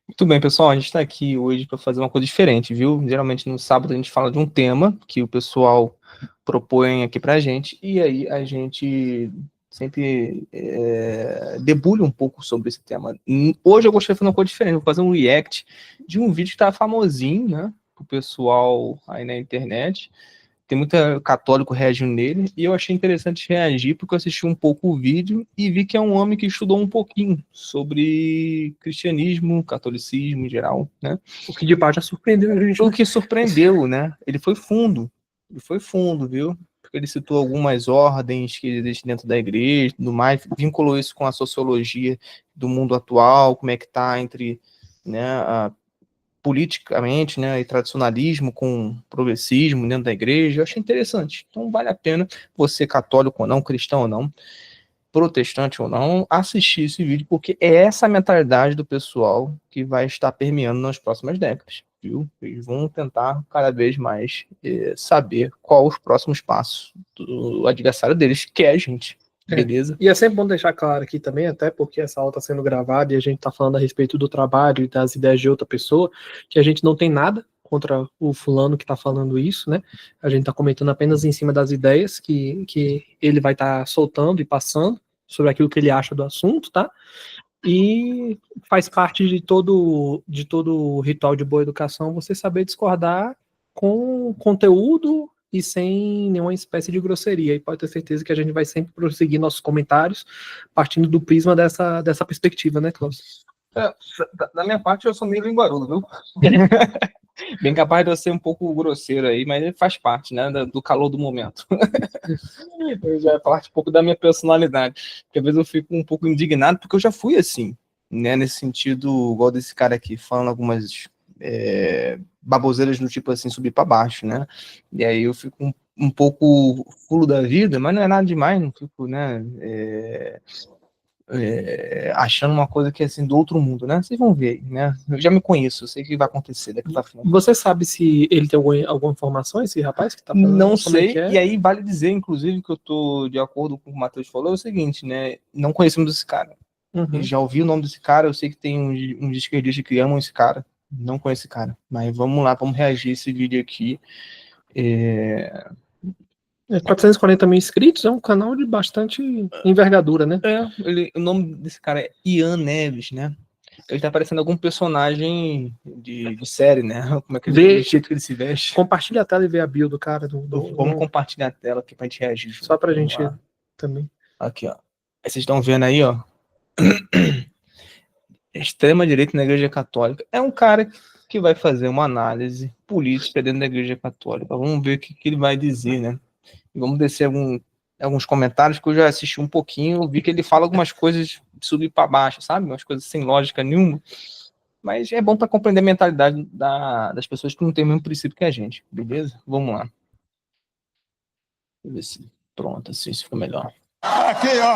Muito bem, pessoal. A gente está aqui hoje para fazer uma coisa diferente, viu? Geralmente no sábado a gente fala de um tema que o pessoal propõe aqui para a gente, e aí a gente sempre debulha um pouco sobre esse tema. Hoje eu gostaria de fazer uma coisa diferente, vou fazer um react de um vídeo que está famosinho, né? Para o pessoal aí na internet. Tem muito católico reagindo nele, e eu achei interessante reagir porque eu assisti um pouco o vídeo e vi que é um homem que estudou um pouquinho sobre cristianismo, catolicismo em geral, né? O que de parte já surpreendeu a gente. O que surpreendeu, né? Ele foi fundo, viu? Porque ele citou algumas ordens que existem dentro da igreja, tudo mais, vinculou isso com a sociologia do mundo atual, como é que tá entre, né, politicamente, né, e tradicionalismo com progressismo dentro da igreja. Eu achei interessante. Então vale a pena você, católico ou não, cristão ou não, protestante ou não, assistir esse vídeo, porque é essa a mentalidade do pessoal que vai estar permeando nas próximas décadas, viu? Eles vão tentar cada vez mais saber qual os próximos passos do adversário deles, que é a gente. Beleza? E é sempre bom deixar claro aqui também, até porque essa aula está sendo gravada e a gente está falando a respeito do trabalho e das ideias de outra pessoa, que a gente não tem nada contra o fulano que está falando isso, né? A gente está comentando apenas em cima das ideias que ele vai estar soltando e passando sobre aquilo que ele acha do assunto, tá? E faz parte de todo ritual de boa educação você saber discordar com conteúdo e sem nenhuma espécie de grosseria. E pode ter certeza que a gente vai sempre prosseguir nossos comentários partindo do prisma dessa perspectiva, né, Klaus? Da minha parte, eu sou meio linguarudo, viu? Bem capaz de eu ser um pouco grosseiro aí, mas faz parte, né, do calor do momento. Eu já parte um pouco da minha personalidade, porque às vezes eu fico um pouco indignado, porque eu já fui assim, né, nesse sentido, igual desse cara aqui, falando algumas baboseiras do tipo assim, subir para baixo, né, e aí eu fico um pouco fulo da vida, mas não é nada demais, não fico, né, achando uma coisa que é assim do outro mundo, né? Vocês vão ver aí, né? Eu já me conheço, eu sei o que vai acontecer daqui pra frente. Você sabe se ele tem alguma informação, esse rapaz que tá falando? Não sei, e aí vale dizer, inclusive, que eu tô de acordo com o que o Matheus falou, é o seguinte, né? Não conhecemos esse cara. Já ouvi o nome desse cara, eu sei que tem uns esquerdistas que amam esse cara. Não conheço esse cara. Mas vamos lá, vamos reagir a esse vídeo aqui. 440 mil inscritos, é um canal de bastante envergadura, né? O nome desse cara é Ian Neves, né? Ele tá parecendo algum personagem de série, né? Como é que ele, jeito que ele se veste. Compartilha a tela e vê a bio do cara. Vamos compartilhar a tela aqui pra gente reagir. Só pra gente também. Aqui, ó. Vocês estão vendo aí, ó. Extrema direita na Igreja Católica. É um cara que vai fazer uma análise política dentro da Igreja Católica. Vamos ver o que ele vai dizer, né? Vamos descer alguns comentários que eu já assisti um pouquinho. Eu vi que ele fala algumas coisas de subir para baixo, sabe? Umas coisas sem lógica nenhuma. Mas é bom para compreender a mentalidade das pessoas que não têm o mesmo princípio que a gente, beleza? Vamos lá. Deixa eu ver se pronto, assim, isso fica melhor. Aqui, ó.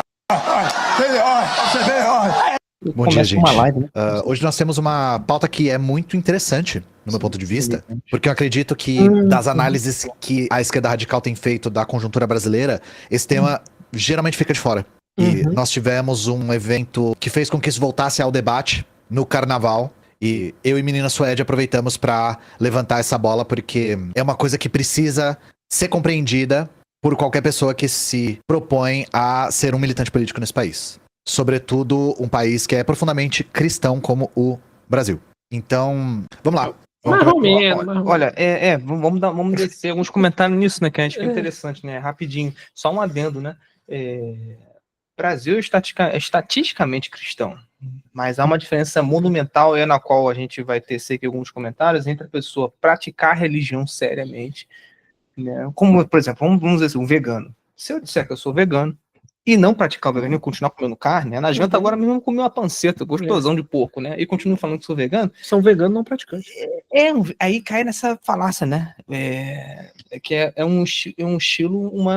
Você vê, ó. Bom dia, gente. Live, né? Hoje nós temos uma pauta que é muito interessante, no meu ponto de vista, porque eu acredito que das análises que a esquerda radical tem feito da conjuntura brasileira, esse tema geralmente fica de fora. E nós tivemos um evento que fez com que isso voltasse ao debate no carnaval, e eu e menina Suede aproveitamos para levantar essa bola, porque é uma coisa que precisa ser compreendida por qualquer pessoa que se propõe a ser um militante político nesse país. Sobretudo um país que é profundamente cristão como o Brasil. Então, vamos lá. Olha, vamos descer alguns comentários nisso, né? Que acho que é interessante, né? Rapidinho. Só um adendo, né? Brasil é estatisticamente cristão, mas há uma diferença monumental, na qual a gente vai tecer aqui alguns comentários, entre a pessoa praticar a religião seriamente, né? Como, por exemplo, vamos dizer assim, um vegano. Se eu disser que eu sou vegano, e não praticar o veganismo, continuar comendo carne, né? Não adianta agora mesmo comer uma panceta, gostosão de porco, né? E continuo falando que sou vegano. São veganos não praticantes. Aí cai nessa falácia, né? Que é um estilo, um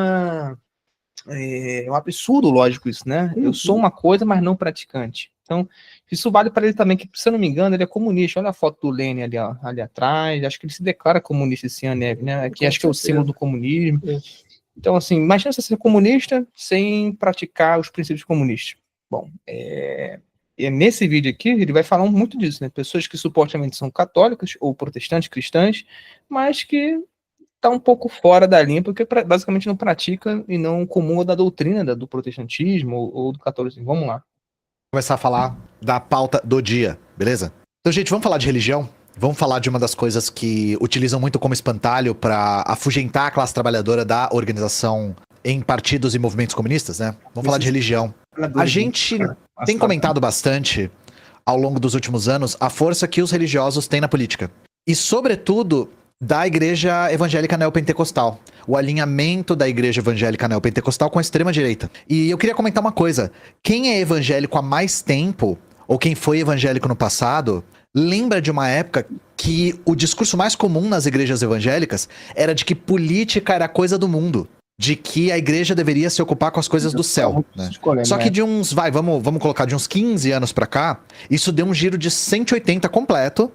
absurdo, lógico, isso, né? Eu sou uma coisa, mas não praticante. Então, isso vale para ele também, que, se eu não me engano, ele é comunista. Olha a foto do Lenin ali, ó, ali atrás. Acho que ele se declara comunista, esse Ian Neves, né? Que acho que é o símbolo do comunismo. Então, assim, imagina você ser comunista sem praticar os princípios comunistas. Bom, nesse vídeo aqui, ele vai falar muito disso, né? Pessoas que supostamente são católicas ou protestantes, cristãs, mas que tá um pouco fora da linha, porque basicamente não pratica e não comunga da doutrina do protestantismo ou do catolicismo. Vamos lá. Começar a falar da pauta do dia, beleza? Então, gente, vamos falar de religião? Vamos falar de uma das coisas que utilizam muito como espantalho para afugentar a classe trabalhadora da organização em partidos e movimentos comunistas, né? Vamos falar de religião. A gente tem comentado bastante, ao longo dos últimos anos, a força que os religiosos têm na política. E, sobretudo, da igreja evangélica neopentecostal. O alinhamento da igreja evangélica neopentecostal com a extrema-direita. E eu queria comentar uma coisa. Quem é evangélico há mais tempo, ou quem foi evangélico no passado, lembra de uma época que o discurso mais comum nas igrejas evangélicas era de que política era coisa do mundo. De que a igreja deveria se ocupar com as coisas do céu, né? Só que de uns, vamos colocar, de uns 15 anos pra cá, isso deu um giro de 180 completo,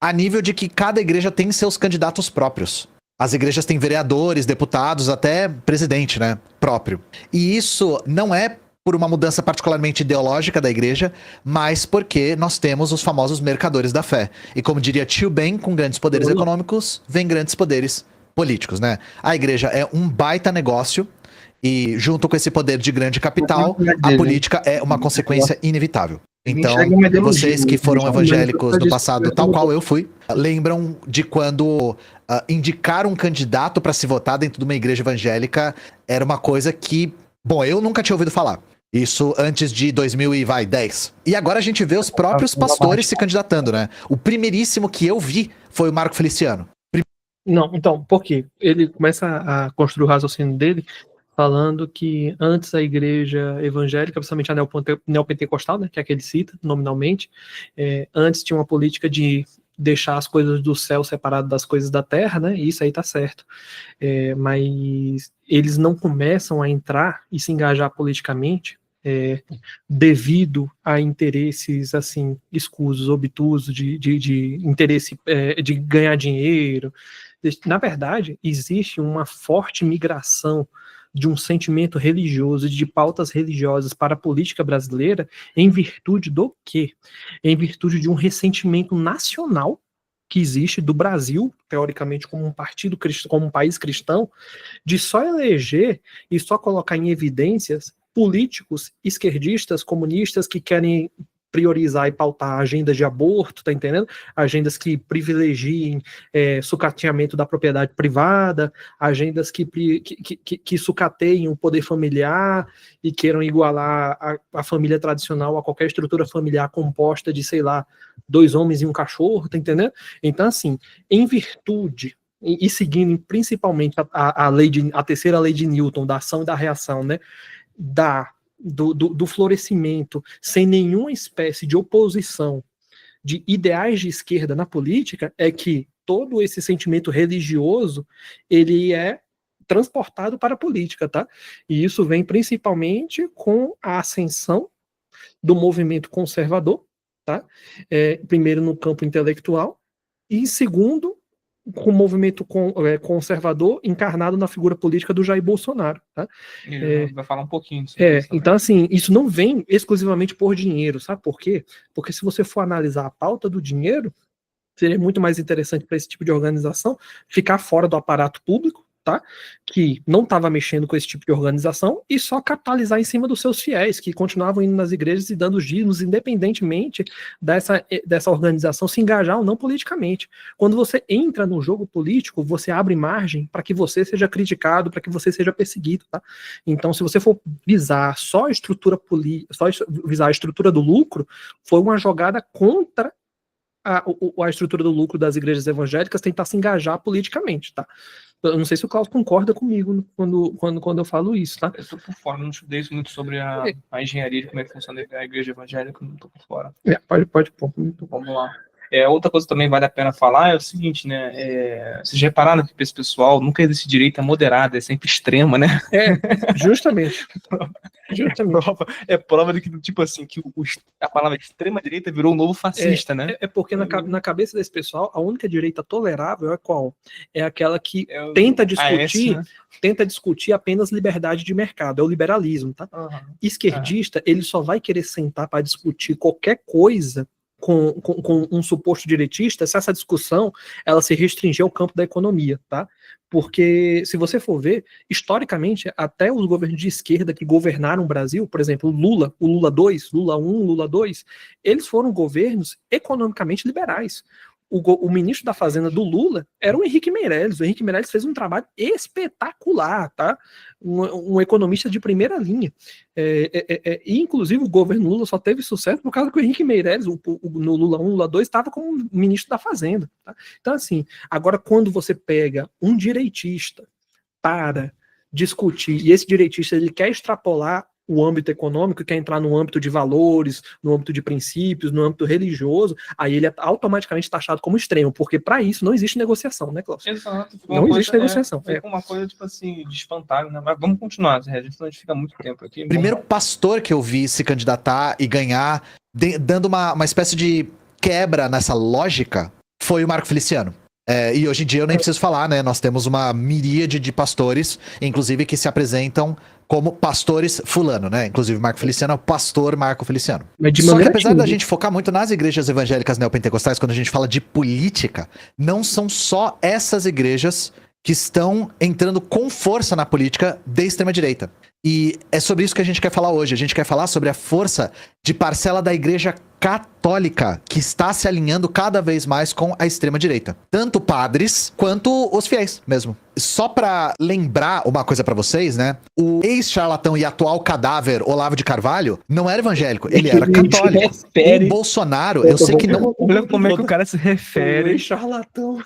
a nível de que cada igreja tem seus candidatos próprios. As igrejas têm vereadores, deputados, até presidente, né, próprio. E isso não é por uma mudança particularmente ideológica da igreja, mas porque nós temos os famosos mercadores da fé. E como diria Tio Ben, com grandes poderes econômicos, vem grandes poderes políticos, né? A igreja é um baita negócio e junto com esse poder de grande capital, a política é uma consequência inevitável. Então, vocês que foram evangélicos no passado, tal qual eu fui, lembram de quando indicar um candidato para se votar dentro de uma igreja evangélica era uma coisa que, bom, eu nunca tinha ouvido falar. Isso antes de 2010. E agora a gente vê os próprios pastores se candidatando, né? O primeiríssimo que eu vi foi o Marco Feliciano. Não, então, por quê? Ele começa a construir o raciocínio dele falando que antes a igreja evangélica, principalmente a neopentecostal, né, que é a que ele cita nominalmente, antes tinha uma política de deixar as coisas do céu separadas das coisas da terra, né, e isso aí tá certo. Mas eles não começam a entrar e se engajar politicamente devido a interesses assim escusos, obtusos, de interesse de ganhar dinheiro. Na verdade, existe uma forte migração de um sentimento religioso, de pautas religiosas para a política brasileira, em virtude do quê? Em virtude de um ressentimento nacional que existe do Brasil, teoricamente como um partido cristão, como um país cristão, de só eleger e só colocar em evidências políticos esquerdistas, comunistas que querem priorizar e pautar agendas de aborto, tá entendendo? Agendas que privilegiem sucateamento da propriedade privada, agendas que sucateiem o poder familiar e queiram igualar a família tradicional a qualquer estrutura familiar composta de, sei lá, 2 homens e um cachorro, tá entendendo? Então, assim, em virtude e seguindo principalmente a terceira lei de Newton, da ação e da reação, né? Do florescimento sem nenhuma espécie de oposição de ideais de esquerda na política, é que todo esse sentimento religioso ele é transportado para a política, tá? E isso vem principalmente com a ascensão do movimento conservador, tá? Primeiro no campo intelectual e segundo com o movimento conservador encarnado na figura política do Jair Bolsonaro. Tá? Ele vai falar um pouquinho sobre isso. Então, assim, isso não vem exclusivamente por dinheiro, sabe por quê? Porque se você for analisar a pauta do dinheiro, seria muito mais interessante para esse tipo de organização ficar fora do aparato público, tá? Que não estava mexendo com esse tipo de organização e só capitalizar em cima dos seus fiéis, que continuavam indo nas igrejas e dando dízimos, independentemente dessa organização se engajar ou não politicamente. Quando você entra no jogo político, você abre margem para que você seja criticado, para que você seja perseguido, tá? Então, se você for visar só a estrutura visar a estrutura do lucro, foi uma jogada contra a estrutura do lucro das igrejas evangélicas tentar se engajar politicamente, tá? Eu não sei se o Klaus concorda comigo quando eu falo isso, tá? Eu estou por fora, não estudei isso muito sobre a engenharia de como é que funciona a igreja evangélica, não estou por fora. Pode pôr. Vamos lá. Outra coisa que também vale a pena falar é o seguinte, né? Vocês repararam que esse pessoal nunca existe direita moderada, é sempre extrema, né? Justamente. Prova de que, tipo assim, que a palavra extrema-direita virou um novo fascista, né? Porque na cabeça desse pessoal, a única direita tolerável é qual? É aquela que tenta discutir, né? tenta discutir apenas liberdade de mercado, é o liberalismo, tá? Uhum. Esquerdista, ele só vai querer sentar para discutir qualquer coisa com um suposto direitista se essa discussão ela se restringir ao campo da economia, tá? Porque, se você for ver, historicamente, até os governos de esquerda que governaram o Brasil, por exemplo, o Lula 2, Lula 1, Lula 2, eles foram governos economicamente liberais. O ministro da Fazenda do Lula era o Henrique Meirelles. O Henrique Meirelles fez um trabalho espetacular, tá? Um economista de primeira linha. E, inclusive, o governo Lula só teve sucesso por causa que o Henrique Meirelles, no Lula 1, Lula 2, estava como ministro da Fazenda. Tá? Então, assim, agora quando você pega um direitista para discutir, e esse direitista ele quer extrapolar o âmbito econômico, quer entrar no âmbito de valores, no âmbito de princípios, no âmbito religioso, aí ele é automaticamente taxado como extremo, porque para isso não existe negociação, né, Cláudio? Exato. Não existe negociação. Fica uma coisa, tipo assim, de espantalho, né? Mas vamos continuar, Zé, a gente fica muito tempo aqui. Primeiro pastor que eu vi se candidatar e ganhar, dando uma espécie de quebra nessa lógica, foi o Marco Feliciano. E hoje em dia eu nem preciso falar, né? Nós temos uma miríade de pastores, inclusive que se apresentam como pastores fulano, né? Inclusive Marco Feliciano é o pastor Marco Feliciano. Só que apesar da gente focar muito nas igrejas evangélicas neopentecostais, quando a gente fala de política, não são só essas igrejas que estão entrando com força na política de extrema-direita. E é sobre isso que a gente quer falar hoje. A gente quer falar sobre a força de parcela da igreja católica que está se alinhando cada vez mais com a extrema-direita. Tanto padres quanto os fiéis mesmo. Só pra lembrar uma coisa pra vocês, né? O ex-charlatão e atual cadáver Olavo de Carvalho não era evangélico, ele era católico. O Bolsonaro, eu sei que não... Olha como é que o cara se refere. Charlatão.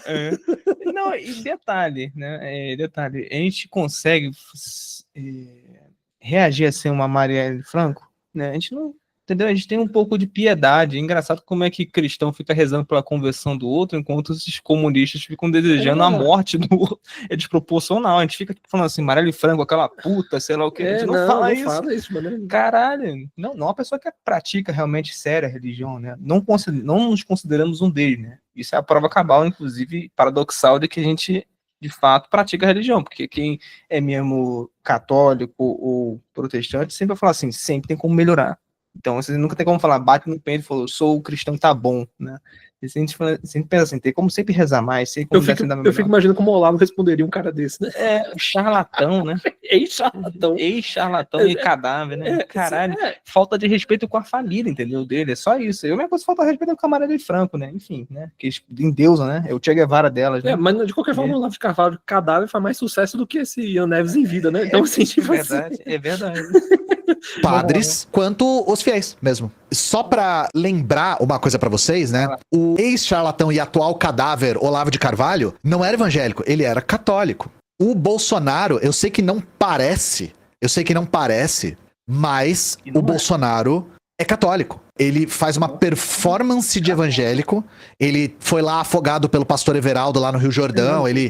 Não, e detalhe, né? A gente consegue reagir a ser uma Marielle Franco, né? A gente não, entendeu? A gente tem um pouco de piedade. É engraçado como é que cristão fica rezando pela conversão do outro, enquanto esses comunistas ficam desejando a morte do outro. É desproporcional. A gente fica tipo, falando assim, Marielle Franco, aquela puta, sei lá o que. A gente não fala isso. Mano. Caralho. Não, uma pessoa que pratica realmente séria a religião, né? Não nos consideramos um deles, né? Isso é a prova cabal, inclusive, paradoxal de que a gente de fato pratica a religião, porque quem é mesmo católico ou protestante sempre vai falar assim, sempre tem como melhorar. Então você nunca tem como falar, bate no peito e falou, sou cristão, tá bom, né? E a gente sempre pensa assim, tem como sempre rezar mais, eu fico imaginando como o Olavo responderia um cara desse, né? Charlatão, né? Ex-charlatão e cadáver, né? Caralho, falta de respeito com a família, entendeu? Dele, é só isso. Eu mesmo posso falta de respeito com a Marielle Franco, né? Enfim, né? Que em Deus, né? É o Che Guevara delas, né? Mas de qualquer forma, o Olavo de Carvalho, cadáver, faz mais sucesso do que esse Ian Neves em vida, né? Então, assim, tipo verdade, é verdade. Padres quanto os fiéis mesmo. Só pra lembrar uma coisa pra vocês, né? O ex-charlatão e atual cadáver Olavo de Carvalho não era evangélico, ele era católico. O Bolsonaro, eu sei que não parece, mas o Bolsonaro é católico. Ele faz uma performance de evangélico. Ele foi lá afogado pelo pastor Everaldo lá no Rio Jordão. Ele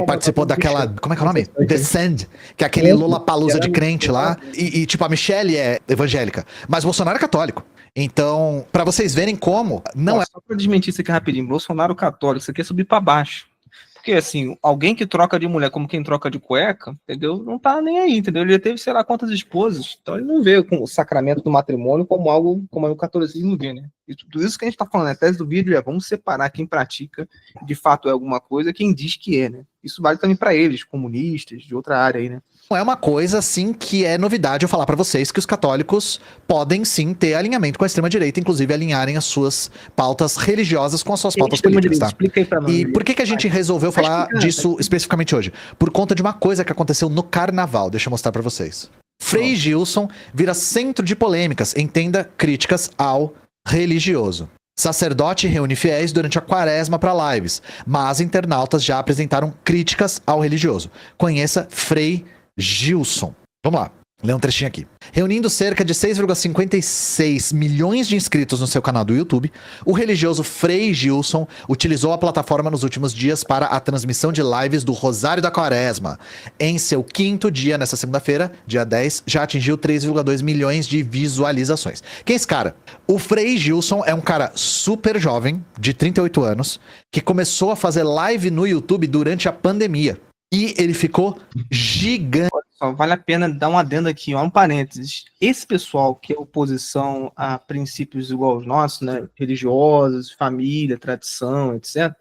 participou daquela... Como é que é o nome? Descend, que é aquele Lollapalooza de crente lá. E tipo, a Michelle é evangélica. Mas Bolsonaro é católico. Então, pra vocês verem como... Só pra desmentir isso aqui rapidinho. Bolsonaro católico, você quer subir pra baixo. Porque, assim, alguém que troca de mulher como quem troca de cueca, entendeu? Não tá nem aí, entendeu? Ele já teve, sei lá, quantas esposas. Então ele não vê com o sacramento do matrimônio como algo como o catolicismo vê, né? E tudo isso que a gente tá falando, a tese do vídeo vamos separar quem pratica, de fato é alguma coisa, e quem diz que é, né? Isso vale também pra eles, comunistas, de outra área aí, né? Não é uma coisa, assim, que é novidade eu falar pra vocês que os católicos podem, sim, ter alinhamento com a extrema-direita, inclusive alinharem as suas pautas religiosas com as suas pautas políticas, tá? Explica aí pra nós. E por que a gente resolveu falar disso especificamente hoje? Por conta de uma coisa que aconteceu no carnaval. Deixa eu mostrar pra vocês. Frei Gilson vira centro de polêmicas, entenda, críticas ao religioso. Sacerdote reúne fiéis durante a quaresma para lives, mas internautas já apresentaram críticas ao religioso. Conheça Frei Gilson. Vamos lá. Lê um trechinho aqui. Reunindo cerca de 6,56 milhões de inscritos no seu canal do YouTube, o religioso Frei Gilson utilizou a plataforma nos últimos dias para a transmissão de lives do Rosário da Quaresma. Em seu 5º dia, nessa segunda-feira, dia 10, já atingiu 3,2 milhões de visualizações. Quem é esse cara? O Frei Gilson é um cara super jovem, de 38 anos, que começou a fazer live no YouTube durante a pandemia. E ele ficou gigante. Só vale a pena dar um adendo aqui, um parênteses. Esse pessoal que é oposição a princípios igual aos nossos, né, religiosos, família, tradição, etc.,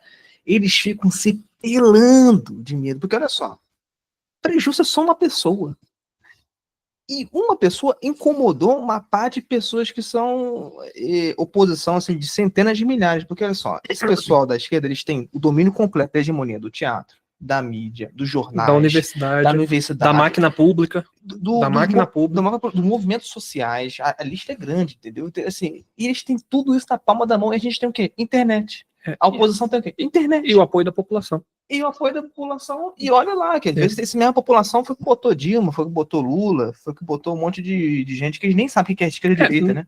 eles ficam se pelando de medo, porque olha só, Frei Gilson é só uma pessoa. E uma pessoa incomodou uma parte de pessoas que são oposição assim, de centenas de milhares, porque olha só, esse pessoal da esquerda, eles têm o domínio completo da hegemonia do teatro, da mídia, dos jornais, da universidade, da máquina pública, dos movimentos sociais. A lista é grande, entendeu? Assim, e eles têm tudo isso na palma da mão, e a gente tem o quê? Internet. A oposição tem o quê? Internet. E o apoio da população. E olha lá, que às vezes essa mesma população foi que botou Dilma, foi que botou Lula, foi que botou um monte de gente que eles nem sabem o que é esquerda e direita, né?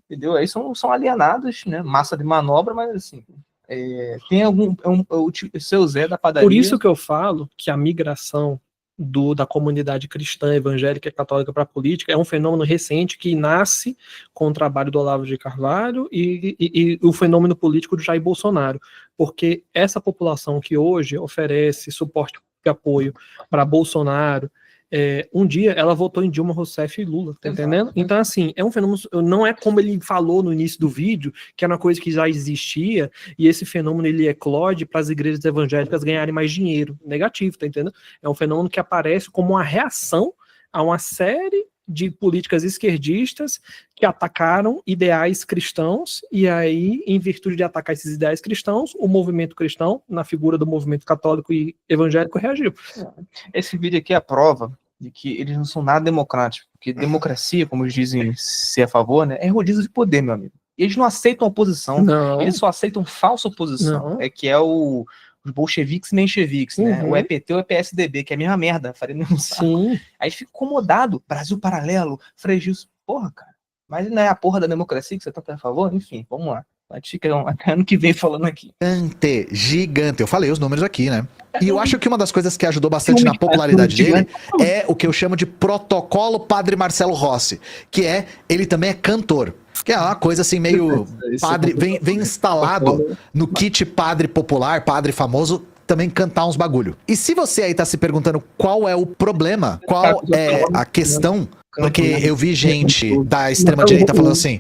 Entendeu? Aí são alienados, né? Massa de manobra, mas assim... tem o seu Zé da padaria. Por isso que eu falo que a migração da comunidade cristã, evangélica e católica para a política é um fenômeno recente que nasce com o trabalho do Olavo de Carvalho e o fenômeno político do Jair Bolsonaro, porque essa população que hoje oferece suporte e apoio para Bolsonaro, um dia ela votou em Dilma Rousseff e Lula, tá entendendo? Então, assim, é um fenômeno, não é como ele falou no início do vídeo, que era uma coisa que já existia, e esse fenômeno ele eclode para as igrejas evangélicas ganharem mais dinheiro. Negativo, tá entendendo? É um fenômeno que aparece como uma reação a uma série de políticas esquerdistas que atacaram ideais cristãos, e aí, em virtude de atacar esses ideais cristãos, o movimento cristão, na figura do movimento católico e evangélico, reagiu. Esse vídeo aqui é a prova de que eles não são nada democráticos, porque democracia, como eles dizem ser a favor, né, é rodízio de poder, meu amigo. Eles não aceitam oposição, eles só aceitam falsa oposição, que é os bolcheviques e mencheviques, né? O EPT ou o PSDB, que é a mesma merda, faria mesmo saco. Aí fica incomodado, Brasil Paralelo, Frei Gilson, porra, cara, mas não é a porra da democracia que você tá a favor? Enfim, vamos lá. A gente fica até ano que vem falando aqui. Gigante. Eu falei os números aqui, né? E eu acho que uma das coisas que ajudou bastante na popularidade dele é o que eu chamo de protocolo Padre Marcelo Rossi, que ele também é cantor. Que é uma coisa assim meio padre, vem instalado no kit padre popular, padre famoso, também cantar uns bagulho. E se você aí tá se perguntando qual é o problema, qual é a questão, porque eu vi gente da extrema-direita falando assim,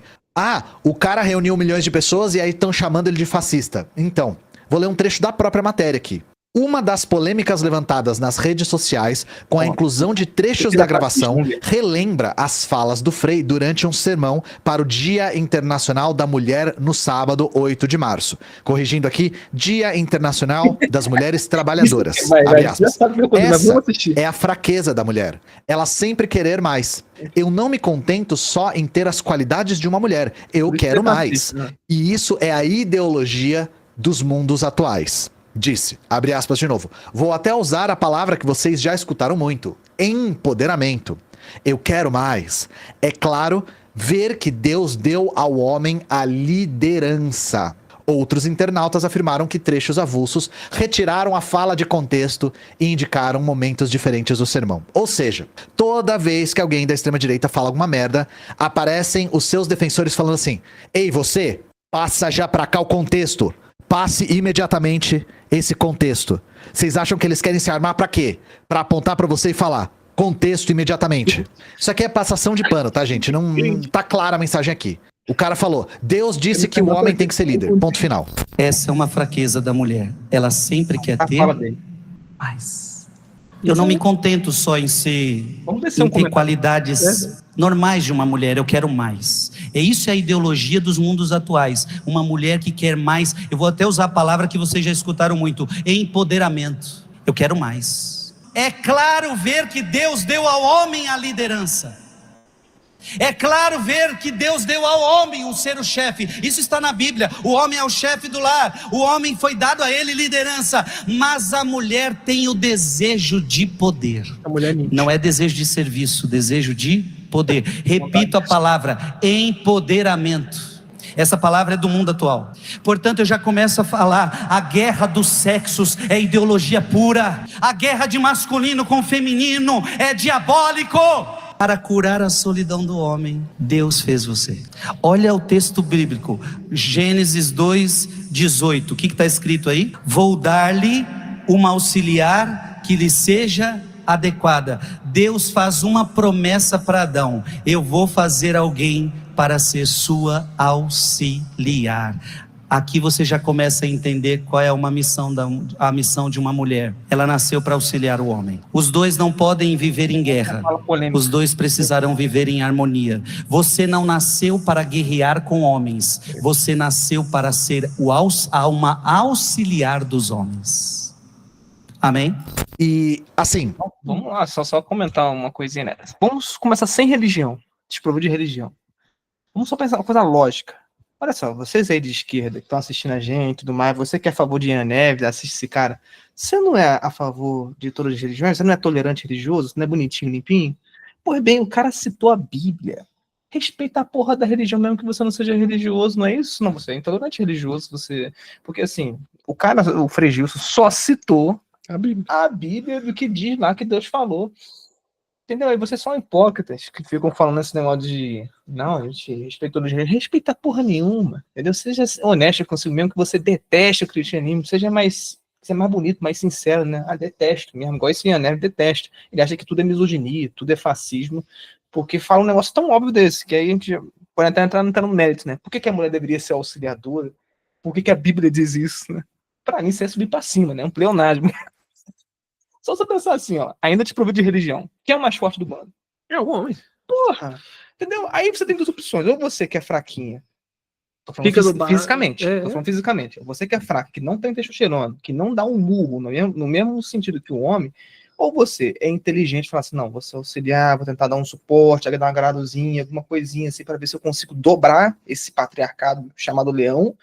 o cara reuniu milhões de pessoas e aí estão chamando ele de fascista. Então, vou ler um trecho da própria matéria aqui. Uma das polêmicas levantadas nas redes sociais com a inclusão de trechos da gravação relembra as falas do Frei durante um sermão para o Dia Internacional da Mulher no sábado, 8 de março. Corrigindo aqui, Dia Internacional das Mulheres Trabalhadoras. Abre aspas. Essa é a fraqueza da mulher. Ela sempre querer mais. Eu não me contento só em ter as qualidades de uma mulher. Eu quero mais. E isso é a ideologia dos mundos atuais. Disse, abre aspas de novo, vou até usar a palavra que vocês já escutaram muito, empoderamento. Eu quero mais. É claro, ver que Deus deu ao homem a liderança. Outros internautas afirmaram que trechos avulsos retiraram a fala de contexto e indicaram momentos diferentes do sermão. Ou seja, toda vez que alguém da extrema-direita fala alguma merda, aparecem os seus defensores falando assim, ei, você, passa já pra cá o contexto. Passe imediatamente esse contexto. Vocês acham que eles querem se armar pra quê? Pra apontar pra você e falar contexto imediatamente. Isso aqui é passação de pano, tá, gente? Não tá clara a mensagem aqui. O cara falou, Deus disse que o homem tem que ser líder. Ponto final. Essa é uma fraqueza da mulher. Ela sempre quer ter mais. Eu não me contento só em ter qualidades normais de uma mulher, eu quero mais. Isso é a ideologia dos mundos atuais. Uma mulher que quer mais, eu vou até usar a palavra que vocês já escutaram muito, empoderamento. Eu quero mais. É claro ver que Deus deu ao homem a liderança. É claro ver que Deus deu ao homem um ser o chefe. Isso está na Bíblia. O homem é o chefe do lar. O homem foi dado a ele liderança. Mas a mulher tem o desejo de poder. A mulher não é desejo de serviço, desejo de poder. Repito a palavra: empoderamento. Essa palavra é do mundo atual. Portanto, eu já começo a falar: a guerra dos sexos é ideologia pura. A guerra de masculino com feminino é diabólico. Para curar a solidão do homem, Deus fez você. Olha o texto bíblico, Gênesis 2:18. O que está escrito aí? Vou dar-lhe uma auxiliar que lhe seja adequada. Deus faz uma promessa para Adão: eu vou fazer alguém para ser sua auxiliar. Aqui você já começa a entender qual é a missão de uma mulher. Ela nasceu para auxiliar o homem. Os dois não podem viver em guerra. Os dois precisarão viver em harmonia. Você não nasceu para guerrear com homens. Você nasceu para ser uma auxiliar dos homens. Amém? E assim, Vamos lá, só comentar uma coisinha nessa. Vamos começar sem religião, desprovido de religião. Vamos só pensar uma coisa lógica. Olha só, vocês aí de esquerda que estão assistindo a gente e tudo mais, você que é a favor de Ian Neves, assiste esse cara, você não é a favor de todas as religiões? Você não é tolerante religioso? Você não é bonitinho, limpinho? Pois bem, o cara citou a Bíblia. Respeita a porra da religião mesmo que você não seja religioso, não é isso? Não, você é intolerante religioso, você... Porque assim, o Frei Gilson só citou a Bíblia do que diz lá que Deus falou. Entendeu? Aí vocês são hipócritas que ficam falando esse negócio de não, a gente respeita todos os reis. Respeita porra nenhuma. Entendeu? Seja honesto consigo mesmo, que você detesta o cristianismo, seja mais bonito, mais sincero, né? Ah, detesto mesmo, igual esse Ian Neves, detesto. Ele acha que tudo é misoginia, tudo é fascismo, porque fala um negócio tão óbvio desse, que aí a gente pode até entrar no mérito, né? Por que a mulher deveria ser auxiliadora? Por que a Bíblia diz isso, né? Pra mim, isso é subir pra cima, né? Um pleonasmo. Só você pensar assim, ó, ainda te provou de religião. Quem é o mais forte do bando? É o homem. Porra! Entendeu? Aí você tem duas opções. Ou você que é fraquinha, tô falando fisicamente. Tô falando fisicamente. Você que é fraca, que não tem testosterona, que não dá um murro no mesmo sentido que o homem, ou você é inteligente e fala assim, não, vou ser auxiliar, vou tentar dar um suporte, dar uma agradozinha, alguma coisinha assim, para ver se eu consigo dobrar esse patriarcado chamado leão.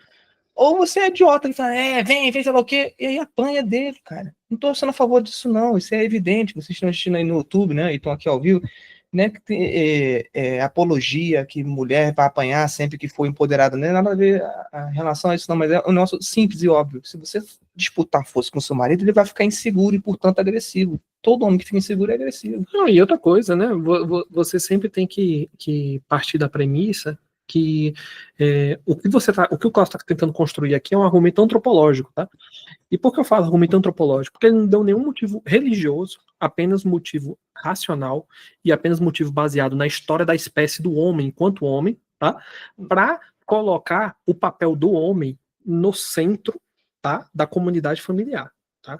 Ou você é idiota, ele fala, vem, sei lá o quê, e aí apanha dele, cara. Não tô sendo a favor disso, não. Isso é evidente. Vocês estão assistindo aí no YouTube, né? E estão aqui ao vivo, né? Que tem apologia, que mulher vai apanhar sempre que for empoderada. Não é nada a ver a relação a isso, não, mas é o nosso simples e óbvio. Se você disputar força com seu marido, ele vai ficar inseguro e, portanto, agressivo. Todo homem que fica inseguro é agressivo. Não, e outra coisa, né? Você sempre tem que partir da premissa que o que o Costa está tentando construir aqui é um argumento antropológico, tá? E por que eu falo argumento antropológico? Porque ele não deu nenhum motivo religioso, apenas motivo racional e apenas motivo baseado na história da espécie do homem enquanto homem, tá? Para colocar o papel do homem no centro, tá? Da comunidade familiar. Tá?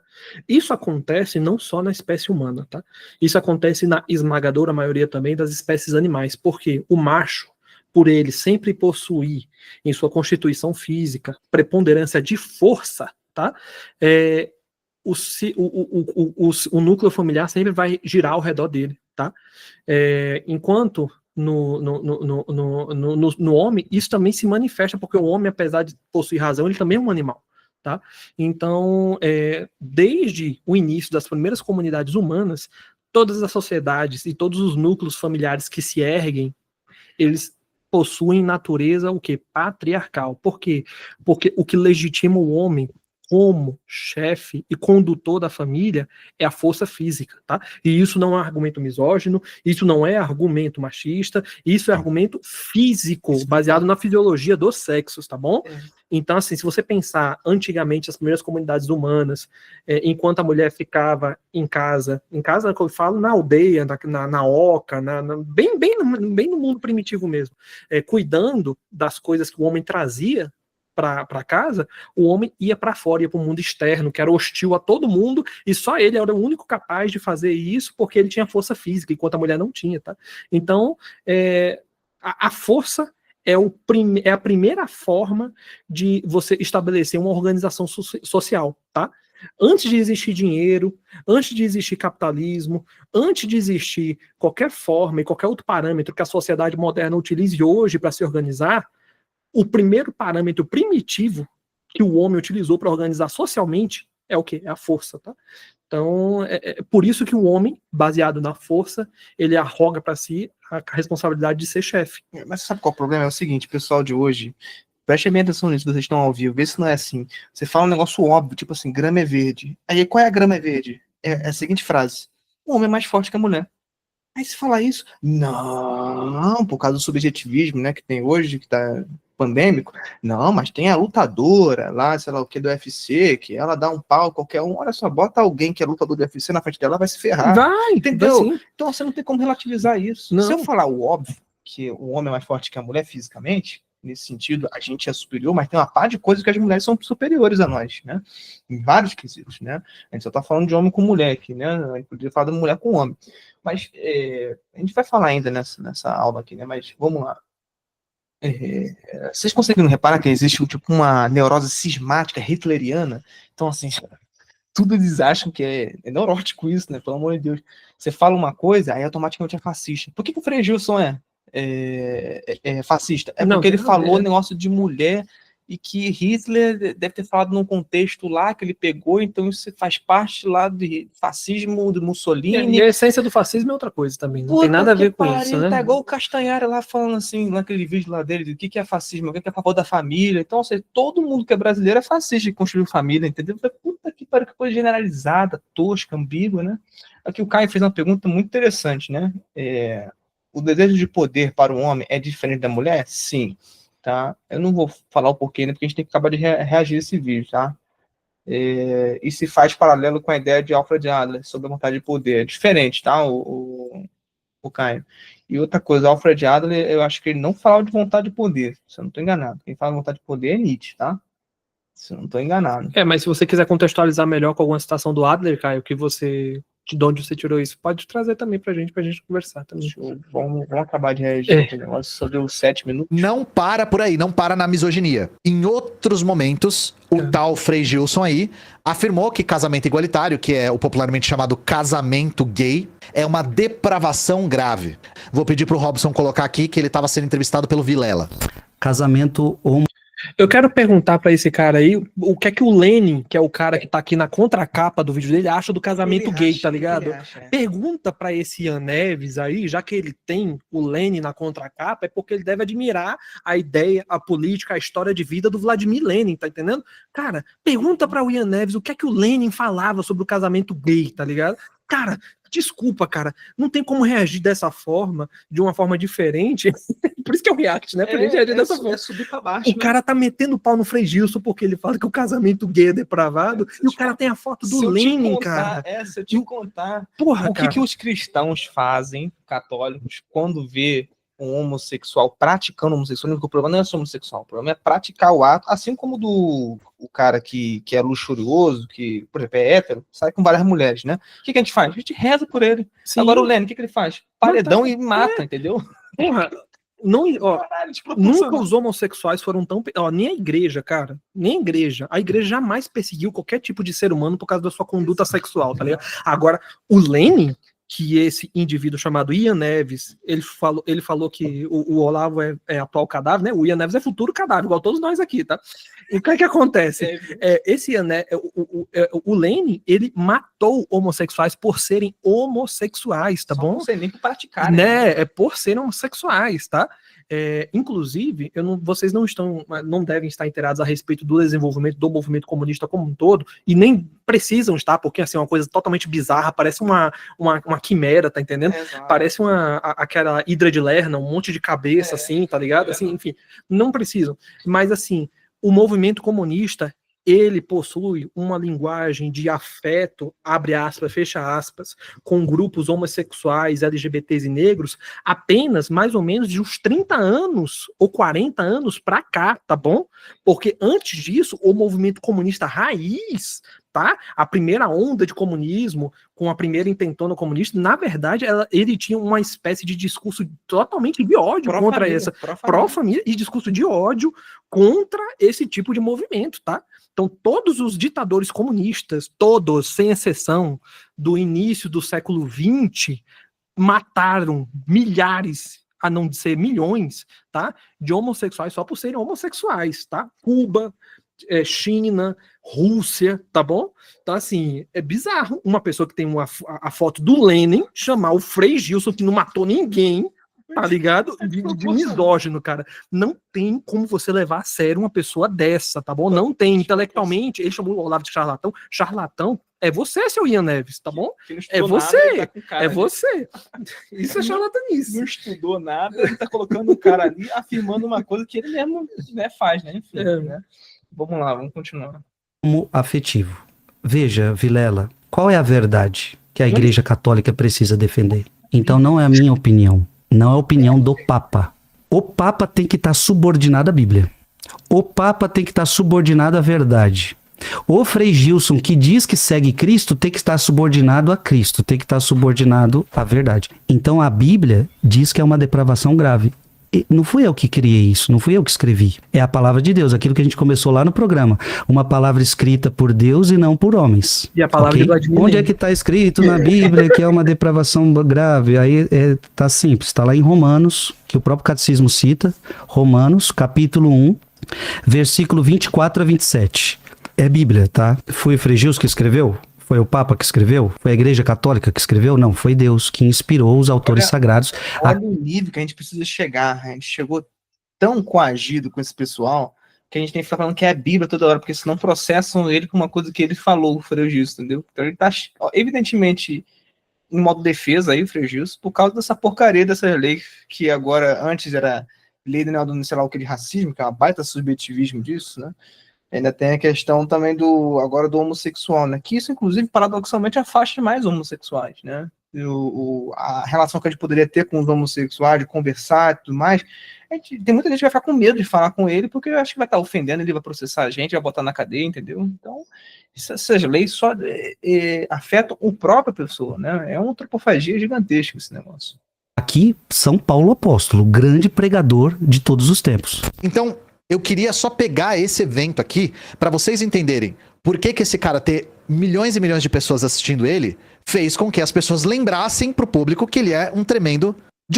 Isso acontece não só na espécie humana, tá? Isso acontece na esmagadora maioria também das espécies animais, porque o macho, por ele sempre possuir em sua constituição física preponderância de força, tá? O núcleo familiar sempre vai girar ao redor dele, tá? Enquanto no homem, isso também se manifesta, porque o homem, apesar de possuir razão, ele também é um animal. Tá? Então, desde o início das primeiras comunidades humanas, todas as sociedades e todos os núcleos familiares que se erguem, eles possuem natureza o quê? Patriarcal. Por quê? Porque o que legitima o homem como chefe e condutor da família é a força física, tá? E isso não é argumento misógino, isso não é argumento machista, isso é argumento físico, baseado na fisiologia dos sexos, tá bom? Então, assim, se você pensar antigamente as primeiras comunidades humanas, enquanto a mulher ficava em casa, que eu falo na aldeia, na oca, bem no mundo primitivo mesmo, cuidando das coisas que o homem trazia para casa, o homem ia para fora, ia para o mundo externo, que era hostil a todo mundo, e só ele era o único capaz de fazer isso porque ele tinha força física, enquanto a mulher não tinha, tá? Então, a força é a primeira forma de você estabelecer uma organização social, tá? Antes de existir dinheiro, antes de existir capitalismo, antes de existir qualquer forma e qualquer outro parâmetro que a sociedade moderna utilize hoje para se organizar, o primeiro parâmetro primitivo que o homem utilizou para organizar socialmente é o quê? É a força, tá? Então, é por isso que o homem, baseado na força, ele arroga para si a responsabilidade de ser chefe. Mas sabe qual é o problema? É o seguinte, pessoal de hoje, prestem bem atenção nisso, vocês estão ao vivo, vê se não é assim. Você fala um negócio óbvio, tipo assim, grama é verde. Aí, qual é a grama é verde? É a seguinte frase: o homem é mais forte que a mulher. Aí se falar isso, não, por causa do subjetivismo, né, que tem hoje, que tá pandêmico, não, mas tem a lutadora lá, sei lá o que, do UFC, que ela dá um pau qualquer um, olha só, bota alguém que é lutador do UFC na frente dela, vai se ferrar. Vai, entendeu? Vai, então você não tem como relativizar isso. Não. Se eu falar o óbvio, que o homem é mais forte que a mulher fisicamente, nesse sentido, a gente é superior, mas tem uma par de coisas que as mulheres são superiores a nós, né? Em vários quesitos, né? A gente só tá falando de homem com mulher aqui, né? A gente poderia falar de mulher com homem. Mas a gente vai falar ainda nessa aula aqui, né? Mas vamos lá. Vocês conseguiram reparar que existe tipo uma neurose cismática hitleriana? Então, assim, tudo eles acham que é neurótico isso, né? Pelo amor de Deus. Você fala uma coisa, aí automaticamente é fascista. Por que o Frei Gilson é fascista? É porque ele falou negócio de mulher e que Hitler deve ter falado num contexto lá que ele pegou, então isso faz parte lá do fascismo do Mussolini. E a essência do fascismo é outra coisa também, não tem nada a ver com isso, né? Tá igual o Castanhari lá falando assim, naquele vídeo lá dele, do que é fascismo, o que é a favor da família. Então, assim, todo mundo que é brasileiro é fascista, que construiu família, entendeu? Puta que pariu, que coisa generalizada, tosca, ambígua, né? Aqui o Caio fez uma pergunta muito interessante, né? O desejo de poder para o homem é diferente da mulher? Sim. Tá? Eu não vou falar o porquê, né, porque a gente tem que acabar de reagir a esse vídeo, tá? E se faz paralelo com a ideia de Alfred Adler sobre a vontade de poder. É diferente, tá, o Caio? E outra coisa, Alfred Adler, eu acho que ele não fala de vontade de poder, se eu não estou enganado. Quem fala de vontade de poder é Nietzsche, tá? Se eu não estou enganado. Mas se você quiser contextualizar melhor com alguma citação do Adler, Caio, de onde você tirou isso, pode trazer também pra gente conversar também. Vamos acabar de reagir aqui, negócio, só deu 7 minutos. Não para por aí, não para na misoginia. Em outros momentos, o tal Frei Gilson aí afirmou que casamento igualitário, que é o popularmente chamado casamento gay, é uma depravação grave. Vou pedir pro Robson colocar aqui que ele estava sendo entrevistado pelo Vilela. Casamento Eu quero perguntar pra esse cara aí o que é que o Lenin, que é o cara que tá aqui na contracapa do vídeo dele, acha do casamento gay, tá ligado? Pergunta pra esse Ian Neves aí, já que ele tem o Lenin na contracapa, é porque ele deve admirar a ideia, a política, a história de vida do Vladimir Lenin, tá entendendo? Cara, pergunta pra o Ian Neves o que é que o Lenin falava sobre o casamento gay, tá ligado? Cara, desculpa, cara, não tem como reagir dessa forma, de uma forma diferente. Por isso que é o react, né? Pra gente reagir dessa forma. Subir pra baixo, o cara tá metendo pau no Frei Gilson porque ele fala que o casamento gay é depravado, e o cara tem a foto do Lenin, cara. Se eu te contar, porra, o que os cristãos fazem, católicos, quando vê um homossexual praticando homossexualismo, porque o problema não é ser homossexual, o problema é praticar o ato, assim como o cara que é luxurioso, que, por exemplo, é hétero, sai com várias mulheres, né? O que a gente faz? A gente reza por ele. Sim. Agora o Lenin, o que ele faz? Paredão e mata, entendeu? Porra, nunca os homossexuais foram tão... nem a igreja, cara, nem a igreja. A igreja jamais perseguiu qualquer tipo de ser humano por causa da sua conduta sexual, tá ligado? Agora, o Lenin, que esse indivíduo chamado Ian Neves, ele falou que o Olavo é atual cadáver, né? O Ian Neves é futuro cadáver, igual todos nós aqui, tá? E o que acontece? O Lenin, ele matou homossexuais por serem homossexuais, tá bom? Não sei nem por praticar, né? É por serem homossexuais, tá? Inclusive, vocês não devem estar inteirados a respeito do desenvolvimento do movimento comunista como um todo, e nem precisam estar, porque assim, é uma coisa totalmente bizarra, parece uma quimera, tá entendendo? Parece aquela hidra de Lerna, um monte de cabeça, assim, tá ligado? Assim, enfim, não precisam. Mas assim, o movimento comunista, ele possui uma linguagem de afeto, abre aspas, fecha aspas, com grupos homossexuais, LGBTs e negros, apenas mais ou menos de uns 30 anos ou 40 anos pra cá, tá bom? Porque antes disso, o movimento comunista raiz tá? A primeira onda de comunismo, com a primeira intentona comunista, na verdade, ele tinha uma espécie de discurso totalmente de ódio contra essa pró-família e discurso de ódio contra esse tipo de movimento, tá? Então, todos os ditadores comunistas, todos, sem exceção, do início do século XX, mataram milhares, a não dizer milhões, tá? De homossexuais só por serem homossexuais, tá? Cuba, China, Rússia, tá bom? Então, assim, é bizarro uma pessoa que tem a foto do Lenin chamar o Frei Gilson, que não matou ninguém, tá ligado? De misógino, cara. Não tem como você levar a sério uma pessoa dessa, tá bom? Não tem. Intelectualmente, ele chamou o Olavo de charlatão. Charlatão é você, seu Ian Neves, tá bom? É você. É você. Isso é charlatanice. Não estudou nada, ele tá colocando o cara ali, afirmando uma coisa que ele mesmo, né, faz, né? Enfim, né? Vamos lá, vamos continuar. Como afetivo. Veja, Vilela, qual é a verdade que a Igreja Católica precisa defender? Então não é a minha opinião. Não é a opinião do Papa. O Papa tem que estar subordinado à Bíblia. O Papa tem que estar subordinado à verdade. O Frei Gilson, que diz que segue Cristo, tem que estar subordinado a Cristo, tem que estar subordinado à verdade. Então a Bíblia diz que é uma depravação grave. E não fui eu que criei isso, não fui eu que escrevi. É a palavra de Deus, aquilo que a gente começou lá no programa. Uma palavra escrita por Deus e não por homens. E a palavra de Vladimir. Onde é que está escrito na Bíblia que é uma depravação grave? Aí tá simples, está lá em Romanos, que o próprio Catecismo cita, Romanos, capítulo 1, versículo 24 a 27. É Bíblia, tá? Foi o Frei Gilson que escreveu? Foi o Papa que escreveu? Foi a Igreja Católica que escreveu? Não, foi Deus que inspirou os autores sagrados. Olha o nível que a gente precisa chegar. A gente chegou tão coagido com esse pessoal que a gente tem que ficar falando que é a Bíblia toda hora, porque senão processam ele com uma coisa que ele falou, o Frei Gilson, entendeu? Então ele tá, evidentemente, em modo defesa aí, o Frei Gilson, por causa dessa porcaria dessa lei, que agora, antes era lei do sei lá o que de racismo, que é uma baita subjetivismo disso, né? Ainda tem a questão também do homossexual, né? Que isso, inclusive, paradoxalmente, afasta mais homossexuais, né? A relação que a gente poderia ter com os homossexuais, de conversar e tudo mais, tem muita gente que vai ficar com medo de falar com ele, porque eu acho que vai estar ofendendo, ele vai processar a gente, vai botar na cadeia, entendeu? Então, essas leis só afetam a própria pessoa, né? É uma antropofagia gigantesca esse negócio. Aqui, São Paulo Apóstolo, grande pregador de todos os tempos. Então, eu queria só pegar esse evento aqui para vocês entenderem por que esse cara ter milhões e milhões de pessoas assistindo ele fez com que as pessoas lembrassem pro público que ele é um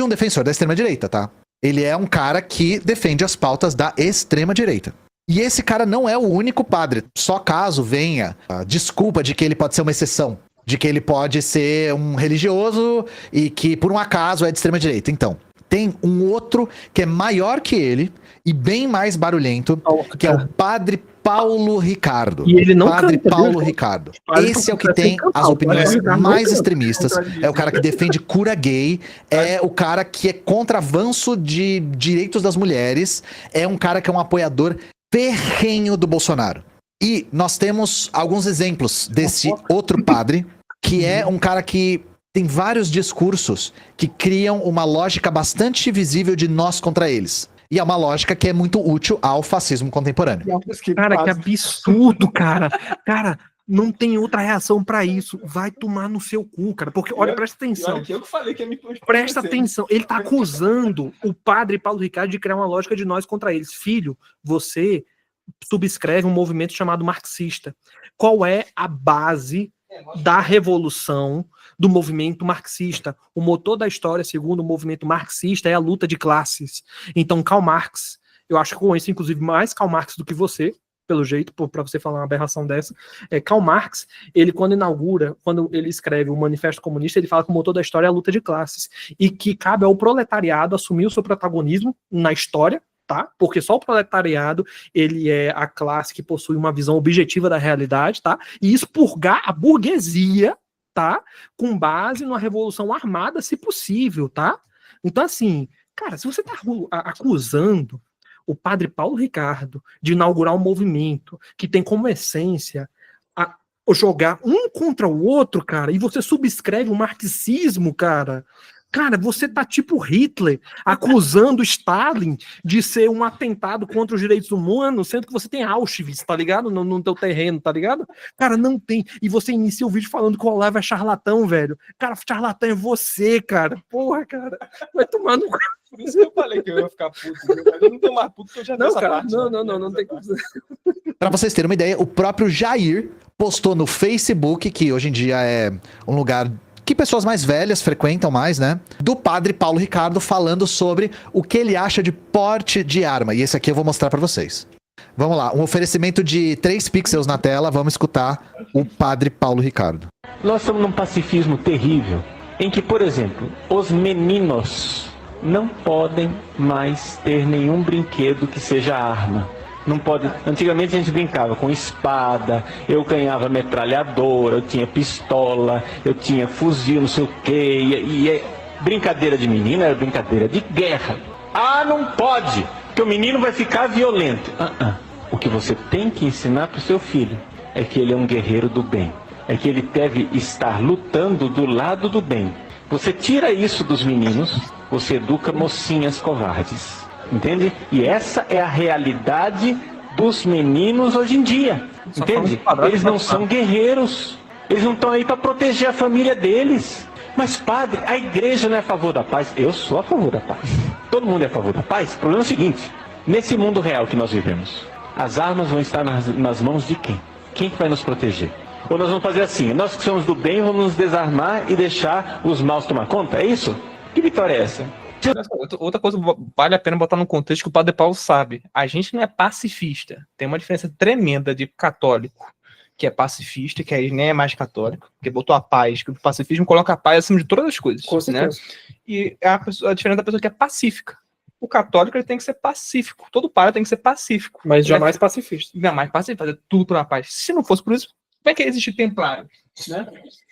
defensor da extrema-direita, tá? Ele é um cara que defende as pautas da extrema-direita. E esse cara não é o único padre. Só caso venha a desculpa de que ele pode ser uma exceção, de que ele pode ser um religioso e que por um acaso é de extrema-direita. Então, tem um outro que é maior que ele e bem mais barulhento, que é o Padre Paulo Ricardo. E ele não Padre canta, Paulo viu? Ricardo. Esse é o que tem as opiniões mais extremistas. É o cara que defende cura gay. É o cara que é contra avanço de direitos das mulheres. É um cara que é um apoiador ferrenho do Bolsonaro. E nós temos alguns exemplos desse outro padre, que é um cara que tem vários discursos que criam uma lógica bastante visível de nós contra eles. E é uma lógica que é muito útil ao fascismo contemporâneo. Cara, que absurdo, cara. Cara, não tem outra reação pra isso. Vai tomar no seu cu, cara. Porque, olha, presta atenção. Eu que falei que ia me Presta atenção. Ele tá acusando o padre Paulo Ricardo de criar uma lógica de nós contra eles. Filho, você subscreve um movimento chamado marxista. Qual é a base da revolução do movimento marxista? O motor da história, segundo o movimento marxista, é a luta de classes. Então, Karl Marx, eu acho que conheço, inclusive, mais Karl Marx do que você, pelo jeito, para você falar uma aberração dessa. Karl Marx, ele quando ele escreve o Manifesto Comunista, ele fala que o motor da história é a luta de classes, e que cabe ao proletariado assumir o seu protagonismo na história, tá? Porque só o proletariado, ele é a classe que possui uma visão objetiva da realidade, tá? E expurgar a burguesia, tá? Com base numa revolução armada, se possível, tá? Então, assim, cara, se você tá acusando o padre Paulo Ricardo de inaugurar um movimento que tem como essência jogar um contra o outro, cara, e você subscreve o marxismo, cara, Cara, você tá tipo Hitler, acusando Stalin de ser um atentado contra os direitos humanos, sendo que você tem Auschwitz, tá ligado? No teu terreno, tá ligado? Cara, não tem. E você inicia o vídeo falando que o Olavo é charlatão, velho. Cara, charlatão é você, cara. Porra, cara. Vai tomar no... Por isso que eu falei que eu ia ficar puto. Eu não tô mais puto que eu já vi essa parte. Não tem como. Pra vocês terem uma ideia, o próprio Jair postou no Facebook, que hoje em dia é um lugar que pessoas mais velhas frequentam mais, né? Do padre Paulo Ricardo falando sobre o que ele acha de porte de arma. E esse aqui eu vou mostrar pra vocês. Vamos lá, um oferecimento de 3 pixels na tela, vamos escutar o padre Paulo Ricardo. Nós estamos num pacifismo terrível, em que, por exemplo, os meninos não podem mais ter nenhum brinquedo que seja arma. Não pode. Antigamente a gente brincava com espada, eu ganhava metralhadora, eu tinha pistola, eu tinha fuzil, não sei o quê. Brincadeira de menina era brincadeira de guerra. Ah, não pode, porque o menino vai ficar violento. O que você tem que ensinar para o seu filho é que ele é um guerreiro do bem. É que ele deve estar lutando do lado do bem. Você tira isso dos meninos, você educa mocinhas covardes. Entende? E essa é a realidade dos meninos hoje em dia. Entende? Eles não são guerreiros. Eles não estão aí para proteger a família deles. Mas, padre, a igreja não é a favor da paz. Eu sou a favor da paz. Todo mundo é a favor da paz. O problema é o seguinte: nesse mundo real que nós vivemos, as armas vão estar nas mãos de quem? Quem que vai nos proteger? Ou nós vamos fazer assim: nós que somos do bem vamos nos desarmar e deixar os maus tomar conta? É isso? Que vitória é essa? Outra coisa vale a pena botar no contexto que o Padre Paulo sabe. A gente não é pacifista. Tem uma diferença tremenda de católico, que é pacifista, que aí nem é mais católico, que botou a paz, que o pacifismo coloca a paz acima de todas as coisas. Com certeza. Né? E a diferença da pessoa que é pacífica. O católico ele tem que ser pacífico. Todo padre tem que ser pacífico. Mas jamais pacifista. Jamais pacifista, fazer tudo pela paz. Se não fosse por isso, como é que ia existir templário? Né?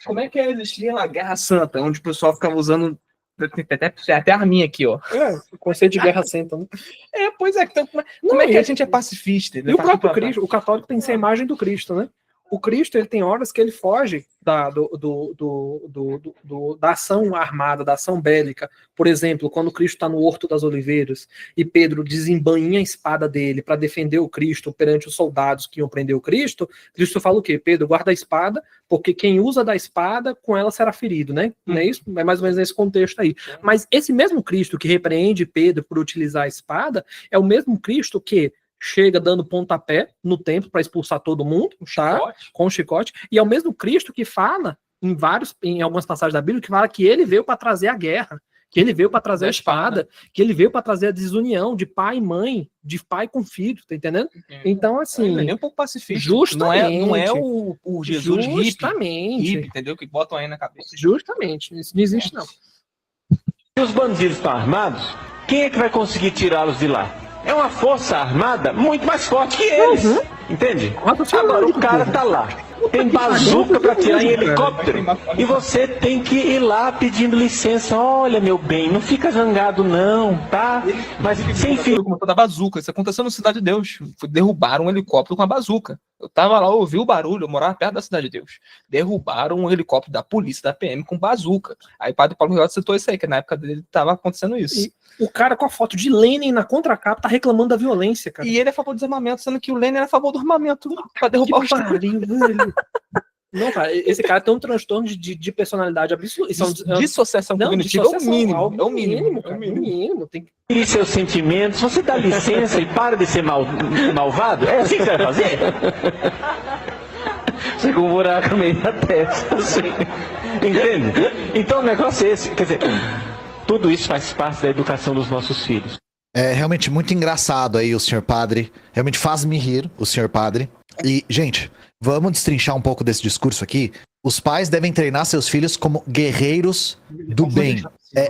Como é que ia existir a Guerra Santa, onde o pessoal ficava usando... Tem até a arminha aqui, ó. O conceito de guerra santa, né? Pois é. Então, como é que a gente é pacifista? E o próprio Cristo, o católico tem que ser a imagem do Cristo, né? O Cristo, ele tem horas que ele foge da ação armada, da ação bélica. Por exemplo, quando Cristo está no Horto das Oliveiras e Pedro desembainha a espada dele para defender o Cristo perante os soldados que iam prender o Cristo, Cristo fala o quê? Pedro, guarda a espada, porque quem usa da espada, com ela será ferido, né? Não é isso? É mais ou menos nesse contexto aí. Mas esse mesmo Cristo que repreende Pedro por utilizar a espada é o mesmo Cristo que chega dando pontapé no templo para expulsar todo mundo, tá? Com o chicote, e é o mesmo Cristo que fala em algumas passagens da Bíblia que fala que ele veio para trazer a guerra, que ele veio para trazer a espada, que ele veio para trazer a desunião de pai e mãe, de pai com filho, tá entendendo? Então, assim... Não é nem um pouco pacifista. Justamente. Não é o Jesus hippie, entendeu? Que botam aí na cabeça. Justamente. Isso não existe, não. Se os bandidos estão armados, quem é que vai conseguir tirá-los de lá? É uma força armada muito mais forte que eles. Entende? Agora o cara tá lá, tem bazuca para tirar em helicóptero, e você tem que ir lá pedindo licença. Olha, meu bem, não fica zangado não, tá? Mas sem fim. Da bazuca, isso aconteceu na Cidade de Deus. Derrubaram um helicóptero com a bazuca. Eu tava lá, ouvi o barulho, eu morava perto da Cidade de Deus. Derrubaram um helicóptero da polícia, da PM, com bazuca. Aí o Padre Paulo Ricardo citou isso aí, que na época dele tava acontecendo isso. E o cara com a foto de Lenin na contracapa tá reclamando da violência, cara. E ele é a favor do desarmamento, sendo que o Lenin era a favor do armamento pra derrubar os caras. Não, cara, esse cara tem um transtorno de personalidade absoluta. Dissociação cognitiva é o mínimo. Tem que... E seus sentimentos, você dá licença e para de ser malvado? É assim que você vai fazer? Você com um buraco meio na testa, assim. Entende? Então o negócio é esse. Quer dizer, tudo isso faz parte da educação dos nossos filhos. É realmente muito engraçado aí o senhor padre. Realmente faz-me rir o senhor padre. E, gente, vamos destrinchar um pouco desse discurso aqui. Os pais devem treinar seus filhos como guerreiros do bem.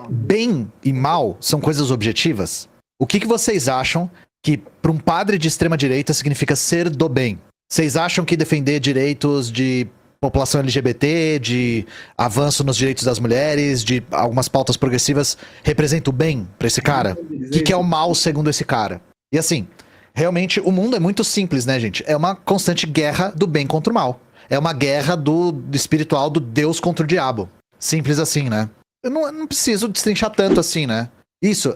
Bem e mal são coisas objetivas? O que vocês acham que para um padre de extrema direita significa ser do bem? Vocês acham que defender direitos de população LGBT, de avanço nos direitos das mulheres, de algumas pautas progressivas, representa o bem para esse cara? O que é o mal segundo esse cara? E assim, realmente o mundo é muito simples, né, gente? É uma constante guerra do bem contra o mal. É uma guerra do espiritual do Deus contra o diabo. Simples assim, né? eu não preciso destrinchar tanto assim, né? Isso,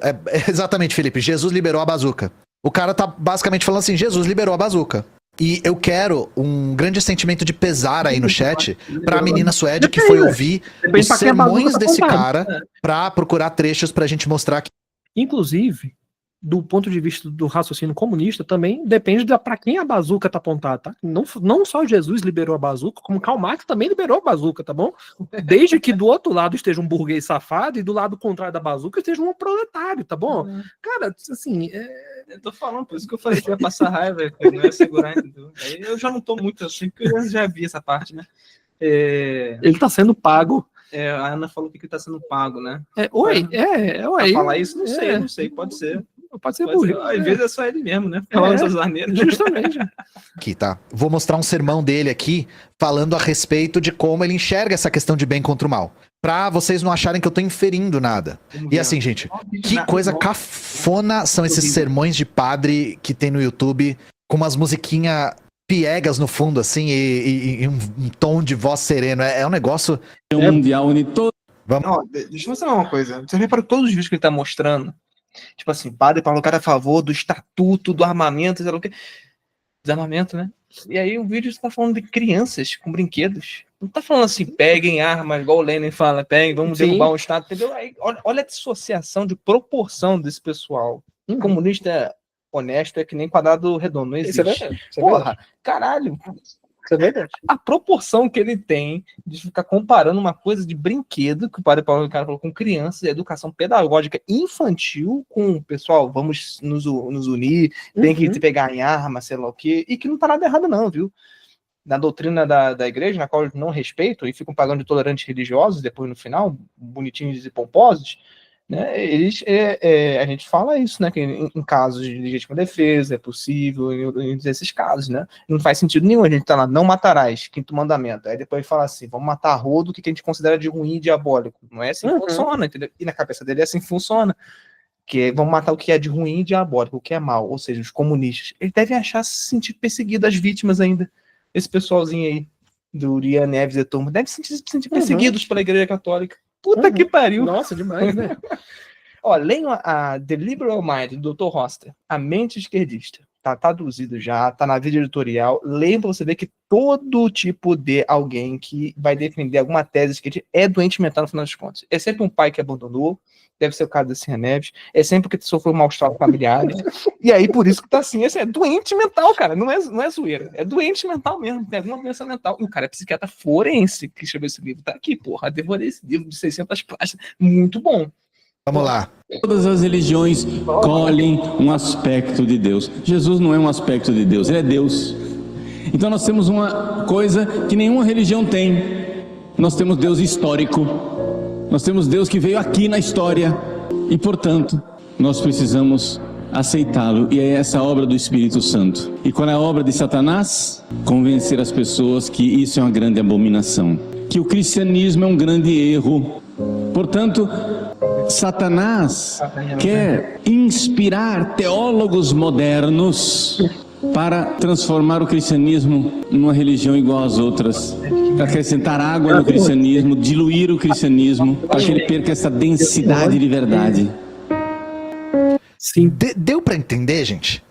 exatamente, Felipe. Jesus liberou a bazuca. O cara tá basicamente falando assim, Jesus liberou a bazuca. E eu quero um grande sentimento de pesar aí no chat pra menina Suede que foi ouvir os sermões desse cara pra procurar trechos pra gente mostrar aqui. Inclusive, do ponto de vista do raciocínio comunista, também depende para quem a bazuca tá apontada, tá? Não só Jesus liberou a bazuca, como Karl Marx também liberou a bazuca, tá bom? Desde que do outro lado esteja um burguês safado e do lado contrário da bazuca esteja um proletário, tá bom? Cara, assim... Eu tô falando, por isso que eu falei que ia passar raiva, que eu não ia segurar, entendeu? Aí eu já não tô muito assim, porque eu já vi essa parte, né? Ele tá sendo pago. A Ana falou que ele tá sendo pago, né? Oi. Pra falar isso, não sei, pode ser. Pode ser burro. Às vezes é só ele mesmo, né? Falando essas maneiras. Justamente. Aqui, tá? Vou mostrar um sermão dele aqui, falando a respeito de como ele enxerga essa questão de bem contra o mal. Pra vocês não acharem que eu tô inferindo nada. E assim, gente, que coisa cafona são esses sermões de padre que tem no YouTube, com umas musiquinhas piegas no fundo, assim, e um tom de voz sereno. É um negócio... mundial une todo. Vamos. Deixa eu mostrar uma coisa. Você repara todos os vídeos que ele tá mostrando. Tipo assim, padre Paulo, cara, a favor do estatuto, do armamento, sei lá o que. Desarmamento, né? E aí o vídeo está falando de crianças com brinquedos. Não tá falando assim, peguem armas, igual o Lenin fala, peguem, vamos derrubar o Estado, entendeu? Aí, olha a dissociação de proporção desse pessoal. Comunista honesto é que nem quadrado redondo, não existe. Isso é verdade. Porra, caralho. Isso é verdade. A proporção que ele tem de ficar comparando uma coisa de brinquedo, que o padre Paulo Ricardo falou, com crianças, educação pedagógica infantil, com, pessoal, vamos nos unir, tem que pegar em arma, sei lá o quê, e que não tá nada errado não, viu? Na doutrina da igreja, na qual eles não respeitam e ficam pagando de tolerantes religiosos, depois no final, bonitinhos e pomposos, né, a gente fala isso, né, que em casos de legítima defesa é possível, em esses casos, né, não faz sentido nenhum, a gente tá lá, não matarás, quinto mandamento, aí depois fala assim, vamos matar rodo, que a gente considera de ruim e diabólico, não é assim que funciona, entendeu? E na cabeça dele é assim que funciona, que vamos matar o que é de ruim e diabólico, o que é mal, ou seja, os comunistas, eles devem se sentir perseguidos, as vítimas ainda, esse pessoalzinho aí, do Uriah Neves e turma, deve se sentir perseguidos pela igreja católica. Puta que pariu. Nossa, demais, né? Ó, leiam a The Liberal Mind, do Dr. Roster, A Mente Esquerdista. Tá traduzido já, tá na vídeo editorial. Leiam pra você ver que todo tipo de alguém que vai defender alguma tese esquerdista é doente mental no final das contas. É sempre um pai que abandonou, deve ser o caso da Cia Neves, é sempre que sofreu mal-estar familiar. E aí, por isso que tá assim, é doente mental, cara, não é zoeira, é doente mental mesmo, tem alguma doença mental. E o cara é psiquiatra forense que escreveu esse livro, tá aqui, porra, devorei esse livro de 600 páginas, muito bom. Vamos lá. Todas as religiões colhem um aspecto de Deus. Jesus não é um aspecto de Deus, ele é Deus. Então nós temos uma coisa que nenhuma religião tem. Nós temos Deus histórico. Nós temos Deus que veio aqui na história. E portanto, nós precisamos aceitá-lo. E é essa a obra do Espírito Santo. E qual é a obra de Satanás? Convencer as pessoas que isso é uma grande abominação, que o cristianismo é um grande erro. Portanto, Satanás quer inspirar teólogos modernos para transformar o cristianismo numa religião igual às outras, acrescentar água no cristianismo, diluir o cristianismo, para que ele perca essa densidade de verdade. Sim, deu para entender, gente?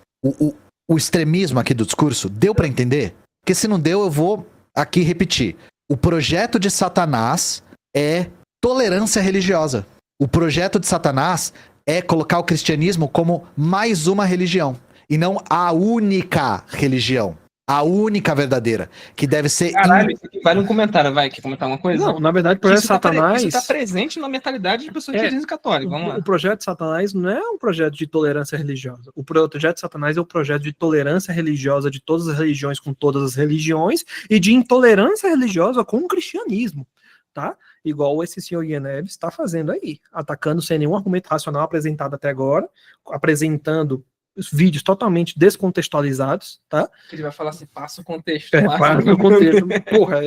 O extremismo aqui do discurso, deu para entender? Porque se não deu, eu vou aqui repetir. O projeto de Satanás é tolerância religiosa. O projeto de Satanás é colocar o cristianismo como mais uma religião, e não a única religião, a única verdadeira, que deve ser... Caralho, vale um comentário, vai, quer comentar alguma coisa? Não, na verdade, o projeto de Satanás... Isso está presente na mentalidade de pessoas que dizem católicas, vamos lá. O projeto de Satanás não é um projeto de tolerância religiosa. O projeto de Satanás é um projeto de tolerância religiosa de todas as religiões com todas as religiões e de intolerância religiosa com o cristianismo, tá? Igual esse senhor Uriah Neves está fazendo aí, atacando sem nenhum argumento racional apresentado até agora, apresentando vídeos totalmente descontextualizados, tá? Ele vai falar assim, passa o contexto. Passa o contexto. Porra,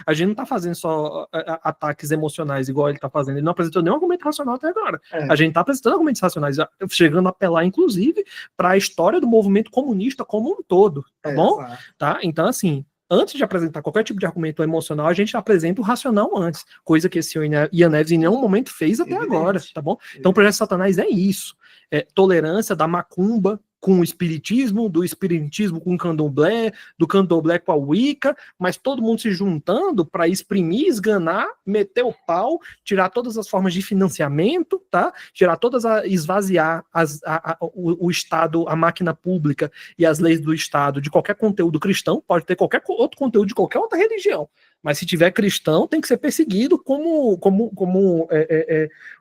a gente não tá fazendo só ataques emocionais igual ele tá fazendo, ele não apresentou nenhum argumento racional até agora. A gente tá apresentando argumentos racionais, chegando a apelar, inclusive, para a história do movimento comunista como um todo, tá bom? Exato. Tá? Então, assim, antes de apresentar qualquer tipo de argumento emocional, a gente apresenta o racional antes, coisa que esse senhor Ian Neves em nenhum momento fez até agora, tá bom? Então o projeto de Satanás é isso, tolerância da macumba com o espiritismo, do espiritismo com o candomblé, do candomblé com a Wicca, mas todo mundo se juntando para exprimir, esganar, meter o pau, tirar todas as formas de financiamento, tá? Esvaziar o Estado, a máquina pública e as leis do Estado de qualquer conteúdo cristão, pode ter qualquer outro conteúdo de qualquer outra religião, mas se tiver cristão, tem que ser perseguido como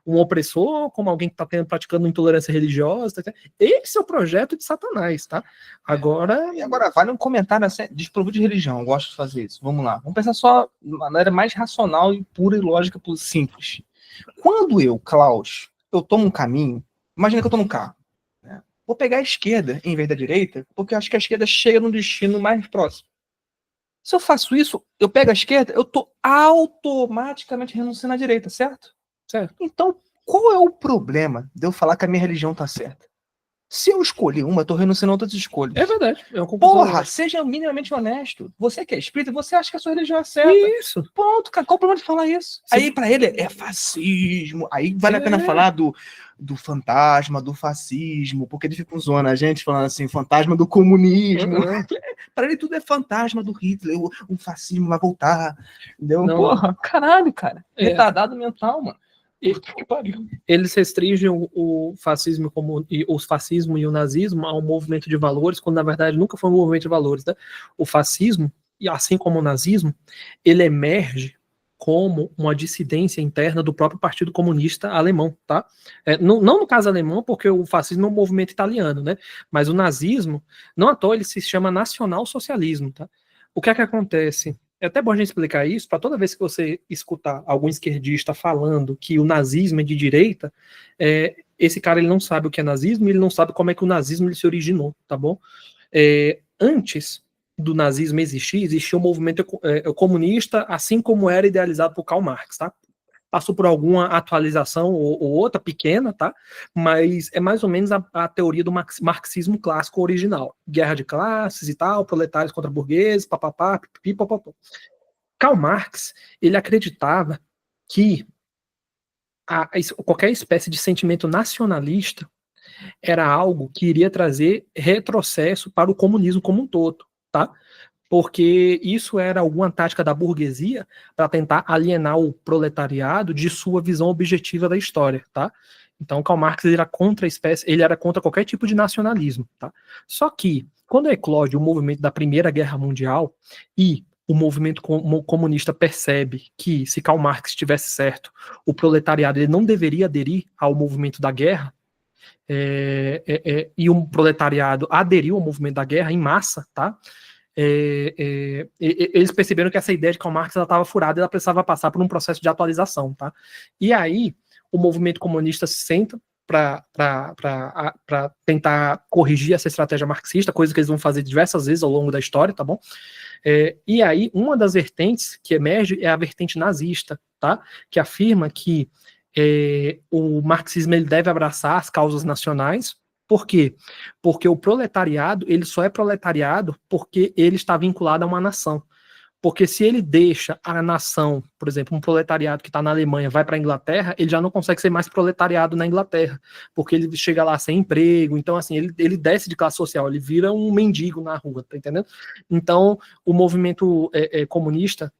um opressor, como alguém que está praticando intolerância religiosa. Tá? Esse é o projeto de Satanás, tá? Agora vale um comentário assim, desprovido de religião. Eu gosto de fazer isso. Vamos lá. Vamos pensar só de maneira mais racional e pura e lógica, simples. Quando eu, Klaus, eu tomo um caminho, imagina que eu tô num carro. Né? Vou pegar a esquerda em vez da direita, porque eu acho que a esquerda chega no destino mais próximo. Se eu faço isso, eu pego a esquerda, eu tô automaticamente renunciando à direita, certo? Certo. Então, qual é o problema de eu falar que a minha religião tá certa? Se eu escolhi uma, eu tô renunciando a outras escolhas. É verdade. Porra, seja minimamente honesto. Você que é espírita, você acha que a sua religião é certa. Isso. Ponto, cara. Qual o problema de falar isso? Sim. Aí, pra ele, é fascismo. Aí vale a pena falar do fantasma, do fascismo, porque ele fica zoando a gente, falando assim, fantasma do comunismo. Pra ele tudo é fantasma do Hitler, o fascismo vai voltar. Entendeu? Não. Porra, caralho, cara. Retardado mental, mano. Eles restringem o fascismo e o nazismo a um movimento de valores, quando na verdade nunca foi um movimento de valores. Né? O fascismo, e assim como o nazismo, ele emerge como uma dissidência interna do próprio Partido Comunista Alemão, tá? Não no caso alemão, porque o fascismo é um movimento italiano, né? Mas o nazismo, não à toa ele se chama nacional-socialismo, tá? O que é que acontece? É até bom a gente explicar isso, para toda vez que você escutar algum esquerdista falando que o nazismo é de direita, esse cara ele não sabe o que é nazismo, ele não sabe como é que o nazismo ele se originou, tá bom? Antes do nazismo existia um movimento comunista, assim como era idealizado por Karl Marx, tá? Passou por alguma atualização ou outra pequena, tá? Mas é mais ou menos a teoria do marxismo clássico original. Guerra de classes e tal, proletários contra burgueses, papapá, pipipi, papapá. Karl Marx, ele acreditava que qualquer espécie de sentimento nacionalista era algo que iria trazer retrocesso para o comunismo como um todo, tá? Porque isso era alguma tática da burguesia para tentar alienar o proletariado de sua visão objetiva da história, tá? Então, Karl Marx ele era contra qualquer tipo de nacionalismo, tá? Só que, quando eclode o movimento da Primeira Guerra Mundial e o movimento comunista percebe que, se Karl Marx estivesse certo, o proletariado ele não deveria aderir ao movimento da guerra, e o proletariado aderiu ao movimento da guerra em massa, tá? Eles perceberam que essa ideia de Karl Marx estava furada e ela precisava passar por um processo de atualização, tá? E aí o movimento comunista se senta para tentar corrigir essa estratégia marxista, coisa que eles vão fazer diversas vezes ao longo da história, tá bom? E aí uma das vertentes que emerge é a vertente nazista, tá? Que afirma que o marxismo ele deve abraçar as causas nacionais. Por quê? Porque o proletariado, ele só é proletariado porque ele está vinculado a uma nação. Porque se ele deixa a nação, por exemplo, um proletariado que está na Alemanha vai para a Inglaterra, ele já não consegue ser mais proletariado na Inglaterra, porque ele chega lá sem emprego, então assim, ele desce de classe social, ele vira um mendigo na rua, tá entendendo? Então, o movimento comunista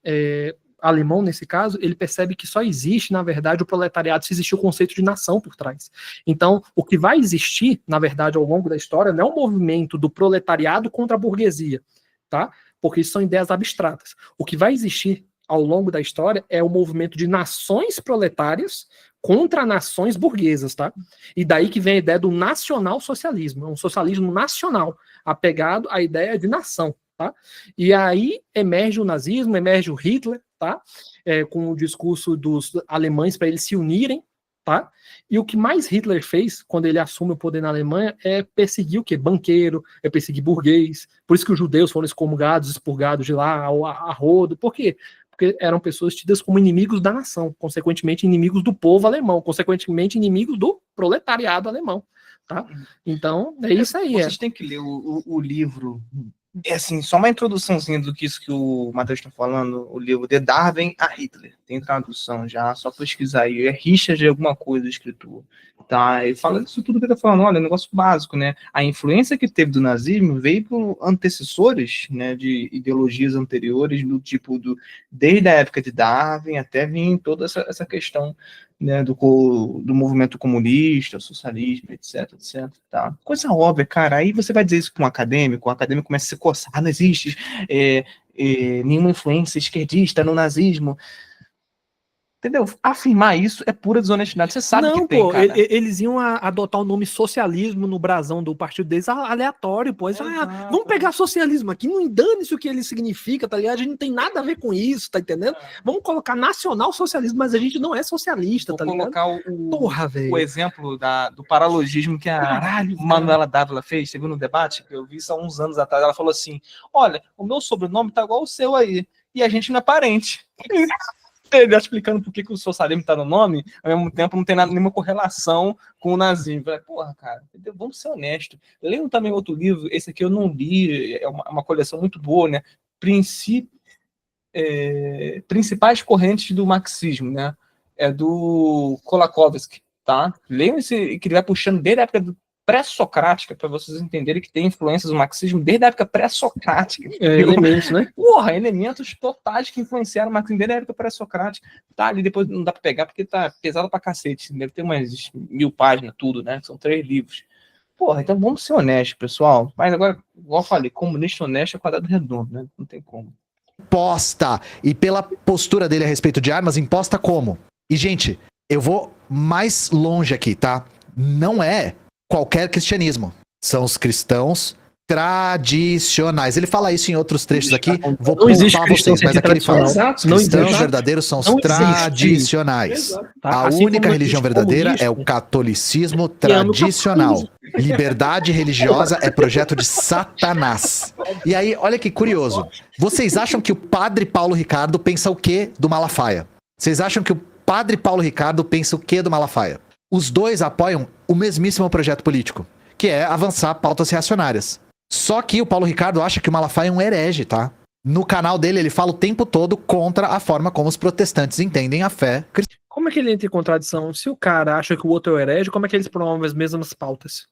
alemão, nesse caso, ele percebe que só existe, na verdade, o proletariado se existe o conceito de nação por trás. Então, o que vai existir, na verdade, ao longo da história, não é um movimento do proletariado contra a burguesia, tá? Porque isso são ideias abstratas. O que vai existir ao longo da história é o movimento de nações proletárias contra nações burguesas, tá? E daí que vem a ideia do nacional-socialismo, um socialismo nacional, apegado à ideia de nação, tá? E aí emerge o nazismo, emerge o Hitler, tá? Com o discurso dos alemães para eles se unirem, tá? E o que mais Hitler fez quando ele assume o poder na Alemanha é perseguir o quê? Banqueiro, é perseguir burguês. Por isso que os judeus foram excomungados, expurgados de lá a rodo. Por quê? Porque eram pessoas tidas como inimigos da nação, consequentemente inimigos do povo alemão, consequentemente inimigos do proletariado alemão, tá? Então, é isso aí. Vocês têm que ler o livro É assim, só uma introduçãozinha do que isso que o Matheus está falando, o livro De Darwin a Hitler. Tem tradução já, só pesquisar aí. É Richard alguma coisa do escritor. Tá? Ele fala isso tudo que ele está falando, olha, é um negócio básico, né? A influência que teve do nazismo veio por antecessores, né, de ideologias anteriores, do tipo, desde a época de Darwin até vir toda essa questão, né, do movimento comunista, socialismo, etc, tá? Coisa óbvia, cara. Aí você vai dizer isso para um acadêmico, o acadêmico começa a se coçar, não existe nenhuma influência esquerdista no nazismo. Entendeu? Afirmar isso é pura desonestidade. Você sabe que tem, cara. Eles iam adotar o nome socialismo no brasão do partido deles aleatório, pô. Vamos pegar socialismo aqui, não dane-se o que ele significa, tá ligado? A gente não tem nada a ver com isso, tá entendendo? Vamos colocar nacional socialismo, mas a gente não é socialista, tá ligado? Vou colocar o exemplo do paralogismo que a Manuela Dávila fez, você viu no debate, que eu vi isso há uns anos atrás. Ela falou assim, olha, o meu sobrenome tá igual o seu aí, e a gente não é parente. Ele explicando por que o socialismo tá no nome, ao mesmo tempo não tem nenhuma correlação com o nazismo. Falei, porra, cara, vamos ser honestos. Leiam também outro livro, esse aqui eu não li, é uma coleção muito boa, né? Principais correntes do marxismo, né? É do Kolakowski, tá? Leiam esse, que ele vai puxando desde a época pré-socrática, para vocês entenderem que tem influências do marxismo desde a época pré-socrática. Elementos, né? Porra, elementos totais que influenciaram o marxismo desde a época pré-socrática. Tá ali, depois não dá para pegar porque tá pesado pra cacete. Deve ter umas 1000 páginas, tudo, né? São 3 livros. Porra, então vamos ser honestos, pessoal. Mas agora, igual eu falei, comunista honesto é quadrado redondo, né? Não tem como. Imposta. E pela postura dele a respeito de armas, imposta como? E, gente, eu vou mais longe aqui, tá? Não é qualquer cristianismo. São os cristãos tradicionais. Ele fala isso em outros trechos aqui. Vou poupar vocês, mas aqui ele fala: os cristãos verdadeiros são os tradicionais. A única religião verdadeira é o catolicismo tradicional. Liberdade religiosa é projeto de Satanás. E aí, olha que curioso. Vocês acham que o padre Paulo Ricardo pensa o quê do Malafaia? Vocês acham que o padre Paulo Ricardo pensa o quê do Malafaia? Os dois apoiam o mesmíssimo projeto político, que é avançar pautas reacionárias. Só que o Paulo Ricardo acha que o Malafaia é um herege, tá? No canal dele, ele fala o tempo todo contra a forma como os protestantes entendem a fé cristã. Como é que ele entra em contradição? Se o cara acha que o outro é o herege, como é que eles promovem as mesmas pautas?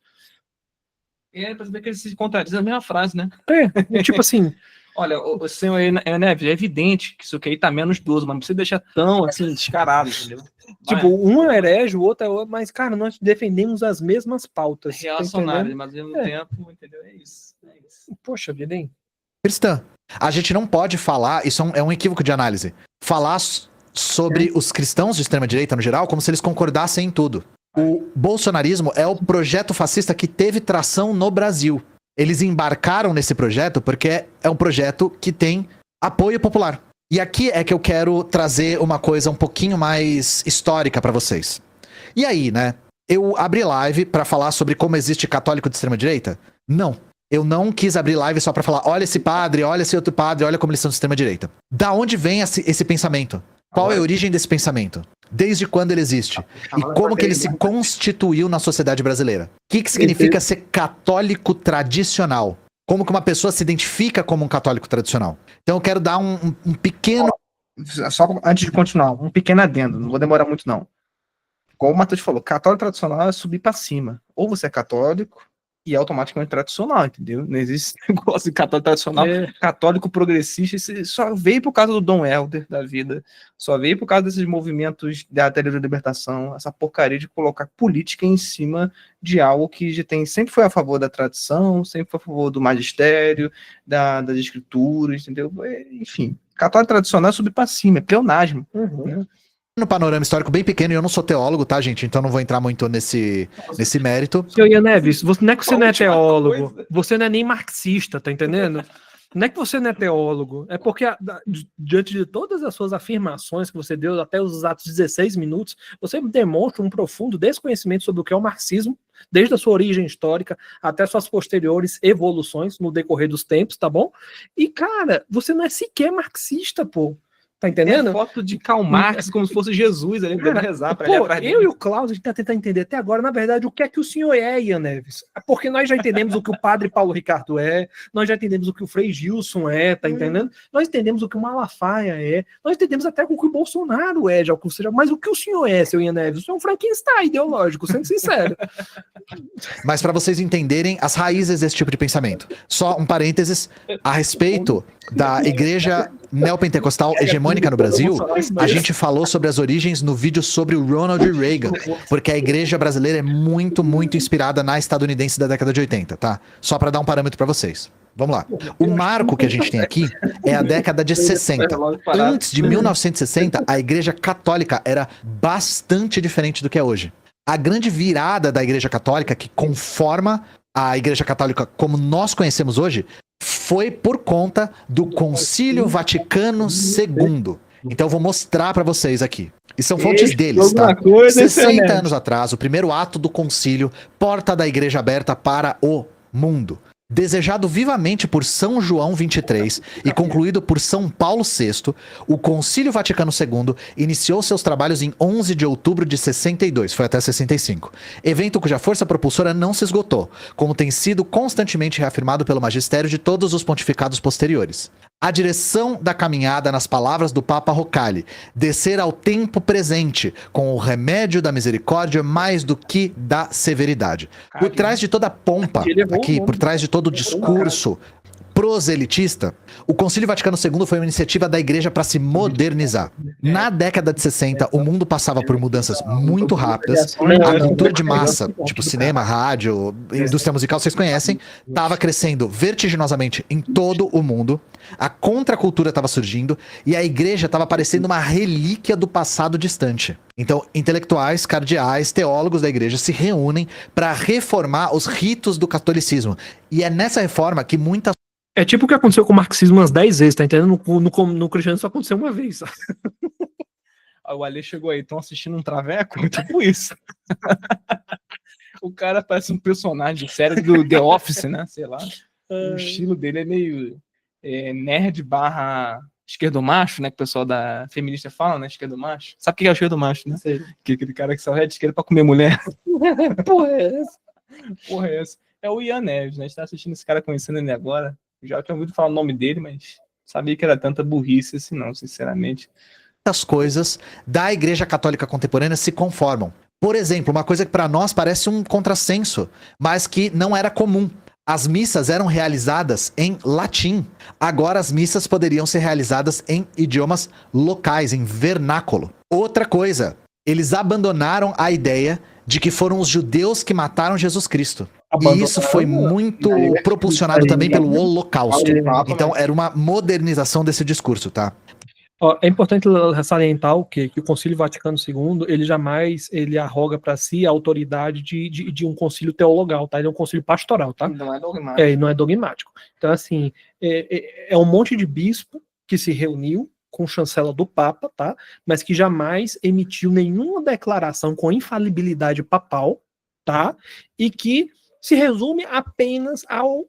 Pra saber que eles se contradizem na mesma frase, né? Tipo assim... Olha, o senhor Neves, é evidente que isso aqui tá menos 12, mas não precisa deixar tão, assim, descarado, entendeu? Tipo, um é herege, o outro é outro, mas, cara, nós defendemos as mesmas pautas. Reacionários, mas ao mesmo tempo, entendeu? É isso. Poxa vida, hein? Cristã. A gente não pode falar, isso é um equívoco de análise, falar sobre os cristãos de extrema-direita no geral como se eles concordassem em tudo. O bolsonarismo é o projeto fascista que teve tração no Brasil. Eles embarcaram nesse projeto porque é um projeto que tem apoio popular. E aqui é que eu quero trazer uma coisa um pouquinho mais histórica pra vocês. E aí, né? Eu abri live pra falar sobre como existe católico de extrema-direita? Não. Eu não quis abrir live só pra falar, olha esse padre, olha esse outro padre, olha como eles são de extrema-direita. Da onde vem esse pensamento? Qual é a origem desse pensamento? Desde quando ele existe? E como que ele se constituiu na sociedade brasileira? O que significa ser católico tradicional? Como que uma pessoa se identifica como um católico tradicional? Então eu quero dar um pequeno... Só antes de continuar, um pequeno adendo, não vou demorar muito não. Como o Matheus falou, católico tradicional é subir pra cima. Ou você é católico e é automaticamente tradicional, entendeu? Não existe negócio de católico tradicional, católico progressista, isso só veio por causa do Dom Helder da vida, só veio por causa desses movimentos da teoria da libertação, essa porcaria de colocar política em cima de algo que já sempre foi a favor da tradição, sempre foi a favor do magistério, das escrituras, entendeu? Enfim, católico tradicional é subir para cima, é pleonasmo. Né? No panorama histórico bem pequeno, e eu não sou teólogo, tá, gente? Então não vou entrar muito nesse mérito. Senhor Ian Neves, não é que você não é teólogo, você não é nem marxista, tá entendendo? Não é que você não é teólogo, é porque diante de todas as suas afirmações que você deu até os exatos 16 minutos, você demonstra um profundo desconhecimento sobre o que é o marxismo, desde a sua origem histórica até suas posteriores evoluções no decorrer dos tempos, tá bom? E, cara, você não é sequer marxista, pô. Tá entendendo? Foto de Karl Marx, como se fosse Jesus ali, deve rezar pra ele atrás dele. Eu e o Cláudio, a gente tá tentando entender até agora, na verdade, o que é que o senhor é, Ian Neves. Porque nós já entendemos o que o padre Paulo Ricardo é, nós já entendemos o que o Frei Gilson é, tá entendendo? Nós entendemos o que o Malafaia é, nós entendemos até o que o Bolsonaro é, já, mas o que o senhor é, seu Ian Neves? O senhor é um Frankenstein ideológico, sendo sincero. Mas para vocês entenderem as raízes desse tipo de pensamento, só um parênteses a respeito da igreja neopentecostal hegemônica no Brasil, a gente falou sobre as origens no vídeo sobre o Ronald Reagan, porque a igreja brasileira é muito, muito inspirada na estadunidense da década de 80, tá? Só para dar um parâmetro para vocês. Vamos lá. O marco que a gente tem aqui é a década de 60. Antes de 1960, a igreja católica era bastante diferente do que é hoje. A grande virada da igreja católica, que conforma a igreja católica como nós conhecemos hoje, foi por conta do Concílio Vaticano II. Então eu vou mostrar para vocês aqui. E são fontes deles, tá? 60 anos atrás, o primeiro ato do concílio, porta da igreja aberta para o mundo. Desejado vivamente por São João XXIII e concluído por São Paulo VI, o Concílio Vaticano II iniciou seus trabalhos em 11 de outubro de 62, foi até 65. Evento cuja força propulsora não se esgotou, como tem sido constantemente reafirmado pelo magistério de todos os pontificados posteriores. A direção da caminhada, nas palavras do Papa Roccalli, descer ao tempo presente, com o remédio da misericórdia mais do que da severidade. Por trás de toda a pompa, aqui, por trás de todo o discurso proselitista, o Concílio Vaticano II foi uma iniciativa da igreja para se modernizar. Na década de 60, o mundo passava por mudanças muito rápidas. A cultura de massa, tipo cinema, rádio, indústria musical, vocês conhecem, estava crescendo vertiginosamente em todo o mundo. A contracultura estava surgindo e a igreja estava parecendo uma relíquia do passado distante. Então, intelectuais, cardeais, teólogos da igreja se reúnem para reformar os ritos do catolicismo. E é nessa reforma que muitas... É tipo o que aconteceu com o marxismo umas 10 vezes, tá entendendo? No cristianismo só aconteceu uma vez. O Ale chegou aí, estão assistindo um traveco? Tipo isso. O cara parece um personagem de série do The Office, né? Sei lá. O estilo dele é meio nerd barra esquerdomacho, né? Que o pessoal da feminista fala, né? Esquerdomacho. Sabe o que é o esquerdomacho, né? Sei. Que aquele cara que só é de esquerda pra comer mulher. Porra é essa? Porra é essa? É o Ian Neves, né? A gente tá assistindo esse cara, conhecendo ele agora. Já tinha ouvido falar o nome dele, mas sabia que era tanta burrice assim, não, sinceramente. As coisas da Igreja Católica Contemporânea se conformam. Por exemplo, uma coisa que para nós parece um contrassenso, mas que não era comum. As missas eram realizadas em latim. Agora as missas poderiam ser realizadas em idiomas locais, em vernáculo. Outra coisa, eles abandonaram a ideia de que foram os judeus que mataram Jesus Cristo. E isso foi muito propulsionado também pelo Holocausto. Então era uma modernização desse discurso, tá? É importante salientar o que o Concílio Vaticano II, ele jamais arroga para si a autoridade de um concílio teologal, tá? Ele é um concílio pastoral, tá? Não é dogmático. Não é dogmático. Então, assim, é um monte de bispo que se reuniu com chancela do Papa, tá? Mas que jamais emitiu nenhuma declaração com infalibilidade papal, tá? E que se resume apenas ao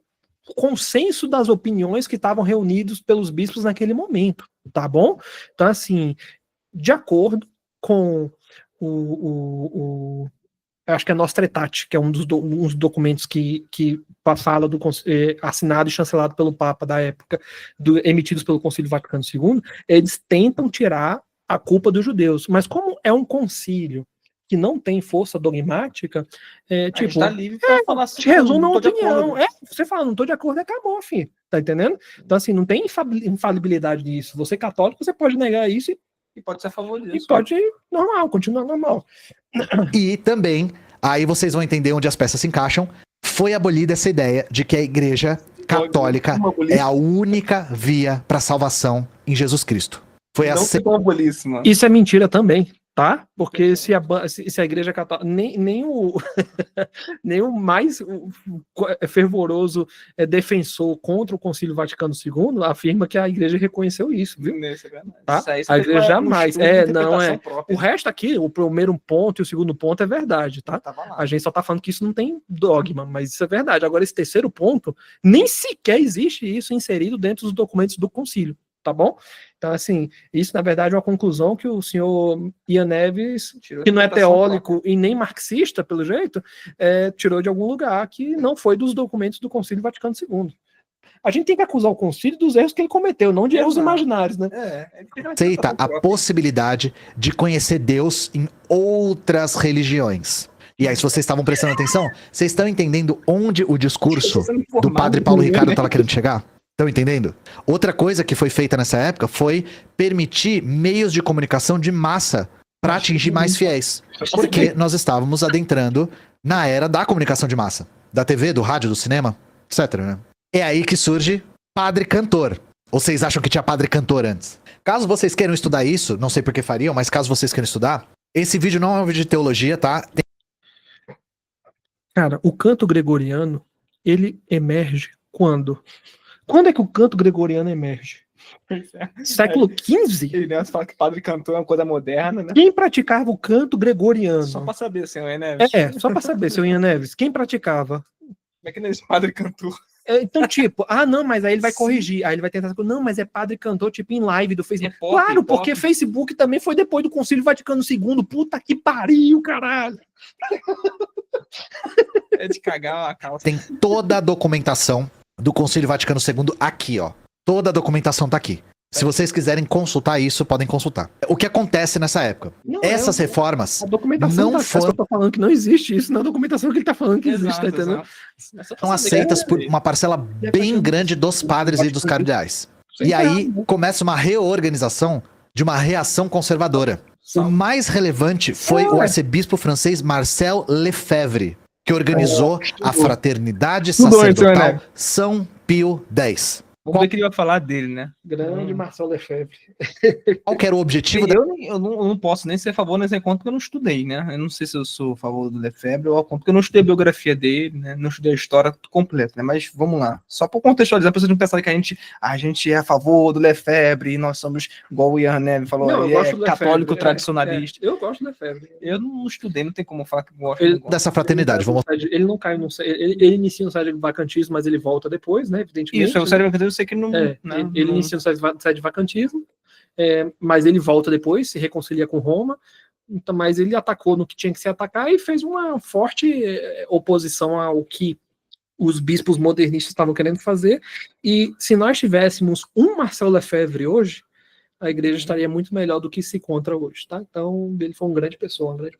consenso das opiniões que estavam reunidos pelos bispos naquele momento, tá bom? Então, assim, de acordo com acho que é Nostra Aetate, que é um dos documentos que fala do assinado e chancelado pelo Papa da época, emitidos pelo Concílio Vaticano II, eles tentam tirar a culpa dos judeus, mas como é um concílio que não tem força dogmática, tipo, tá livre pra falar assim, te resume a opinião. Você fala, não tô de acordo, acabou, filho. Tá entendendo? Então, assim, não tem infalibilidade nisso. Você católico, você pode negar isso e pode ser a favor disso. E pode continuar normal. E também, aí vocês vão entender onde as peças se encaixam, foi abolida essa ideia de que a igreja católica é a única via para salvação em Jesus Cristo. Foi Isso é mentira também. Tá? Porque se a igreja católica, nem o mais fervoroso defensor contra o Concílio Vaticano II afirma que a igreja reconheceu isso, viu? Tá? A igreja jamais. O resto aqui, o primeiro ponto e o segundo ponto é verdade, tá? A gente só tá falando que isso não tem dogma, mas isso é verdade. Agora, esse terceiro ponto, nem sequer existe isso inserido dentro dos documentos do concílio. tá bom? Então, assim, isso na verdade é uma conclusão que o senhor Ian Neves, que não é teórico e nem marxista, pelo jeito, tirou de algum lugar que não foi dos documentos do Concílio Vaticano II. A gente tem que acusar o concílio dos erros que ele cometeu, não de erros imaginários, né? Aceita a possibilidade de conhecer Deus em outras religiões. E aí, se vocês estavam prestando atenção, vocês estão entendendo onde o discurso do padre Paulo Ricardo estava querendo chegar? Estão entendendo? Outra coisa que foi feita nessa época foi permitir meios de comunicação de massa para atingir mais fiéis. Porque nós estávamos adentrando na era da comunicação de massa. Da TV, do rádio, do cinema, etc. Né? É aí que surge padre cantor. Ou vocês acham que tinha padre cantor antes? Caso vocês queiram estudar isso, não sei por que fariam, mas caso vocês queiram estudar, esse vídeo não é um vídeo de teologia, tá? Cara, o canto gregoriano, ele emerge quando? Quando é que o canto gregoriano emerge? Século XV? Ele fala que padre cantor é uma coisa moderna, né? Quem praticava o canto gregoriano? Só pra saber, senhor Ian Neves. Só pra saber, senhor Ian Neves. Quem praticava? Como é que não é esse padre cantor? Então, tipo, não, mas aí ele vai corrigir. Aí ele vai tentar, não, mas é padre cantor, tipo, em live do Facebook. Claro, porque Facebook também foi depois do Concílio Vaticano II. Puta que pariu, caralho. É de cagar a calça. Tem toda a documentação do Concílio Vaticano II aqui, ó. Toda a documentação tá aqui. Se vocês quiserem consultar isso, podem consultar. O que acontece nessa época? Essas reformas a documentação não foram... Eu tô falando que não existe isso, não é a documentação que ele tá falando que existe, tá entendendo? São aceitas por uma parcela bem grande dos padres e dos cardeais. E aí começa uma reorganização de uma reação conservadora. O mais relevante foi o arcebispo francês Marcel Lefebvre, que organizou a Fraternidade Sacerdotal São Pio X. Vamos ver que ele vai falar dele, né? Grande Marcel Lefebvre. Qual que era o objetivo? Eu não posso nem ser a favor nem ser contra, porque eu não estudei, né? Eu não sei se eu sou a favor do Lefebvre ou a contra, porque eu não estudei a biografia dele, né? Não estudei a história completa, né? Mas vamos lá. Só para contextualizar, para vocês não pensarem que a gente é a favor do Lefebvre e nós somos, igual o Ian Neves falou, não, ele é católico tradicionalista. Eu gosto do Lefebvre. Eu não estudei, não tem como falar que gosto. Dessa fraternidade, vamos... Ele não cai no... Ele inicia no site de vacantismo, mas ele volta depois, né? Evidentemente. Isso, é o sério vacantismo, eu sei que não... Ele inicia no site de vacantismo, mas ele volta depois, se reconcilia com Roma, então, mas ele atacou no que tinha que se atacar e fez uma forte oposição ao que os bispos modernistas estavam querendo fazer, e se nós tivéssemos um Marcel Lefebvre hoje, a igreja estaria muito melhor do que se encontra hoje, tá? Então, ele foi uma grande pessoa mesmo.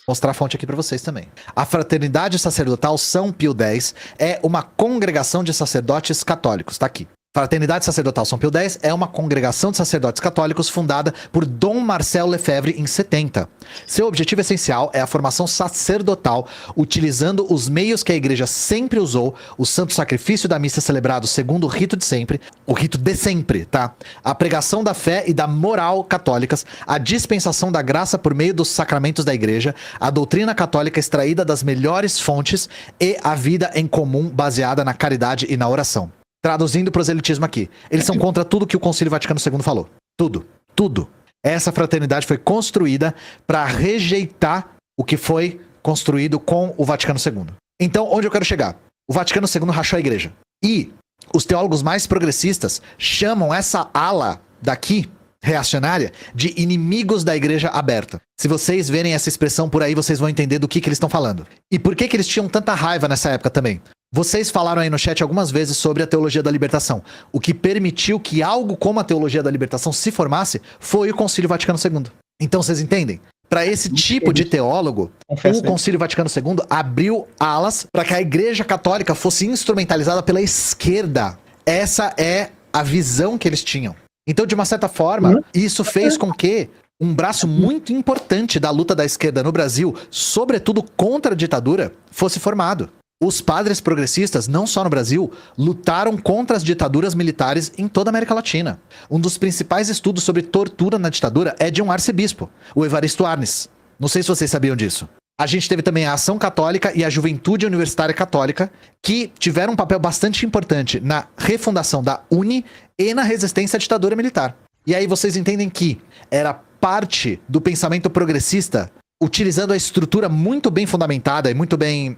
Mostrar a fonte aqui para vocês também. A Fraternidade Sacerdotal São Pio X é uma congregação de sacerdotes católicos, tá aqui. Fraternidade Sacerdotal São Pio X é uma congregação de sacerdotes católicos fundada por Dom Marcel Lefebvre em 70. Seu objetivo essencial é a formação sacerdotal, utilizando os meios que a igreja sempre usou, o santo sacrifício da missa celebrado segundo o rito de sempre, o rito de sempre, tá? A pregação da fé e da moral católicas, a dispensação da graça por meio dos sacramentos da igreja, a doutrina católica extraída das melhores fontes e a vida em comum baseada na caridade e na oração. Traduzindo o proselitismo aqui. Eles são contra tudo que o Concílio Vaticano II falou. Tudo. Essa fraternidade foi construída para rejeitar o que foi construído com o Vaticano II. Então, onde eu quero chegar? O Vaticano II rachou a igreja. E os teólogos mais progressistas chamam essa ala daqui, reacionária, de inimigos da igreja aberta. Se vocês verem essa expressão por aí, vocês vão entender do que eles estão falando. E por que eles tinham tanta raiva nessa época também? Vocês falaram aí no chat algumas vezes sobre a teologia da libertação. O que permitiu que algo como a teologia da libertação se formasse foi o Concílio Vaticano II. Então vocês entendem? Para esse tipo de teólogo, o Concílio Vaticano II abriu alas para que a Igreja Católica fosse instrumentalizada pela esquerda. Essa é a visão que eles tinham. Então, de uma certa forma, isso fez com que um braço muito importante da luta da esquerda no Brasil, sobretudo contra a ditadura, fosse formado. Os padres progressistas, não só no Brasil, lutaram contra as ditaduras militares em toda a América Latina. Um dos principais estudos sobre tortura na ditadura é de um arcebispo, o Evaristo Arnes. Não sei se vocês sabiam disso. A gente teve também a Ação Católica e a Juventude Universitária Católica, que tiveram um papel bastante importante na refundação da UNE e na resistência à ditadura militar. E aí vocês entendem que era parte do pensamento progressista, utilizando a estrutura muito bem fundamentada e muito bem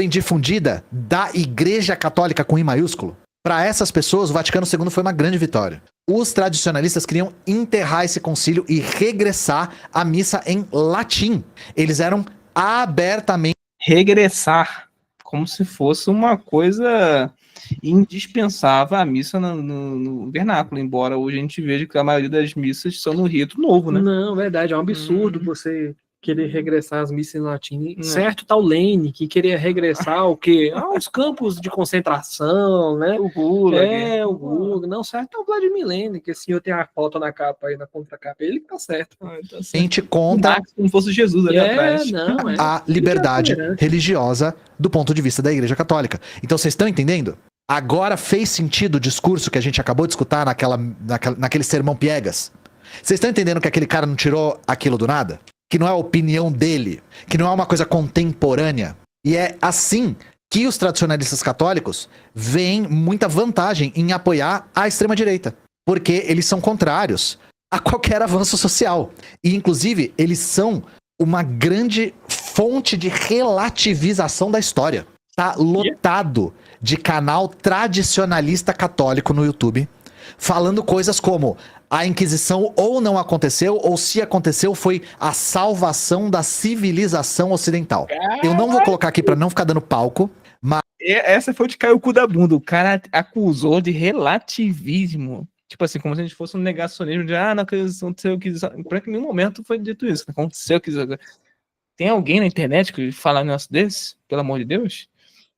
difundida da Igreja Católica com I maiúsculo. Para essas pessoas, o Vaticano II foi uma grande vitória. Os tradicionalistas queriam enterrar esse concílio e regressar à missa em latim. Eles eram abertamente... Regressar, como se fosse uma coisa indispensável a missa no vernáculo, embora hoje a gente veja que a maioria das missas são no rito novo, né? Não, verdade, é um absurdo você querer regressar às missas em latim. Certo tá o Lênin, que queria regressar ao quê? Aos campos de concentração, né? O Gulag. O Gulag. Não, certo é o Vladimir Lenin, que esse senhor tem a foto na capa aí, na contracapa. Ele que tá certo. gente contra como fosse Jesus ali atrás. A liberdade religiosa do ponto de vista da Igreja Católica. Então vocês estão entendendo? Agora fez sentido o discurso que a gente acabou de escutar naquele sermão piegas? Vocês estão entendendo que aquele cara não tirou aquilo do nada? Que não é a opinião dele, que não é uma coisa contemporânea. E é assim que os tradicionalistas católicos veem muita vantagem em apoiar a extrema-direita. Porque eles são contrários a qualquer avanço social. E, inclusive, eles são uma grande fonte de relativização da história. Tá lotado de canal tradicionalista católico no YouTube, falando coisas como a Inquisição ou não aconteceu, ou se aconteceu foi a salvação da civilização ocidental. Eu não vou colocar aqui pra não ficar dando palco, mas... Essa foi de cair o cu da bunda. O cara acusou de relativismo. Tipo assim, como se a gente fosse um negacionismo de, não aconteceu o que... Por nenhum momento foi dito isso. Não aconteceu o que... Tem alguém na internet que fala um negócio desse? Pelo amor de Deus?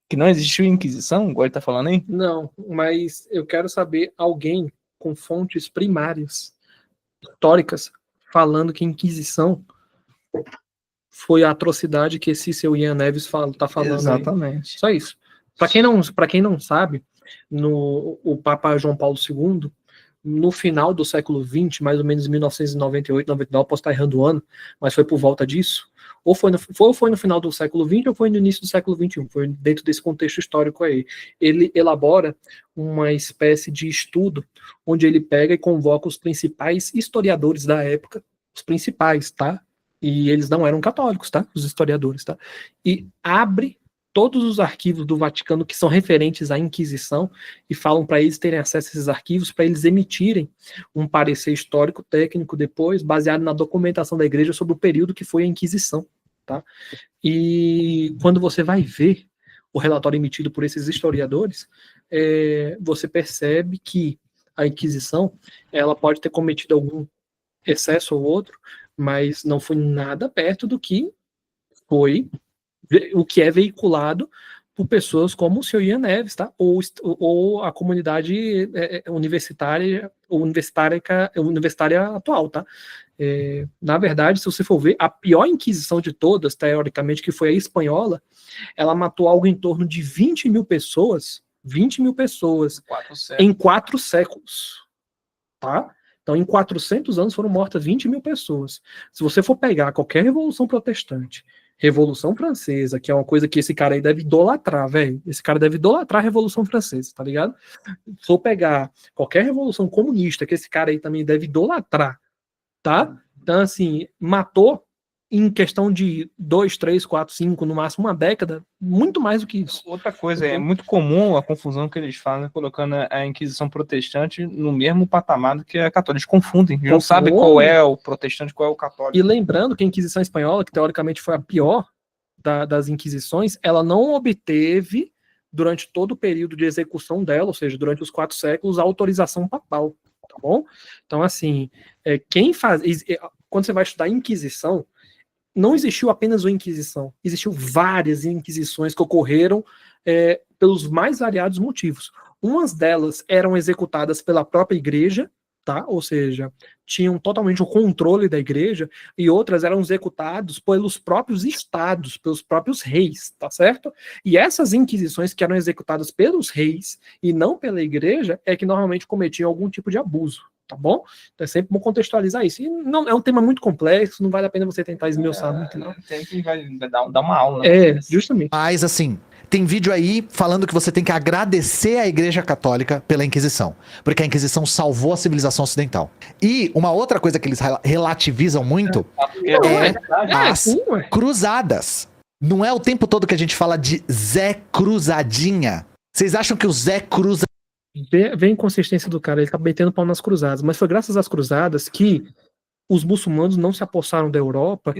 Que não existiu Inquisição, igual ele tá falando aí? Não, mas eu quero saber alguém com fontes primárias, históricas, falando que a Inquisição foi a atrocidade que esse seu Ian Neves tá falando. Exatamente. Aí. Só isso. Para quem não sabe, o Papa João Paulo II, no final do século XX, mais ou menos em 1998, 99, posso estar errando o ano, mas foi por volta disso, ou foi no final do século XX ou foi no início do século XXI, foi dentro desse contexto histórico aí. Ele elabora uma espécie de estudo onde ele pega e convoca os principais historiadores da época, os principais, tá? E eles não eram católicos, tá? Os historiadores, tá? E abre todos os arquivos do Vaticano que são referentes à Inquisição e falam para eles terem acesso a esses arquivos, para eles emitirem um parecer histórico técnico depois, baseado na documentação da igreja sobre o período que foi a Inquisição, tá? E quando você vai ver o relatório emitido por esses historiadores, você percebe que a Inquisição, ela pode ter cometido algum excesso ou outro, mas não foi nada perto do que foi o que é veiculado por pessoas como o Sr. Ian Neves, tá? Ou a comunidade universitária atual, tá? Na verdade, se você for ver, a pior Inquisição de todas, teoricamente, que foi a espanhola, ela matou algo em torno de 20 mil pessoas em 4 séculos, tá? Então, em 400 anos foram mortas 20 mil pessoas. Se você for pegar qualquer revolução protestante, Revolução Francesa, que é uma coisa que esse cara aí deve idolatrar, velho. Esse cara deve idolatrar a Revolução Francesa, tá ligado? Se for pegar qualquer revolução comunista, que esse cara aí também deve idolatrar, tá? Então, assim, matou em questão de 2, 3, 4, 5, no máximo uma década, muito mais do que isso. Outra coisa, é muito comum a confusão que eles fazem colocando a Inquisição protestante no mesmo patamar do que a católica. Eles confundem, não sabem qual é o protestante, qual é o católico. E lembrando que a Inquisição espanhola, que teoricamente foi a pior das Inquisições, ela não obteve, durante todo o período de execução dela, ou seja, durante os 4 séculos, a autorização papal, tá bom? Então, assim, quando você vai estudar Inquisição, não existiu apenas uma Inquisição, existiu várias Inquisições que ocorreram pelos mais variados motivos. Umas delas eram executadas pela própria igreja, tá? Ou seja, tinham totalmente o controle da igreja, e outras eram executadas pelos próprios estados, pelos próprios reis, tá certo? E essas inquisições que eram executadas pelos reis e não pela igreja é que normalmente cometiam algum tipo de abuso, tá bom? Então é sempre bom contextualizar isso. E não, é um tema muito complexo, não vale a pena você tentar esmiuçar muito, não. Tem que vai dar uma aula. Né? Justamente. Mas, assim, tem vídeo aí falando que você tem que agradecer à Igreja Católica pela Inquisição, porque a Inquisição salvou a civilização ocidental. E uma outra coisa que eles relativizam muito as cruzadas. Não é o tempo todo que a gente fala de Zé Cruzadinha. Vocês acham que o Zé Cruzadinha Vê a inconsistência do cara, ele tá metendo pau nas cruzadas, mas foi graças às cruzadas que os muçulmanos não se apossaram da Europa.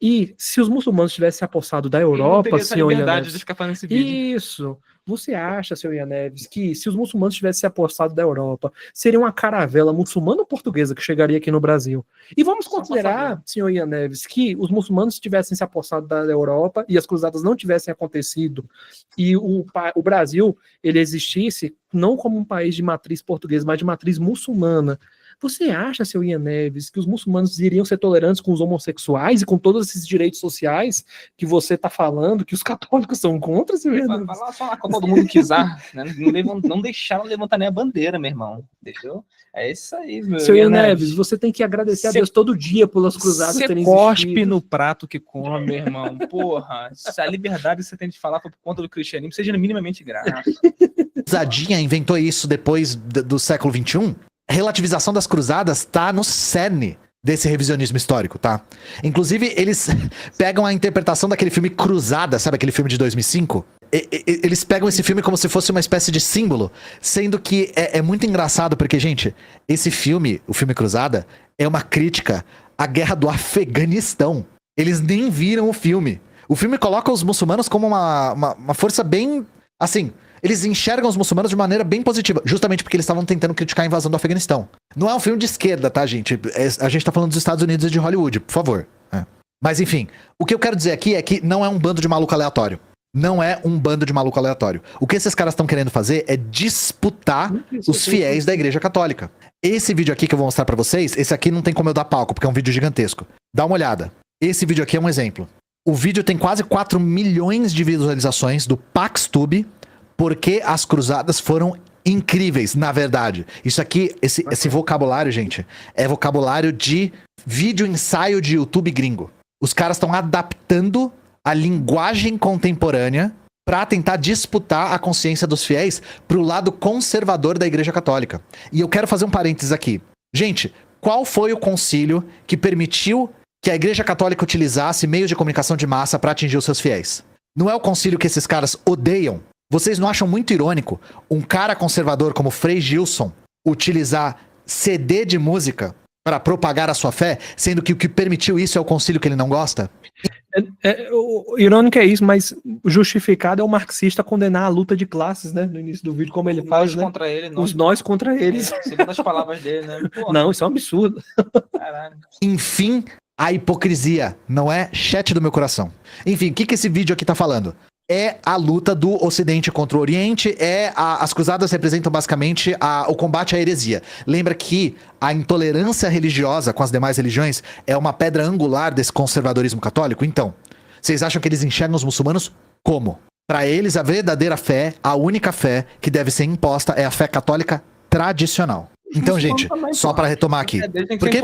E se os muçulmanos tivessem se apossado da Europa, senhor Ian Neves, de ficar fazendo esse vídeo. isso. Você acha, senhor Ian Neves, que se os muçulmanos tivessem se apossado da Europa, seria uma caravela muçulmana ou portuguesa que chegaria aqui no Brasil? E vamos considerar, senhor Ian Neves, que os muçulmanos tivessem se apossado da Europa e as cruzadas não tivessem acontecido e o Brasil ele existisse não como um país de matriz portuguesa, mas de matriz muçulmana. Você acha, seu Ian Neves, que os muçulmanos iriam ser tolerantes com os homossexuais e com todos esses direitos sociais que você está falando, que os católicos são contra, seu Ian Neves? Vai lá falar com todo mundo quiser, né? Não deixaram levantar nem a bandeira, meu irmão. Entendeu? É isso aí, meu. Seu Ian Neves, você tem que agradecer a Deus todo dia pelas cruzadas terem existido. Você cospe no prato que come, meu irmão. Porra, se a liberdade que você tem de falar por conta do cristianismo seja minimamente grave. Zadinha inventou isso depois do século XXI. Relativização das cruzadas tá no cerne desse revisionismo histórico, tá? Inclusive, eles pegam a interpretação daquele filme Cruzada, sabe aquele filme de 2005? Eles pegam esse filme como se fosse uma espécie de símbolo, sendo que é muito engraçado, porque, gente, esse filme, o filme Cruzada, é uma crítica à guerra do Afeganistão. Eles nem viram o filme. O filme coloca os muçulmanos como uma força bem, assim... Eles enxergam os muçulmanos de maneira bem positiva, justamente porque eles estavam tentando criticar a invasão do Afeganistão. Não é um filme de esquerda, tá, gente? A gente tá falando dos Estados Unidos e de Hollywood, por favor. Mas, enfim, o que eu quero dizer aqui é que não é um bando de maluco aleatório. Não é um bando de maluco aleatório. O que esses caras estão querendo fazer é disputar os fiéis da Igreja Católica. Esse vídeo aqui que eu vou mostrar pra vocês, esse aqui não tem como eu dar palco, porque é um vídeo gigantesco. Dá uma olhada. Esse vídeo aqui é um exemplo. O vídeo tem quase 4 milhões de visualizações do PaxTube, porque as cruzadas foram incríveis, na verdade. Isso aqui, esse vocabulário, gente, é vocabulário de vídeo ensaio de YouTube gringo. Os caras estão adaptando a linguagem contemporânea para tentar disputar a consciência dos fiéis pro lado conservador da Igreja Católica. E eu quero fazer um parênteses aqui. Gente, qual foi o concílio que permitiu que a Igreja Católica utilizasse meios de comunicação de massa para atingir os seus fiéis? Não é o concílio que esses caras odeiam? Vocês não acham muito irônico um cara conservador como Frei Gilson utilizar CD de música para propagar a sua fé, sendo que o que permitiu isso é o concílio que ele não gosta? O irônico é isso, mas justificado é o marxista condenar a luta de classes, né? No início do vídeo, como ele faz, né? Contra ele, os nós contra eles. Segundo as palavras dele, né? Porra. Não, isso é um absurdo. Caralho. Enfim, a hipocrisia, não é? Chat do meu coração. Enfim, o que esse vídeo aqui tá falando? É a luta do Ocidente contra o Oriente, as cruzadas representam basicamente o combate à heresia. Lembra que a intolerância religiosa com as demais religiões é uma pedra angular desse conservadorismo católico? Então, vocês acham que eles enxergam os muçulmanos como? Para eles, a verdadeira fé, a única fé que deve ser imposta é a fé católica tradicional. Então, gente, só para retomar aqui. Porque...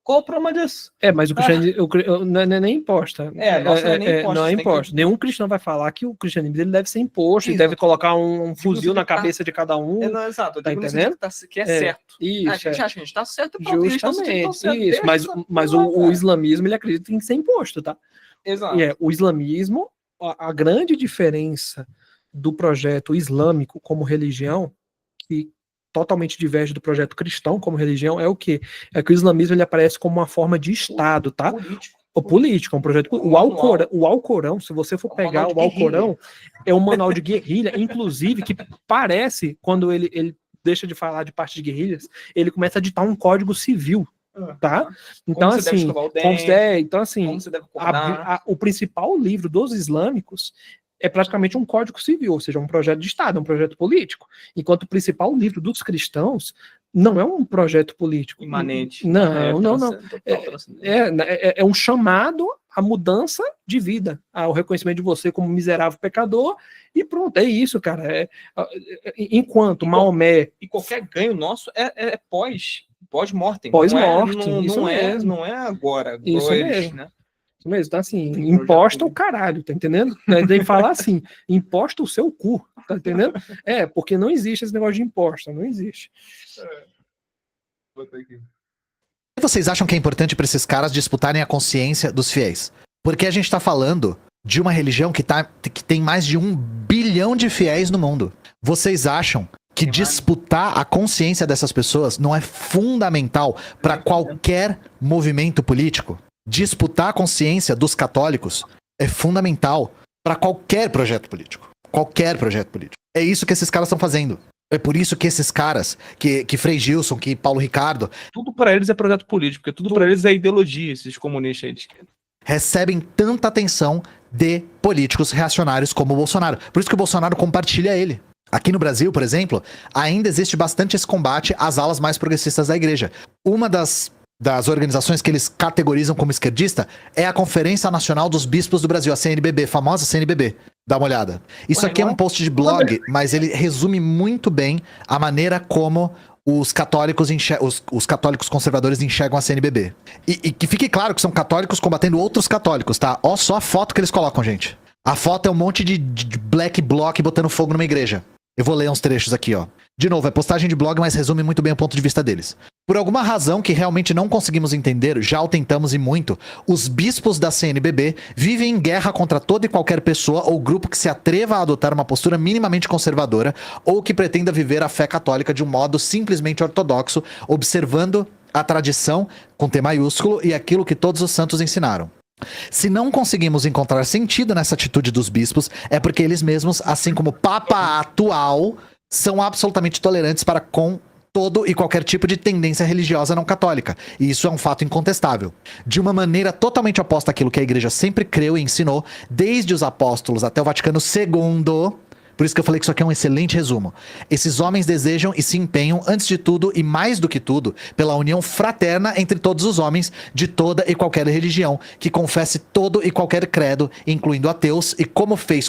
Qual o problema disso? Mas o cristianismo não é nem imposta. Não é imposto. Nenhum cristão vai falar que o cristianismo dele deve ser imposto e deve colocar um fuzil na cabeça de cada um. Exato. Tá entendendo? Que é certo. Isso, a gente acha que a gente tá certo. Justamente. Isso. Mas o islamismo, ele acredita em ser imposto, tá? Exato. E o islamismo, a grande diferença do projeto islâmico como religião, que totalmente diverge do projeto cristão como religião, é o quê? É que o islamismo ele aparece como uma forma de Estado, tá? Político, é um projeto. O Alcorão, se você for pegar o Alcorão, é um manual de guerrilha, inclusive, que parece, quando ele deixa de falar de parte de guerrilhas, ele começa a ditar um código civil, tá? Então, assim, o principal livro dos islâmicos é praticamente um código civil, ou seja, um projeto de Estado, um projeto político. Enquanto o principal livro dos cristãos não é um projeto político. Imanente. Não. É um chamado à mudança de vida, ao reconhecimento de você como miserável pecador, e pronto, é isso, cara. Enquanto Maomé... E qualquer ganho nosso é pós-mortem. Pós-mortem, não é agora. Isso mesmo. Né? Mesmo, então assim, imposta o caralho, tá entendendo? Tem que falar assim, imposta o seu cu, tá entendendo? Porque não existe esse negócio de imposta, não existe. Vocês acham que é importante para esses caras disputarem a consciência dos fiéis? Porque a gente tá falando de uma religião que tem mais de 1 bilhão de fiéis no mundo. Vocês acham que disputar a consciência dessas pessoas não é fundamental para qualquer movimento político. Disputar a consciência dos católicos é fundamental para qualquer projeto político. Qualquer projeto político. É isso que esses caras estão fazendo. É por isso que esses caras, que Frei Gilson, que Paulo Ricardo... Tudo para eles é projeto político, porque tudo para eles é ideologia, esses comunistas aí de esquerda. Recebem tanta atenção de políticos reacionários como o Bolsonaro. Por isso que o Bolsonaro compartilha ele. Aqui no Brasil, por exemplo, ainda existe bastante esse combate às alas mais progressistas da igreja. Uma das organizações que eles categorizam como esquerdista é a Conferência Nacional dos Bispos do Brasil, a CNBB, famosa CNBB. Dá uma olhada. Isso aqui é um post de blog, mas ele resume muito bem a maneira como os católicos os católicos conservadores enxergam a CNBB. E que fique claro que são católicos combatendo outros católicos, tá? Ó só a foto que eles colocam, gente. A foto é um monte de black bloc botando fogo numa igreja. Eu vou ler uns trechos aqui, ó. De novo, é postagem de blog, mas resume muito bem o ponto de vista deles. Por alguma razão que realmente não conseguimos entender, já o tentamos e muito, os bispos da CNBB vivem em guerra contra toda e qualquer pessoa ou grupo que se atreva a adotar uma postura minimamente conservadora ou que pretenda viver a fé católica de um modo simplesmente ortodoxo, observando a tradição, com T maiúsculo, e aquilo que todos os santos ensinaram. Se não conseguimos encontrar sentido nessa atitude dos bispos, é porque eles mesmos, assim como o Papa atual, são absolutamente tolerantes para com todo e qualquer tipo de tendência religiosa não católica. E isso é um fato incontestável. De uma maneira totalmente oposta àquilo que a igreja sempre creu e ensinou, desde os apóstolos até o Vaticano II... Por isso que eu falei que isso aqui é um excelente resumo. Esses homens desejam e se empenham, antes de tudo e mais do que tudo, pela união fraterna entre todos os homens de toda e qualquer religião, que confesse todo e qualquer credo, incluindo ateus, e como fez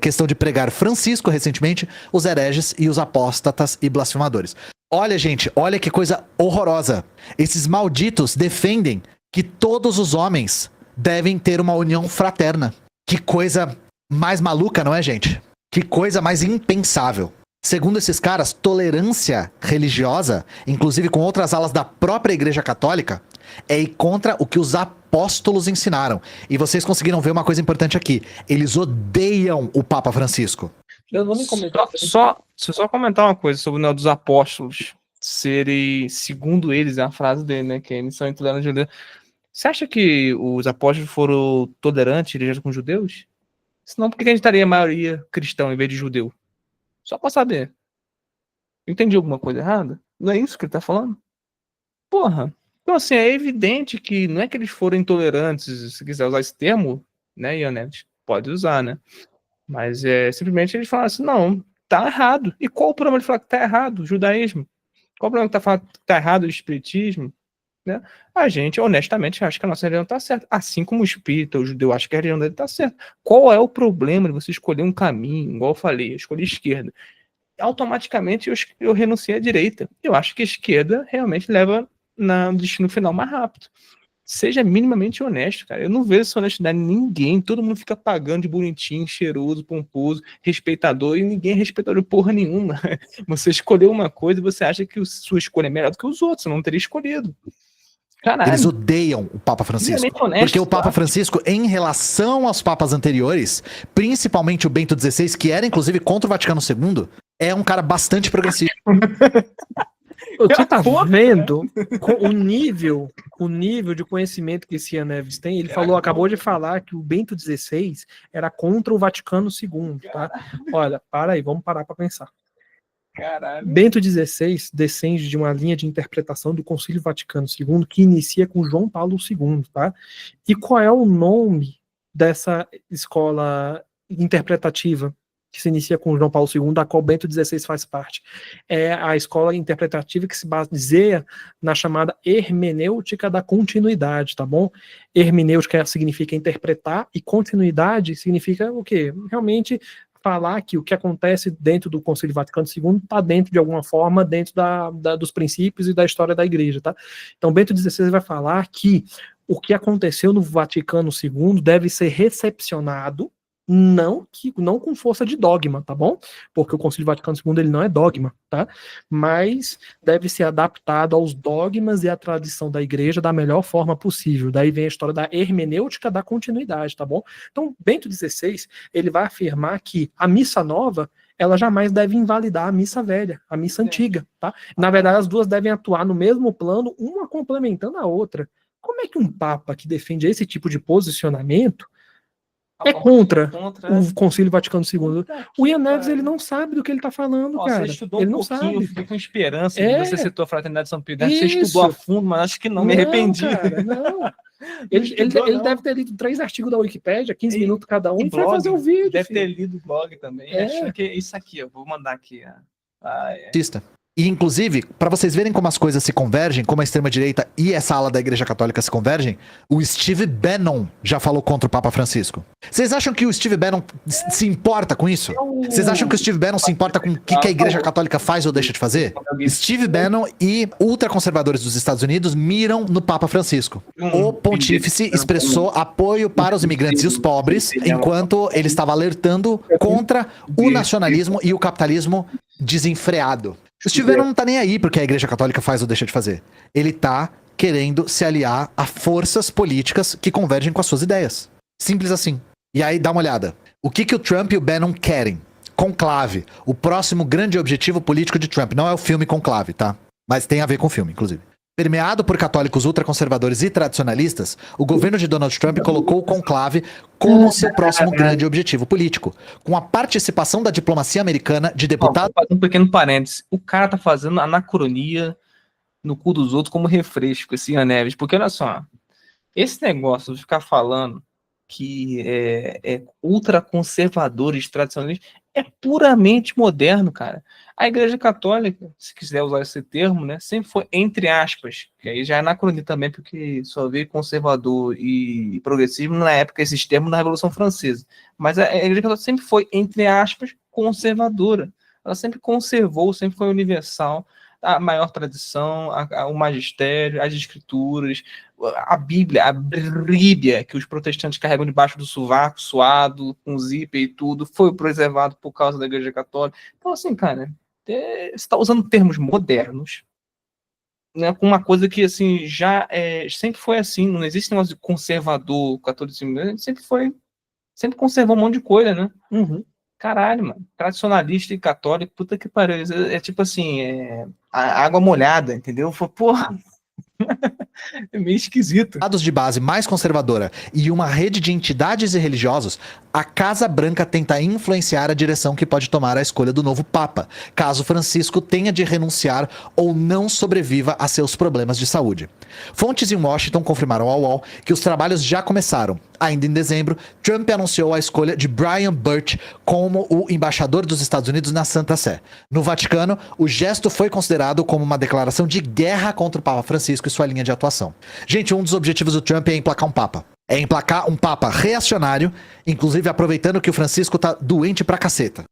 questão de pregar Francisco recentemente, os hereges e os apóstatas e blasfemadores. Olha, gente, olha que coisa horrorosa. Esses malditos defendem que todos os homens devem ter uma união fraterna. Que coisa mais maluca, não é, gente? Que coisa mais impensável. Segundo esses caras, tolerância religiosa, inclusive com outras alas da própria Igreja Católica, é ir contra o que os apóstolos ensinaram. E vocês conseguiram ver uma coisa importante aqui. Eles odeiam o Papa Francisco. Eu não vou nem comentar. Deixa eu só comentar uma coisa sobre o dos apóstolos serem, segundo eles, é uma frase dele, né? Que eles são intolerantes judeus. Você acha que os apóstolos foram tolerantes com os judeus? Senão, por que a gente estaria a maioria cristão em vez de judeu? Só pra saber. Entendi alguma coisa errada? Não é isso que ele tá falando? Porra. Então, assim, é evidente que não é que eles foram intolerantes, se quiser usar esse termo, né, Ionete? Pode usar, né? Mas simplesmente eles falaram assim, não, tá errado. E qual o problema de falar que tá errado? O judaísmo. Qual o problema de falar que tá errado o espiritismo? Né? A gente, honestamente, acha que a nossa religião está certa. Assim como o espírita, o judeu, acha que a religião dele está certa. Qual é o problema de você escolher um caminho? Igual eu falei, eu escolhi a esquerda. Automaticamente eu renunciei à direita. Eu acho que a esquerda realmente leva no destino final mais rápido. Seja minimamente honesto, cara. Eu não vejo essa honestidade em ninguém. Todo mundo fica pagando de bonitinho, cheiroso, pomposo, respeitador, e ninguém é respeitador de porra nenhuma. Você escolheu uma coisa e você acha que sua escolha é melhor do que os outros. Você não teria escolhido. Caralho. Eles odeiam o Papa Francisco. Honesto, porque o Papa Francisco, em relação aos papas anteriores, principalmente o Bento XVI, que era inclusive contra o Vaticano II, é um cara bastante progressivo. Você tá vendo o nível de conhecimento que esse Ian Neves tem? Ele acabou de falar que o Bento XVI era contra o Vaticano II, tá? Olha, para aí, vamos parar para pensar. Caralho. Bento XVI descende de uma linha de interpretação do Concílio Vaticano II que inicia com João Paulo II, tá? E qual é o nome dessa escola interpretativa que se inicia com João Paulo II, da qual Bento XVI faz parte? É a escola interpretativa que se baseia na chamada hermenêutica da continuidade, tá bom? Hermenêutica significa interpretar e continuidade significa o quê? Realmente falar que o que acontece dentro do Concílio Vaticano II está dentro, de alguma forma, dentro dos princípios e da história da igreja, tá? Então, Bento XVI vai falar que o que aconteceu no Vaticano II deve ser recepcionado, não com força de dogma, tá bom? Porque o Concílio Vaticano II ele não é dogma, tá? Mas deve ser adaptado aos dogmas e à tradição da igreja da melhor forma possível. Daí vem a história da hermenêutica da continuidade, tá bom? Então, Bento XVI, ele vai afirmar que a missa nova ela jamais deve invalidar a missa velha, a missa antiga, tá? Na verdade, as duas devem atuar no mesmo plano, uma complementando a outra. Como é que um papa que defende esse tipo de posicionamento é contra o Concílio Vaticano II? O Ian Neves, ele não sabe do que ele tá falando, cara. Você estudou ele um não pouquinho, sabe. eu fiquei com esperança. Você citou a Fraternidade de São Pedro. Você Isso. estudou a fundo, mas acho que não, me arrependi. Cara, não. Ele deve ter lido 3 artigos da Wikipédia, 15 minutos cada um, e foi fazer o vídeo. Deve ter lido o blog também. Acho que é isso aqui, eu vou mandar aqui. E, inclusive, para vocês verem como as coisas se convergem, como a extrema-direita e essa ala da Igreja Católica se convergem, o Steve Bannon já falou contra o Papa Francisco. Vocês acham que o Steve Bannon se importa com isso? Vocês acham que o Steve Bannon se importa com o que a Igreja Católica faz ou deixa de fazer? Steve Bannon e ultraconservadores dos Estados Unidos miram no Papa Francisco. O pontífice expressou apoio para os imigrantes e os pobres, enquanto ele estava alertando contra o nacionalismo e o capitalismo desenfreado. O Steve Bannon não tá nem aí porque a Igreja Católica faz ou deixa de fazer. Ele tá querendo se aliar a forças políticas que convergem com as suas ideias. Simples assim. E aí, dá uma olhada. O que o Trump e o Bannon querem? Conclave. O próximo grande objetivo político de Trump. Não é o filme Conclave, tá? Mas tem a ver com o filme, inclusive. Permeado por católicos ultraconservadores e tradicionalistas, o governo de Donald Trump colocou o conclave como seu próximo grande objetivo político, com a participação da diplomacia americana de deputados... Um pequeno parênteses. O cara tá fazendo anacronia no cu dos outros como refresco, esse Ian Neves. Porque, olha só, esse negócio de ficar falando que é ultraconservadores tradicionalistas é puramente moderno, cara. A Igreja Católica, se quiser usar esse termo, né, sempre foi entre aspas, que aí já é anacronia também, porque só veio conservador e progressismo na época, esses termos na Revolução Francesa. Mas a Igreja Católica sempre foi, entre aspas, conservadora. Ela sempre conservou, sempre foi universal, a maior tradição, o magistério, as escrituras, a Bíblia, que os protestantes carregam debaixo do sovaco, suado, com zíper e tudo, foi preservado por causa da Igreja Católica. Então, assim, cara, você está usando termos modernos, né, com uma coisa que, assim, já sempre foi assim, não existe negócio de conservador, catolicismo, sempre conservou um monte de coisa, né? Caralho, mano. Tradicionalista e católico, puta que pariu. É tipo assim, a água molhada, entendeu? Porra. É meio esquisito. Dados de base mais conservadora e uma rede de entidades e religiosos, a Casa Branca tenta influenciar a direção que pode tomar a escolha do novo Papa, caso Francisco tenha de renunciar ou não sobreviva a seus problemas de saúde. Fontes em Washington confirmaram ao UOL que os trabalhos já começaram. Ainda em dezembro, Trump anunciou a escolha de Brian Birch como o embaixador dos Estados Unidos na Santa Sé. No Vaticano, o gesto foi considerado como uma declaração de guerra contra o Papa Francisco e sua linha de atuação. Gente, um dos objetivos do Trump é emplacar um Papa. É emplacar um Papa reacionário, inclusive aproveitando que o Francisco tá doente pra caceta.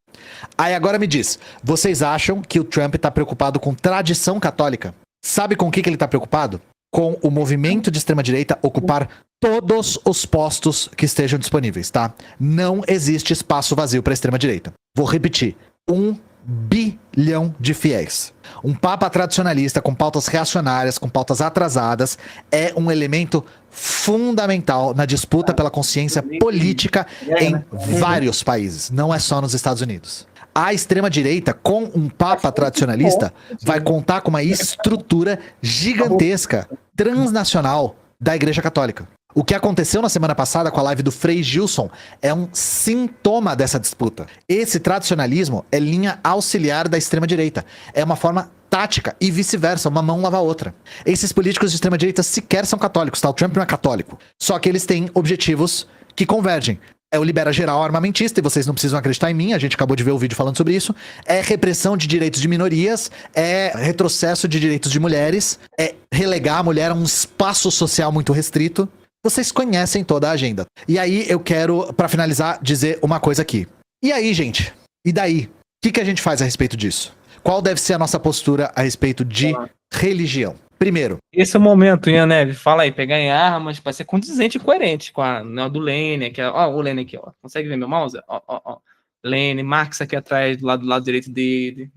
Aí agora me diz, vocês acham que o Trump tá preocupado com tradição católica? Sabe com o que ele tá preocupado? Com o movimento de extrema-direita ocupar todos os postos que estejam disponíveis, tá? Não existe espaço vazio para a extrema-direita. Vou repetir. 1 bilhão de fiéis. Um papa tradicionalista com pautas reacionárias, com pautas atrasadas, é um elemento fundamental na disputa pela consciência política em vários países, não é só nos Estados Unidos. A extrema-direita, com um papa tradicionalista, vai contar com uma estrutura gigantesca, transnacional, da Igreja Católica. O que aconteceu na semana passada com a live do Frei Gilson é um sintoma dessa disputa. Esse tradicionalismo é linha auxiliar da extrema-direita. É uma forma tática e vice-versa, uma mão lava a outra. Esses políticos de extrema-direita sequer são católicos, tá? O Trump não é católico. Só que eles têm objetivos que convergem. É o libera geral armamentista, e vocês não precisam acreditar em mim, a gente acabou de ver o vídeo falando sobre isso. É repressão de direitos de minorias, é retrocesso de direitos de mulheres, é relegar a mulher a um espaço social muito restrito. Vocês conhecem toda a agenda. E aí eu quero, pra finalizar, dizer uma coisa aqui. E aí, gente? E daí? O que a gente faz a respeito disso? Qual deve ser a nossa postura a respeito de religião? Primeiro. Esse é o momento, Ian Neves. Fala aí, pegar em armas para ser condizente e coerente com a do Lênin, aqui, ó, o Lênin aqui, ó. Consegue ver meu mouse? Ó. Lênin, Marx aqui atrás, do lado direito dele.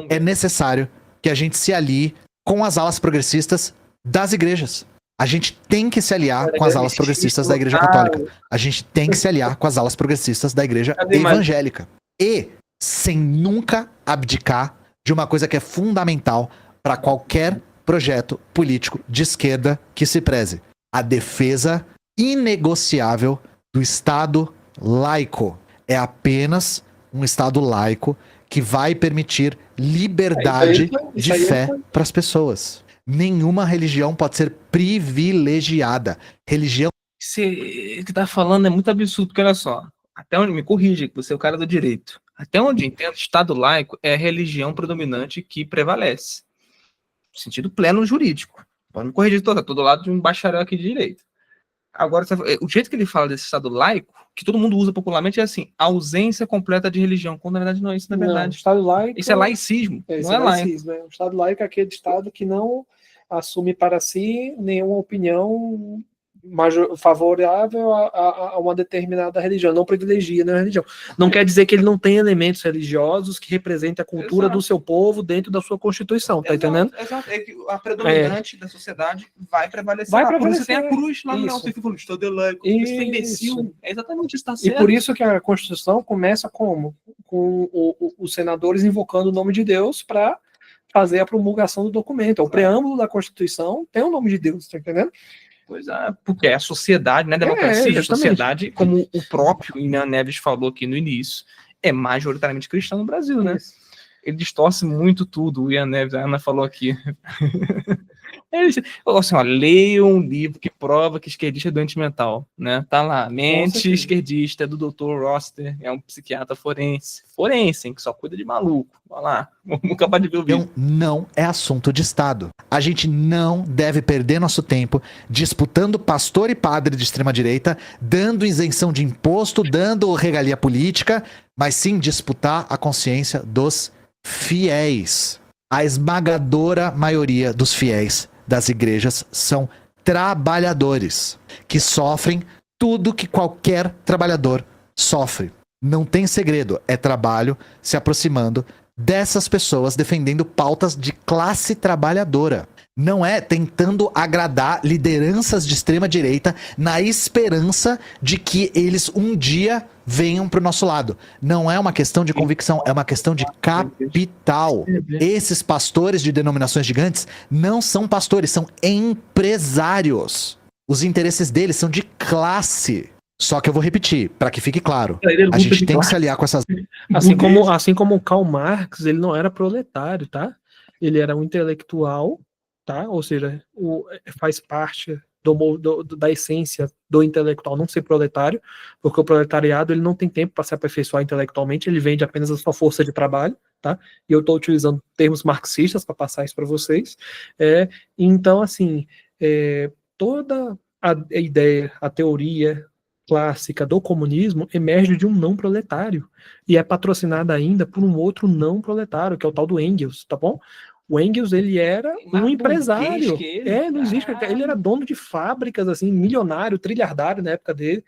É necessário que a gente se alie com as alas progressistas das igrejas. A gente tem que se aliar com as alas progressistas da Igreja Católica. A gente tem que se aliar com as alas progressistas da Igreja evangélica. E sem nunca abdicar de uma coisa que é fundamental para qualquer projeto político de esquerda que se preze: a defesa inegociável do Estado laico. É apenas um Estado laico que vai permitir liberdade de fé para as pessoas. Nenhuma religião pode ser privilegiada. Religião... Você que tá falando é muito absurdo, porque olha só, até onde me corrige, que você é o cara do direito. Até onde eu entendo, Estado laico é a religião predominante que prevalece. No sentido pleno jurídico. Pode me corrigir, tô do lado de um bacharel aqui de direito. Agora, o jeito que ele fala desse Estado laico, que todo mundo usa popularmente, é assim, ausência completa de religião. Quando na verdade não é isso, na verdade. Estado laico, isso é laicismo, não é laicismo. O Estado laico é aquele Estado que não assume para si nenhuma opinião favorável a uma determinada religião, não privilegia nenhuma religião. Não quer dizer que ele não tem elementos religiosos que representem a cultura do seu povo dentro da sua Constituição, tá entendendo? Exato, é que a predominante da sociedade vai prevalecer. Por isso tem a cruz lá no não, você fica falando, Estado laico, isso é imbecil, é exatamente isso, tá certo. E por isso que a Constituição começa como? Com os senadores invocando o nome de Deus para fazer a promulgação do documento. O preâmbulo da Constituição tem o nome de Deus, tá entendendo? Pois é, porque é a sociedade, né? Democracia, a sociedade, como o próprio Ian Neves falou aqui no início, é majoritariamente cristã no Brasil, né? Isso. Ele distorce muito tudo, o Ian Neves, a Ana falou aqui. Ele falou assim, ó, leia um livro que prova que esquerdista é doente mental, né? Tá lá, Mente Esquerdista, do Dr. Roster, é um psiquiatra forense, hein, que só cuida de maluco. Olha lá, vamos acabar de ver o vídeo. Não é assunto de Estado. A gente não deve perder nosso tempo disputando pastor e padre de extrema-direita, dando isenção de imposto, dando regalia política, mas sim disputar a consciência dos fiéis. A esmagadora maioria dos fiéis das igrejas são trabalhadores que sofrem tudo que qualquer trabalhador sofre. Não tem segredo, é trabalho se aproximando dessas pessoas defendendo pautas de classe trabalhadora. Não é tentando agradar lideranças de extrema direita na esperança de que eles um dia venham para o nosso lado. Não é uma questão de convicção, é uma questão de capital. Esses pastores de denominações gigantes não são pastores, são empresários. Os interesses deles são de classe. Só que eu vou repetir, para que fique claro. A gente tem que se aliar com essas... Assim como o Karl Marx, ele não era proletário, tá? Ele era um intelectual, tá? Ou seja, faz parte da essência do intelectual não ser proletário, porque o proletariado ele não tem tempo para se aperfeiçoar intelectualmente, ele vende apenas a sua força de trabalho, tá? E eu estou utilizando termos marxistas para passar isso para vocês. Então, assim, toda a ideia, a teoria clássica do comunismo emerge de um não proletário e é patrocinada ainda por um outro não proletário, que é o tal do Engels, tá bom? O Engels, ele era um empresário. Não existe. Ele era dono de fábricas, assim, milionário, trilhardário na época dele.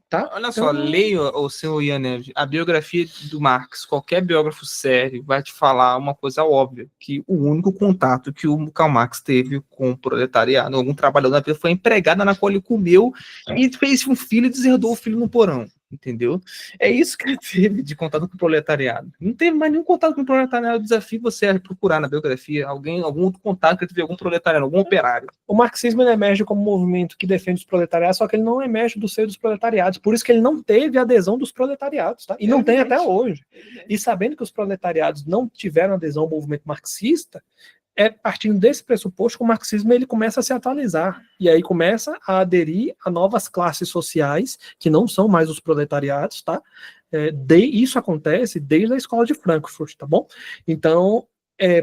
Tá? Olha só, leia o seu Ian Neves, a biografia do Marx. Qualquer biógrafo sério vai te falar uma coisa óbvia, que o único contato que o Karl Marx teve com o proletariado, algum trabalhador na vida, foi a empregada na qual ele comeu e fez um filho e deserdou o filho no porão. Entendeu? É isso que ele teve de contato com o proletariado. Não teve mais nenhum contato com o proletariado. O desafio você é procurar na biografia algum outro contato que ele teve algum proletariado, algum operário. O marxismo ele emerge como um movimento que defende os proletariados, só que ele não emerge do seio dos proletariados. Por isso que ele não teve adesão dos proletariados, tá? E não tem até hoje. E sabendo que os proletariados não tiveram adesão ao movimento marxista, partindo desse pressuposto que o marxismo ele começa a se atualizar e aí começa a aderir a novas classes sociais que não são mais os proletariados, tá? Isso acontece desde a escola de Frankfurt, tá bom? Então,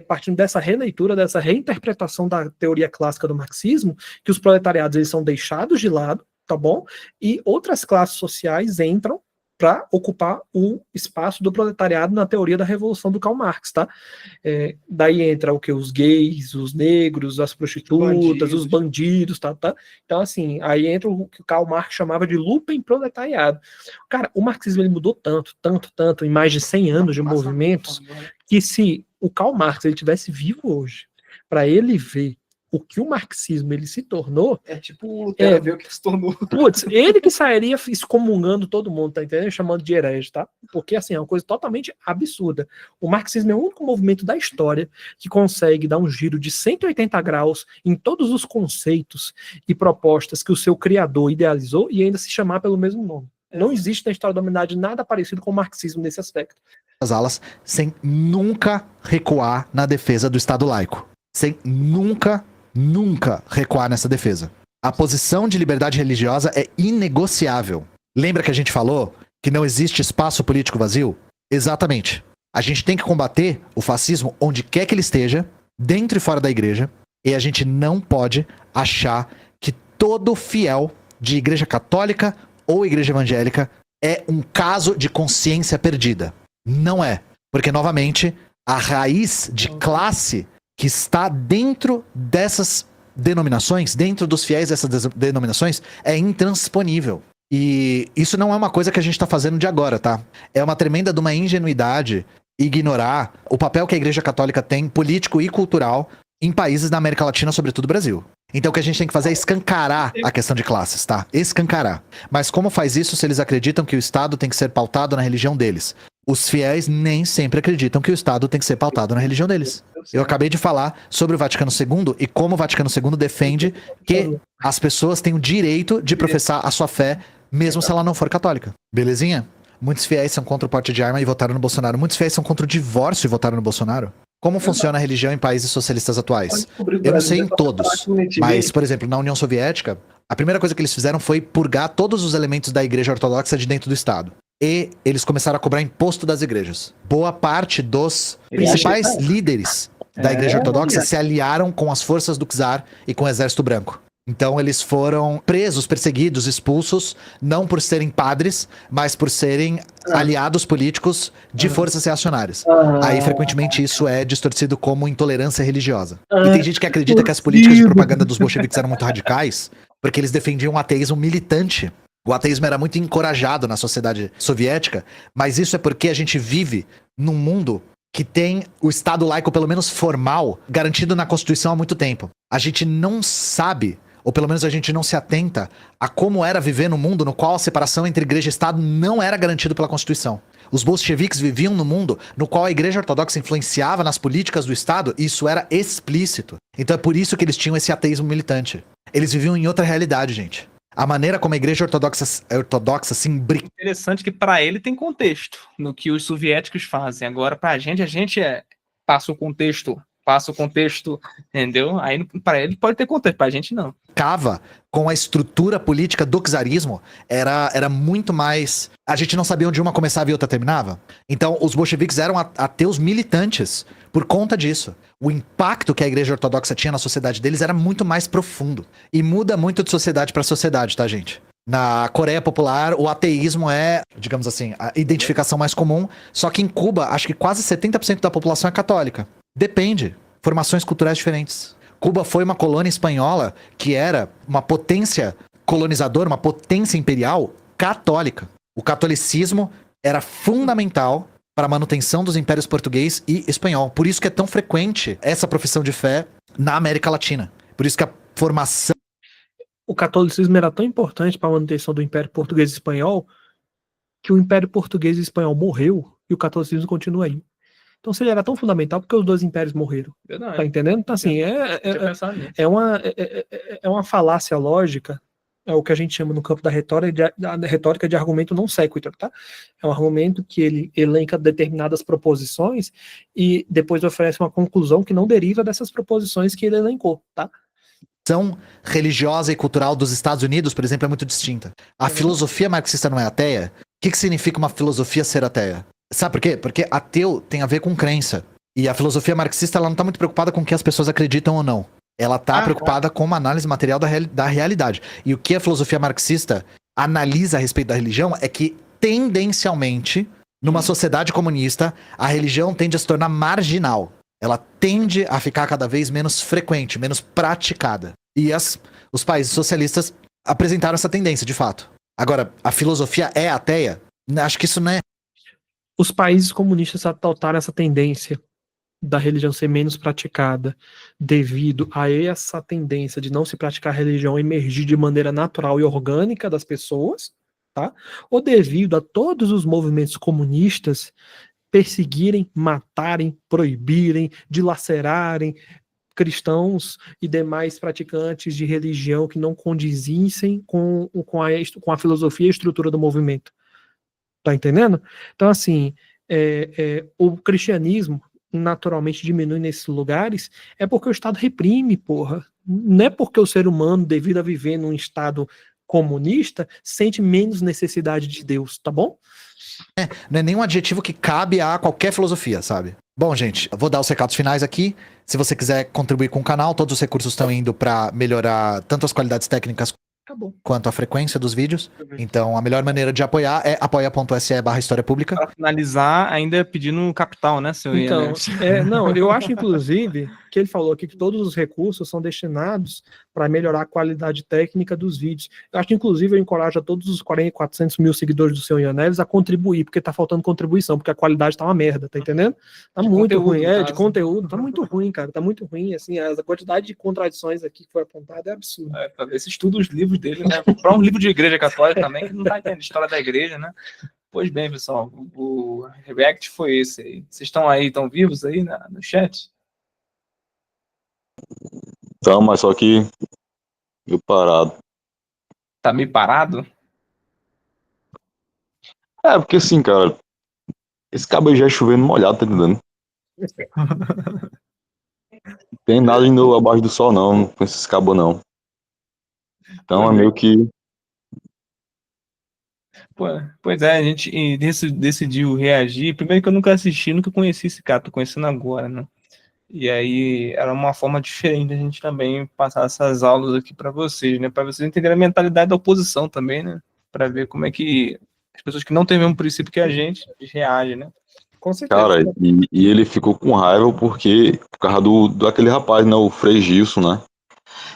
partindo dessa releitura, dessa reinterpretação da teoria clássica do marxismo, que os proletariados eles são deixados de lado, tá bom? E outras classes sociais entram para ocupar o espaço do proletariado na teoria da revolução do Karl Marx, tá? Daí entra o que? Os gays, os negros, as prostitutas, os bandidos, tá? Então, assim, aí entra o que o Karl Marx chamava de lumpenproletariado. Cara, o marxismo ele mudou tanto, em mais de 100 anos de movimentos, que se o Karl Marx ele tivesse vivo hoje, para ele ver o que o marxismo ele se tornou... É tipo o Lutero ver o que se tornou. Putz, ele que sairia excomungando todo mundo, tá entendendo? Chamando de herege, tá? Porque, assim, é uma coisa totalmente absurda. O marxismo é o único movimento da história que consegue dar um giro de 180 graus em todos os conceitos e propostas que o seu criador idealizou e ainda se chamar pelo mesmo nome. Não existe na história da humanidade nada parecido com o marxismo nesse aspecto. As alas sem nunca recuar na defesa do Estado laico. Sem nunca recuar nessa defesa. A posição de liberdade religiosa é inegociável. Lembra que a gente falou que não existe espaço político vazio? Exatamente. A gente tem que combater o fascismo onde quer que ele esteja, dentro e fora da igreja, e a gente não pode achar que todo fiel de igreja católica ou igreja evangélica é um caso de consciência perdida. Não é. Porque, novamente, a raiz de classe que está dentro dessas denominações, dentro dos fiéis dessas denominações, é intransponível. E isso não é uma coisa que a gente está fazendo de agora, tá? É uma tremenda de uma ingenuidade ignorar o papel que a Igreja Católica tem, político e cultural, em países da América Latina, sobretudo o Brasil. Então o que a gente tem que fazer é escancarar a questão de classes, tá? Escancarar. Mas como faz isso se eles acreditam que o Estado tem que ser pautado na religião deles? Os fiéis nem sempre acreditam que o Estado tem que ser pautado na religião deles. Eu acabei de falar sobre o Vaticano II e como o Vaticano II defende que as pessoas têm o direito de professar a sua fé, mesmo se ela não for católica. Belezinha? Muitos fiéis são contra o porte de arma e votaram no Bolsonaro. Muitos fiéis são contra o divórcio e votaram no Bolsonaro. Como funciona a religião em países socialistas atuais? Eu não sei em todos, mas, por exemplo, na União Soviética, a primeira coisa que eles fizeram foi purgar todos os elementos da Igreja Ortodoxa de dentro do Estado. E eles começaram a cobrar imposto das igrejas. Boa parte dos principais líderes da Igreja Ortodoxa se aliaram com as forças do czar e com o Exército Branco. Então eles foram presos, perseguidos, expulsos, não por serem padres, mas por serem aliados políticos de forças reacionárias. Aí, frequentemente, isso é distorcido como intolerância religiosa. E tem gente que acredita que as políticas de propaganda dos bolcheviques eram muito radicais, porque eles defendiam um ateísmo militante. O ateísmo era muito encorajado na sociedade soviética, mas isso é porque a gente vive num mundo que tem o Estado laico, pelo menos formal, garantido na Constituição há muito tempo. A gente não sabe, ou pelo menos a gente não se atenta a como era viver num mundo no qual a separação entre igreja e Estado não era garantida pela Constituição. Os bolcheviques viviam num mundo no qual a Igreja Ortodoxa influenciava nas políticas do Estado e isso era explícito. Então é por isso que eles tinham esse ateísmo militante. Eles viviam em outra realidade, gente. A maneira como a Igreja Ortodoxa se imbrica. Interessante que para ele tem contexto no que os soviéticos fazem. Agora, para a gente passa o contexto, entendeu? Aí para ele pode ter contexto, para a gente não. Cava com a estrutura política do czarismo era muito mais... A gente não sabia onde uma começava e outra terminava. Então, os bolcheviques eram ateus militantes por conta disso. O impacto que a Igreja Ortodoxa tinha na sociedade deles era muito mais profundo. E muda muito de sociedade para sociedade, tá, gente? Na Coreia Popular, o ateísmo é, digamos assim, a identificação mais comum. Só que em Cuba, acho que quase 70% da população é católica. Depende. Formações culturais diferentes. Cuba foi uma colônia espanhola que era uma potência colonizadora, uma potência imperial católica. O catolicismo era fundamental para a manutenção dos impérios português e espanhol. Por isso que é tão frequente essa profissão de fé na América Latina. Por isso que a formação... O catolicismo era tão importante para a manutenção do Império Português e Espanhol que o Império Português e Espanhol morreu e o catolicismo continua aí. Então, se ele era tão fundamental, porque os dois impérios morreram. Verdade. Tá entendendo? Então, assim, é uma falácia lógica, é o que a gente chama no campo da retórica de argumento não sequitur, tá? É um argumento que ele elenca determinadas proposições e depois oferece uma conclusão que não deriva dessas proposições que ele elencou, tá? A visão religiosa e cultural dos Estados Unidos, por exemplo, é muito distinta. A filosofia marxista não é ateia? O que significa uma filosofia ser ateia? Sabe por quê? Porque ateu tem a ver com crença. E a filosofia marxista ela não está muito preocupada com o que as pessoas acreditam ou não. Ela está preocupada com uma análise material da realidade. E o que a filosofia marxista analisa a respeito da religião é que, tendencialmente, numa sociedade comunista, a religião tende a se tornar marginal. Ela tende a ficar cada vez menos frequente, menos praticada. E os países socialistas apresentaram essa tendência, de fato. Agora, a filosofia é ateia? Acho que isso não é... Os países comunistas adotaram essa tendência da religião ser menos praticada devido a essa tendência de não se praticar religião emergir de maneira natural e orgânica das pessoas, tá? Ou devido a todos os movimentos comunistas perseguirem, matarem, proibirem, dilacerarem cristãos e demais praticantes de religião que não condizissem com a filosofia e a estrutura do movimento. Tá entendendo? Então, assim, o cristianismo naturalmente diminui nesses lugares é porque o Estado reprime, porra. Não é porque o ser humano, devido a viver num Estado comunista, sente menos necessidade de Deus, tá bom? Não é nenhum adjetivo que cabe a qualquer filosofia, sabe? Bom, gente, eu vou dar os recados finais aqui. Se você quiser contribuir com o canal, todos os recursos estão indo para melhorar tanto as qualidades técnicas quanto a frequência dos vídeos. Então, a melhor maneira de apoiar é apoia.se/História Pública. Para finalizar, ainda pedindo capital, né, seu Ian? Então, não, eu acho, inclusive, que ele falou aqui que todos os recursos são destinados para melhorar a qualidade técnica dos vídeos. Eu acho que, inclusive, eu encorajo a todos os 400 mil seguidores do seu Ian Neves a contribuir, porque tá faltando contribuição, porque a qualidade tá uma merda, tá entendendo? Tá muito ruim, de conteúdo, tá muito ruim, cara, tá muito ruim, assim, a quantidade de contradições aqui que foi apontada é absurda. Pra ver se estuda os livros dele, né? Comprar um livro de igreja católica também, que não tá entendendo história da igreja, né? Pois bem, pessoal, o react foi esse aí. Vocês estão aí, estão vivos aí no chat? Então, mas só que meio parado. Tá meio parado? Porque assim, cara, esse cabo aí já é chovendo molhado, tá entendendo? Não tem nada de novo abaixo do sol, não, com esses cabos, não. Então é meio que... Pois é, a gente decidiu reagir. Primeiro que eu nunca assisti, nunca conheci esse cara, tô conhecendo agora, né? E aí era uma forma diferente da gente também passar essas aulas aqui para vocês, né? Para vocês entenderem a mentalidade da oposição também, né? Para ver como é que as pessoas que não têm o mesmo princípio que a gente reagem, né? Com certeza. Cara, e ele ficou com raiva por causa daquele rapaz, né? O Frei Gilson, né?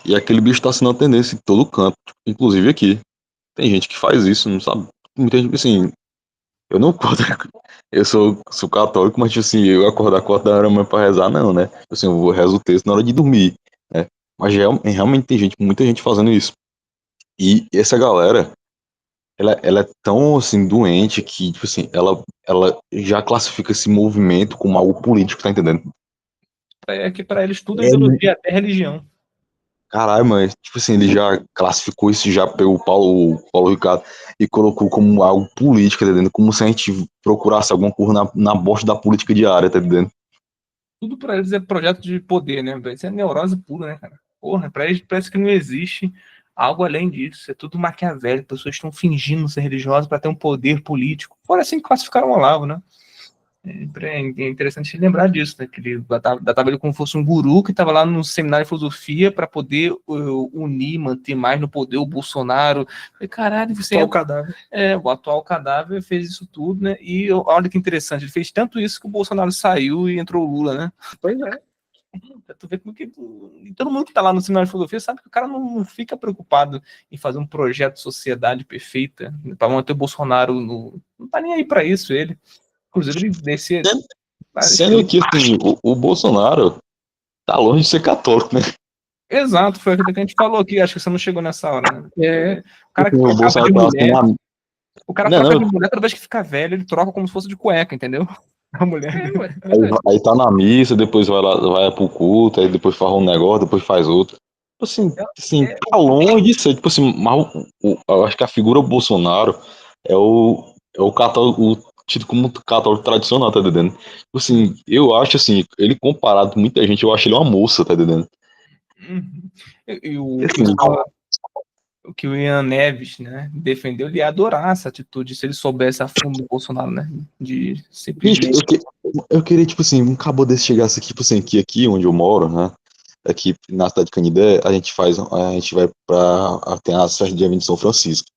E aquele bicho tá sendo a tendência em todo canto, inclusive aqui. Tem gente que faz isso, não sabe? Muita gente, assim, eu não acordo, eu sou católico, mas, tipo assim, eu acordar 4 da manhã pra rezar, não, né? Assim, eu rezo o texto na hora de dormir, né? Mas realmente tem muita gente fazendo isso. E essa galera, ela é tão, assim, doente que, tipo assim, ela já classifica esse movimento como algo político, tá entendendo? É que pra eles tudo é ideologia, até religião. Caralho, mas, tipo assim, ele já classificou isso, já pegou o Paulo Ricardo e colocou como algo político, tá entendendo? Como se a gente procurasse alguma coisa na bosta da política diária, tá entendendo? Tudo pra eles é projeto de poder, né? Isso é neurose pura, né, cara? Porra, pra eles parece que não existe algo além disso. É tudo maquiavélico. Pessoas estão fingindo ser religiosas para ter um poder político. Fora assim que classificaram o Olavo, né? É interessante lembrar disso, né? Que ele datava ele como se fosse um guru que estava lá no seminário de filosofia para poder unir, manter mais no poder o Bolsonaro. Falei, caralho, você o cadáver. O atual cadáver fez isso tudo, né? E olha que interessante, ele fez tanto isso que o Bolsonaro saiu e entrou o Lula, né? Pois é. Tu vê como que todo mundo que tá lá no seminário de filosofia sabe que o cara não fica preocupado em fazer um projeto de sociedade perfeita para manter o Bolsonaro não tá nem aí para isso ele. Inclusive ele descia. Sendo que assim, o Bolsonaro tá longe de ser católico, né? Exato, foi aquilo que a gente falou aqui, acho que você não chegou nessa hora, né? O cara que o Bolsonaro de mulher, o cara troca de mulher toda vez que fica velho, ele troca como se fosse de cueca, entendeu? A mulher. Aí tá na missa, depois vai pro culto, aí depois faz um negócio, depois faz outro. Assim, tá longe de ser, tipo assim, mas eu acho que a figura Bolsonaro é o católico, tido como católico tradicional, tá entendendo? Tipo assim, eu acho assim, ele comparado com muita gente, eu acho ele uma moça, tá entendendo? E o que o Ian Neves, né, defendeu, ele ia adorar essa atitude, se ele soubesse a fundo do Bolsonaro, né, de simplesmente... Eu queria, tipo assim, um cabo desse chegasse aqui, tipo assim, aqui onde eu moro, né, aqui na cidade de Canindé, a gente vai tem as festas de dia 20 de São Francisco.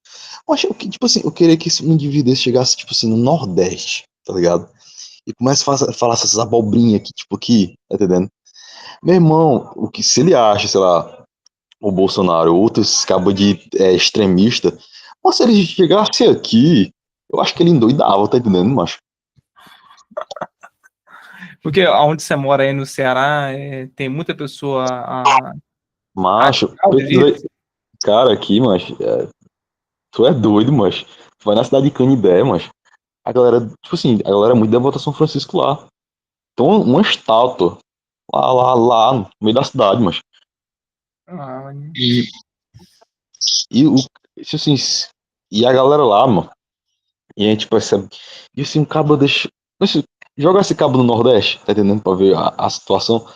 Eu acho que, tipo assim, eu queria que esse indivíduo desse chegasse, tipo assim, no Nordeste, tá ligado? E comece a falar essas abobrinhas aqui, tipo aqui, tá entendendo? Meu irmão, se ele acha, sei lá, o Bolsonaro, outros cabos de extremista, mas se ele chegasse aqui, eu acho que ele endoidava, tá entendendo, macho? Porque onde você mora aí no Ceará, tem muita pessoa Macho, radical. cara, aqui, macho, tu é doido, macho. Tu vai na cidade de Canindé, macho. A galera, tipo assim, a galera é muito devota a São Francisco lá. Então, uma estátua lá, no meio da cidade, macho. E, tipo assim, e a galera lá, mano, e a gente percebe, e assim, um cabo deixa, assim, joga esse cabo no Nordeste, tá entendendo, pra ver a situação.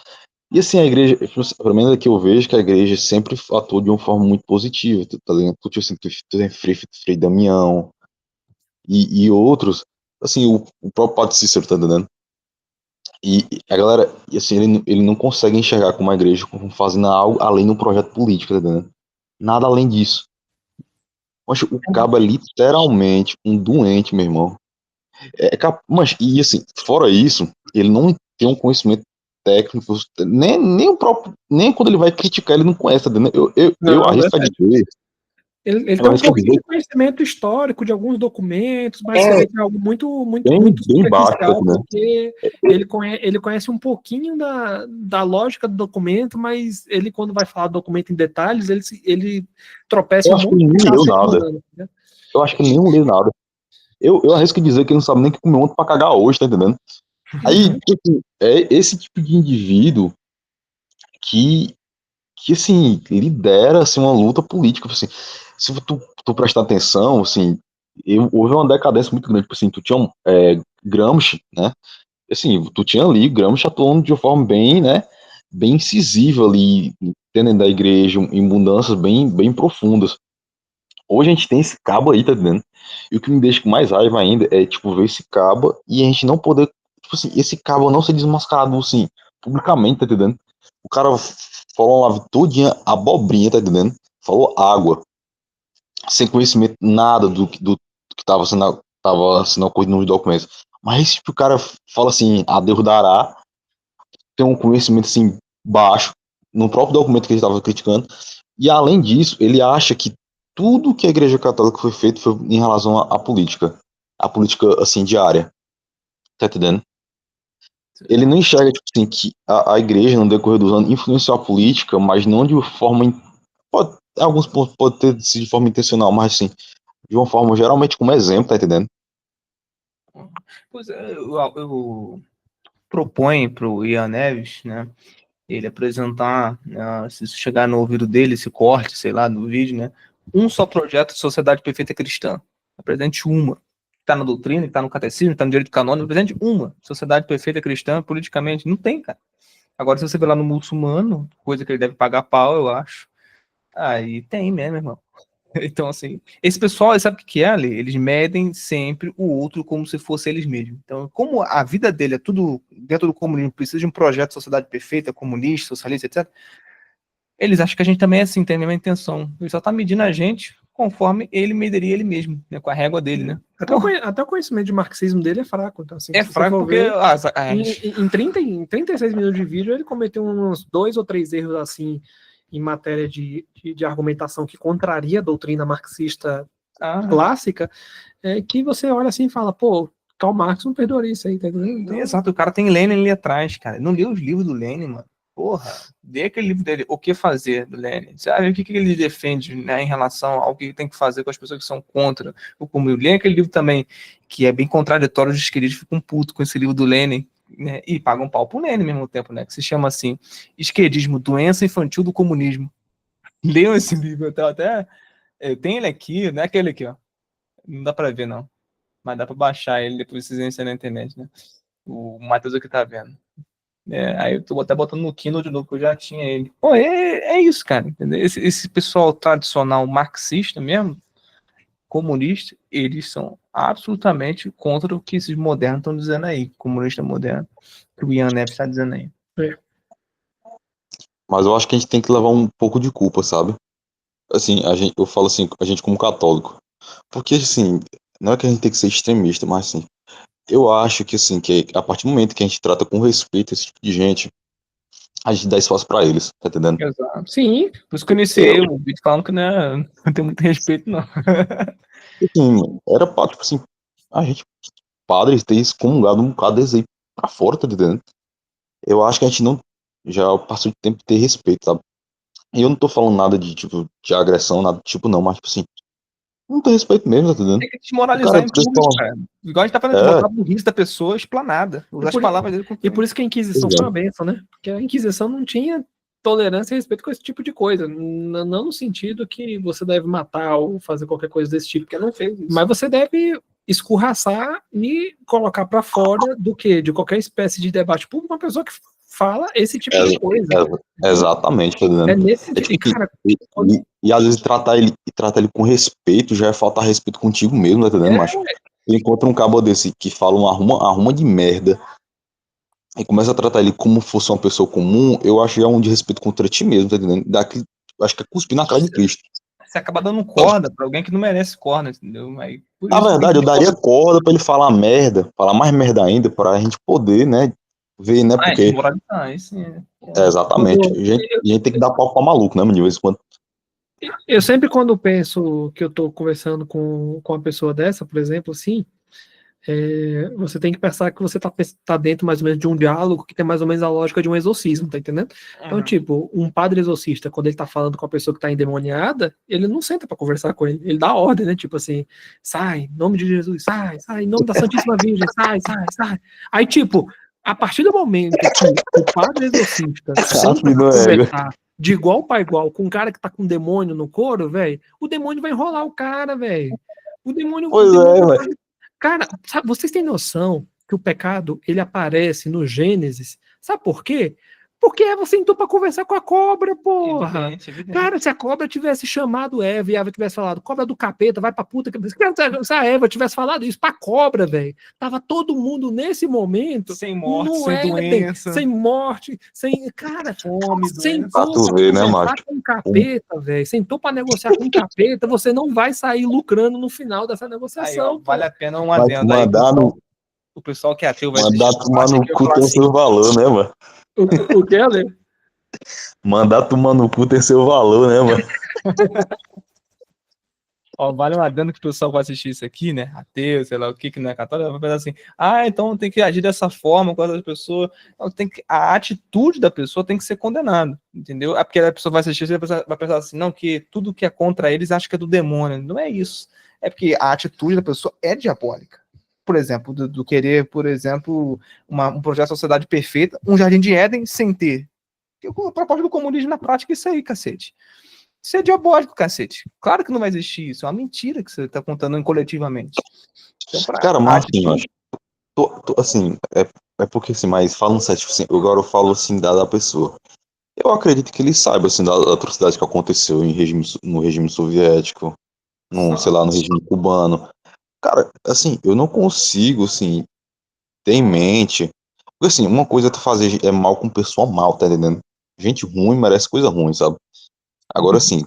E assim, a igreja, pelo menos aqui eu vejo que a igreja sempre atuou de uma forma muito positiva, tá ligado? Tipo assim, tu tem Frei Damião e outros, assim, o próprio Padre Cícero, tá entendendo? E a galera, e assim, ele não consegue enxergar como a igreja como fazendo algo além do projeto político, tá entendendo? Nada além disso. Mas o cabo é literalmente um doente, meu irmão. Mas, e assim, fora isso, ele não tem um conhecimento técnico, nem o próprio, nem quando ele vai criticar, ele não conhece, tá entendendo? Eu arrisco a dizer. Ele Eu tem um arrisco a pouquinho dizer de conhecimento histórico de alguns documentos, mas é também é algo muito, muito, muito bem baixo, tá superficial, entendendo? porque ele conhece um pouquinho da lógica do documento, mas ele, quando vai falar do documento em detalhes, ele tropeça em Eu um acho que monte ele de nem leu cacete nada. mandando, né? Eu acho que ele nem leu nada. Eu arrisco a dizer que ele não sabe nem que comer ontem pra cagar hoje, tá entendendo? Aí, tipo, é esse tipo de indivíduo que, que assim, lidera assim, uma luta política. Assim, se tu prestar atenção, assim, houve uma decadência muito grande. Tipo assim, tu tinha Gramsci, né? Assim, tu tinha ali Gramsci atuando de uma forma bem, né, bem incisiva ali, dentro da igreja, em mudanças bem profundas. Hoje a gente tem esse cabo aí, tá entendendo? E o que me deixa com mais raiva ainda é, tipo, ver esse cabo e a gente não poder, tipo assim, esse cabo não ser desmascarado, assim, publicamente, tá entendendo? O cara falou uma live todinha abobrinha, tá entendendo? Falou água, sem conhecimento nada do que tava sendo ocorrido nos documentos. Mas, tipo, o cara fala assim, a Deus dará, tem um conhecimento, assim, baixo, no próprio documento que ele estava criticando, e além disso, ele acha que tudo que a Igreja Católica foi feito foi em relação à política. A política, assim, diária. Tá entendendo? Ele não enxerga, tipo assim, que a Igreja, no decorrer dos anos, influenciou a política, mas não de forma. Alguns pontos pode ter sido de forma intencional, mas, assim, de uma forma geralmente como exemplo, tá entendendo? Pois é, eu proponho para o Ian Neves, né, ele apresentar, se isso chegar no ouvido dele, esse corte, sei lá, do vídeo, né, um só projeto de sociedade perfeita cristã. Apresente uma. Está na doutrina, está no catecismo, está no direito canônico, apresente uma sociedade perfeita cristã, politicamente. Não tem, cara. Agora, se você vê lá no muçulmano, coisa que ele deve pagar pau, eu acho, aí tem mesmo, irmão. Então, assim, esse pessoal, sabe o que é, Ali? Eles medem sempre o outro como se fosse eles mesmos. Então, como a vida dele é tudo dentro do comunismo, precisa de um projeto de sociedade perfeita, comunista, socialista, etc., eles acham que a gente também é assim, tem a mesma intenção. Ele só tá medindo a gente conforme ele mediria ele mesmo, né, com a régua dele, né? Até o conhecimento de marxismo dele é fraco. Então, assim, é fraco porque... em 36 minutos de vídeo, ele cometeu uns 2 ou 3 erros, assim, em matéria de argumentação que contraria a doutrina marxista clássica, que você olha assim e fala, pô, Karl Marx não perdoaria isso aí, tá entendendo? Então... Exato, o cara tem Lenin ali atrás, cara. Não leu os livros do Lenin, mano. Porra, dê aquele livro dele, O Que Fazer, do Lenin. Sabe o que ele defende, né, em relação ao que tem que fazer com as pessoas que são contra o comunismo. Lê aquele livro também, que é bem contraditório, os esquerdistas ficam putos com esse livro do Lenin, né, e pagam pau pro Lenin ao mesmo tempo, né, que se chama assim, Esquerdismo, Doença Infantil do Comunismo. Leiam esse livro, eu tenho ele aqui, não é aquele aqui, ó. Não dá pra ver, não. Mas dá pra baixar ele, depois vocês entram na internet, né. O Matheus aqui tá vendo. Aí eu tô até botando no Kindle de novo, que eu já tinha ele. Pô, é isso, cara, entendeu? Esse pessoal tradicional marxista mesmo, comunista, eles são absolutamente contra o que esses modernos estão dizendo aí, comunista moderno, que o Ian Neves está dizendo aí. Mas eu acho que a gente tem que levar um pouco de culpa, sabe? Assim, eu falo assim, a gente como católico. Porque, assim, não é que a gente tem que ser extremista, mas, assim, eu acho que, assim, que a partir do momento que a gente trata com respeito esse tipo de gente, a gente dá espaço pra eles, tá entendendo? Exato. Sim. Por isso que eu iniciei o vídeo falando que não tem muito respeito, não. Assim, era pra, tipo assim, a gente, padres, ter excomungado um bocado deles aí pra fora, tá entendendo? eu acho que a gente não já passou de tempo de ter respeito, sabe? E eu não tô falando nada de, tipo, de agressão, nada do tipo, não, mas, tipo assim, não tem respeito mesmo, tá entendendo? Tem que desmoralizar em público, cara. Igual a gente tá falando, botar no risco da pessoa explanada. Usar as palavras dele com E por isso que a Inquisição foi uma benção, né? Porque a Inquisição não tinha tolerância e respeito com esse tipo de coisa. Não no sentido que você deve matar ou fazer qualquer coisa desse tipo, porque não fez isso. Mas você deve escorraçar e colocar pra fora do quê? De qualquer espécie de debate público, uma pessoa que fala esse tipo de coisa. Exatamente, tá entendendo? É nesse sentido. Cara, e às vezes tratar ele com respeito já é faltar respeito contigo mesmo, tá entendendo, macho? Tu encontra um cabo desse que fala uma arruma de merda e começa a tratar ele como fosse uma pessoa comum, eu acho que é um de respeito contra ti mesmo, tá entendendo? Acho que é cuspir na cara de Cristo. Você acaba dando corda pra alguém que não merece corda, entendeu? Mas, na verdade, eu daria corda pra ele falar merda, falar mais merda ainda, pra gente poder, né, ver, né, porque... Isso é. Exatamente. A gente tem que dar pau pra maluco, né, de vez em quando. Eu sempre, quando penso que eu tô conversando com uma pessoa dessa, por exemplo, assim, você tem que pensar que você tá dentro mais ou menos de um diálogo que tem mais ou menos a lógica de um exorcismo, tá entendendo? Então, tipo, um padre exorcista, quando ele tá falando com a pessoa que tá endemoniada, ele não senta pra conversar com ele, ele dá ordem, né? Tipo assim, sai, em nome de Jesus, sai, em nome da Santíssima Virgem, sai. Aí, tipo, a partir do momento que o padre exorcista senta pra conversar de igual para igual com um cara que tá com um demônio no couro, velho, o demônio vai enrolar o cara, velho. O demônio velho. Cara, sabe, vocês têm noção que o pecado, ele aparece no Gênesis? Sabe por quê? Porque Eva sentou pra conversar com a cobra, porra. Evidente. Cara, se a cobra tivesse chamado Eva e a Eva tivesse falado, cobra do capeta, vai pra puta. Se a Eva tivesse falado isso pra cobra, velho, tava todo mundo nesse momento. Sem morte, sem doença. Sem morte, sem. Cara, fome, sentou pra conversar com o capeta, velho. Sentou pra negociar com o capeta, você não vai sair lucrando no final dessa negociação. Aí, ó, vale a pena um adendo aí. O pessoal que é ateu vai mandar tomar no cu tem seu valor, né, mano? O que, Ale? Mandar tomar no cu tem seu valor, né, mano? Ó, vale um adendo que o pessoal vai assistir isso aqui, né? Ateu, sei lá o que não é católico, vai pensar assim, então tem que agir dessa forma com as pessoas. A atitude da pessoa tem que ser condenada, entendeu? Porque a pessoa vai assistir isso e vai pensar assim, não, que tudo que é contra eles acha que é do demônio. Não é isso. É porque a atitude da pessoa é diabólica. Por exemplo, do querer, por exemplo, um projeto de sociedade perfeita, um jardim de Éden sem ter. A proposta do comunismo na prática é isso aí, cacete. Isso é diabólico, cacete. Claro que não vai existir isso. É uma mentira que você está contando coletivamente. Então, cara, mas assim, é porque assim, mas falando sério, assim, agora eu falo assim da pessoa. Eu acredito que ele saiba assim, da atrocidade que aconteceu no regime soviético, sei lá, no regime cubano. Cara, assim, eu não consigo, assim, ter em mente. Porque, assim, uma coisa é tu fazer mal com pessoa mal, tá entendendo? Gente ruim merece coisa ruim, sabe? Agora, assim,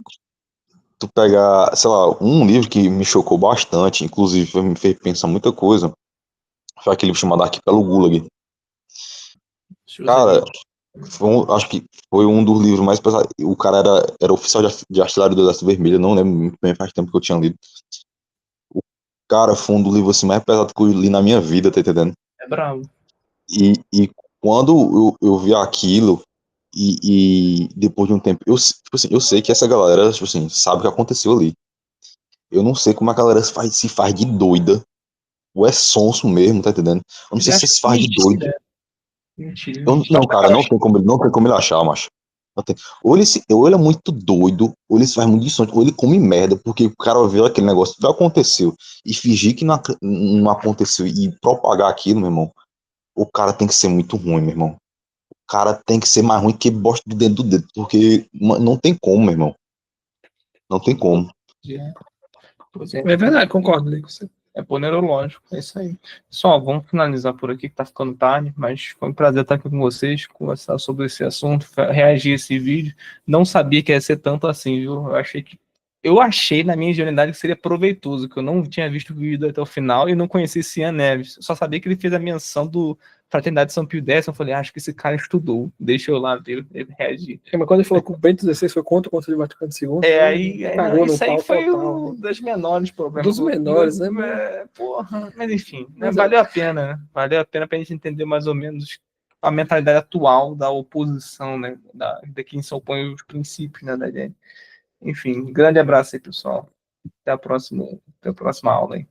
tu pegar, sei lá, um livro que me chocou bastante, inclusive me fez pensar muita coisa, foi aquele livro chamado Arquipélago Gulag. Cara, acho que foi um dos livros mais pesados. O cara era oficial de artilharia do Exército Vermelho, eu não lembro muito bem, faz tempo que eu tinha lido. Cara, foi um dos livros assim, mais pesado que eu li na minha vida, tá entendendo? É bravo. E quando eu vi aquilo, e depois de um tempo, tipo assim, eu sei que essa galera, tipo assim, sabe o que aconteceu ali. Eu não sei como a galera se faz de doida, ou é sonso mesmo, tá entendendo? Eu não sei se faz de doido. Mentira. Não, cara, não tem como ele achar, macho. Ou ele é muito doido, ou ele se faz muito de sonho, ou ele come merda, porque o cara vê aquele negócio que aconteceu e fingir que não aconteceu e propagar aquilo, meu irmão. O cara tem que ser muito ruim, meu irmão. O cara tem que ser mais ruim que bosta do dedo, porque não tem como, meu irmão. Não tem como. É verdade, concordo com você. É ponerológico, é isso aí. Pessoal, vamos finalizar por aqui, que tá ficando tarde, mas foi um prazer estar aqui com vocês, conversar sobre esse assunto, reagir a esse vídeo. Não sabia que ia ser tanto assim, viu? Eu achei na minha ingenuidade que seria proveitoso, que eu não tinha visto o vídeo até o final e não conhecia Cian Neves. Eu só sabia que ele fez a menção do Fraternidade São Pio X, eu falei, acho que esse cara estudou, deixa eu lá ver ele reagir. Mas quando ele falou que o Bento XVI foi contra o Conselho Vaticano II, isso aí foi um dos menores problemas. Dos menores, né? Porra, mas enfim, valeu a pena, né? Valeu a pena pra gente entender mais ou menos a mentalidade atual da oposição, né, de quem se opõe aos princípios, né, da gente. Enfim, grande abraço aí, pessoal. Até a próxima aula aí.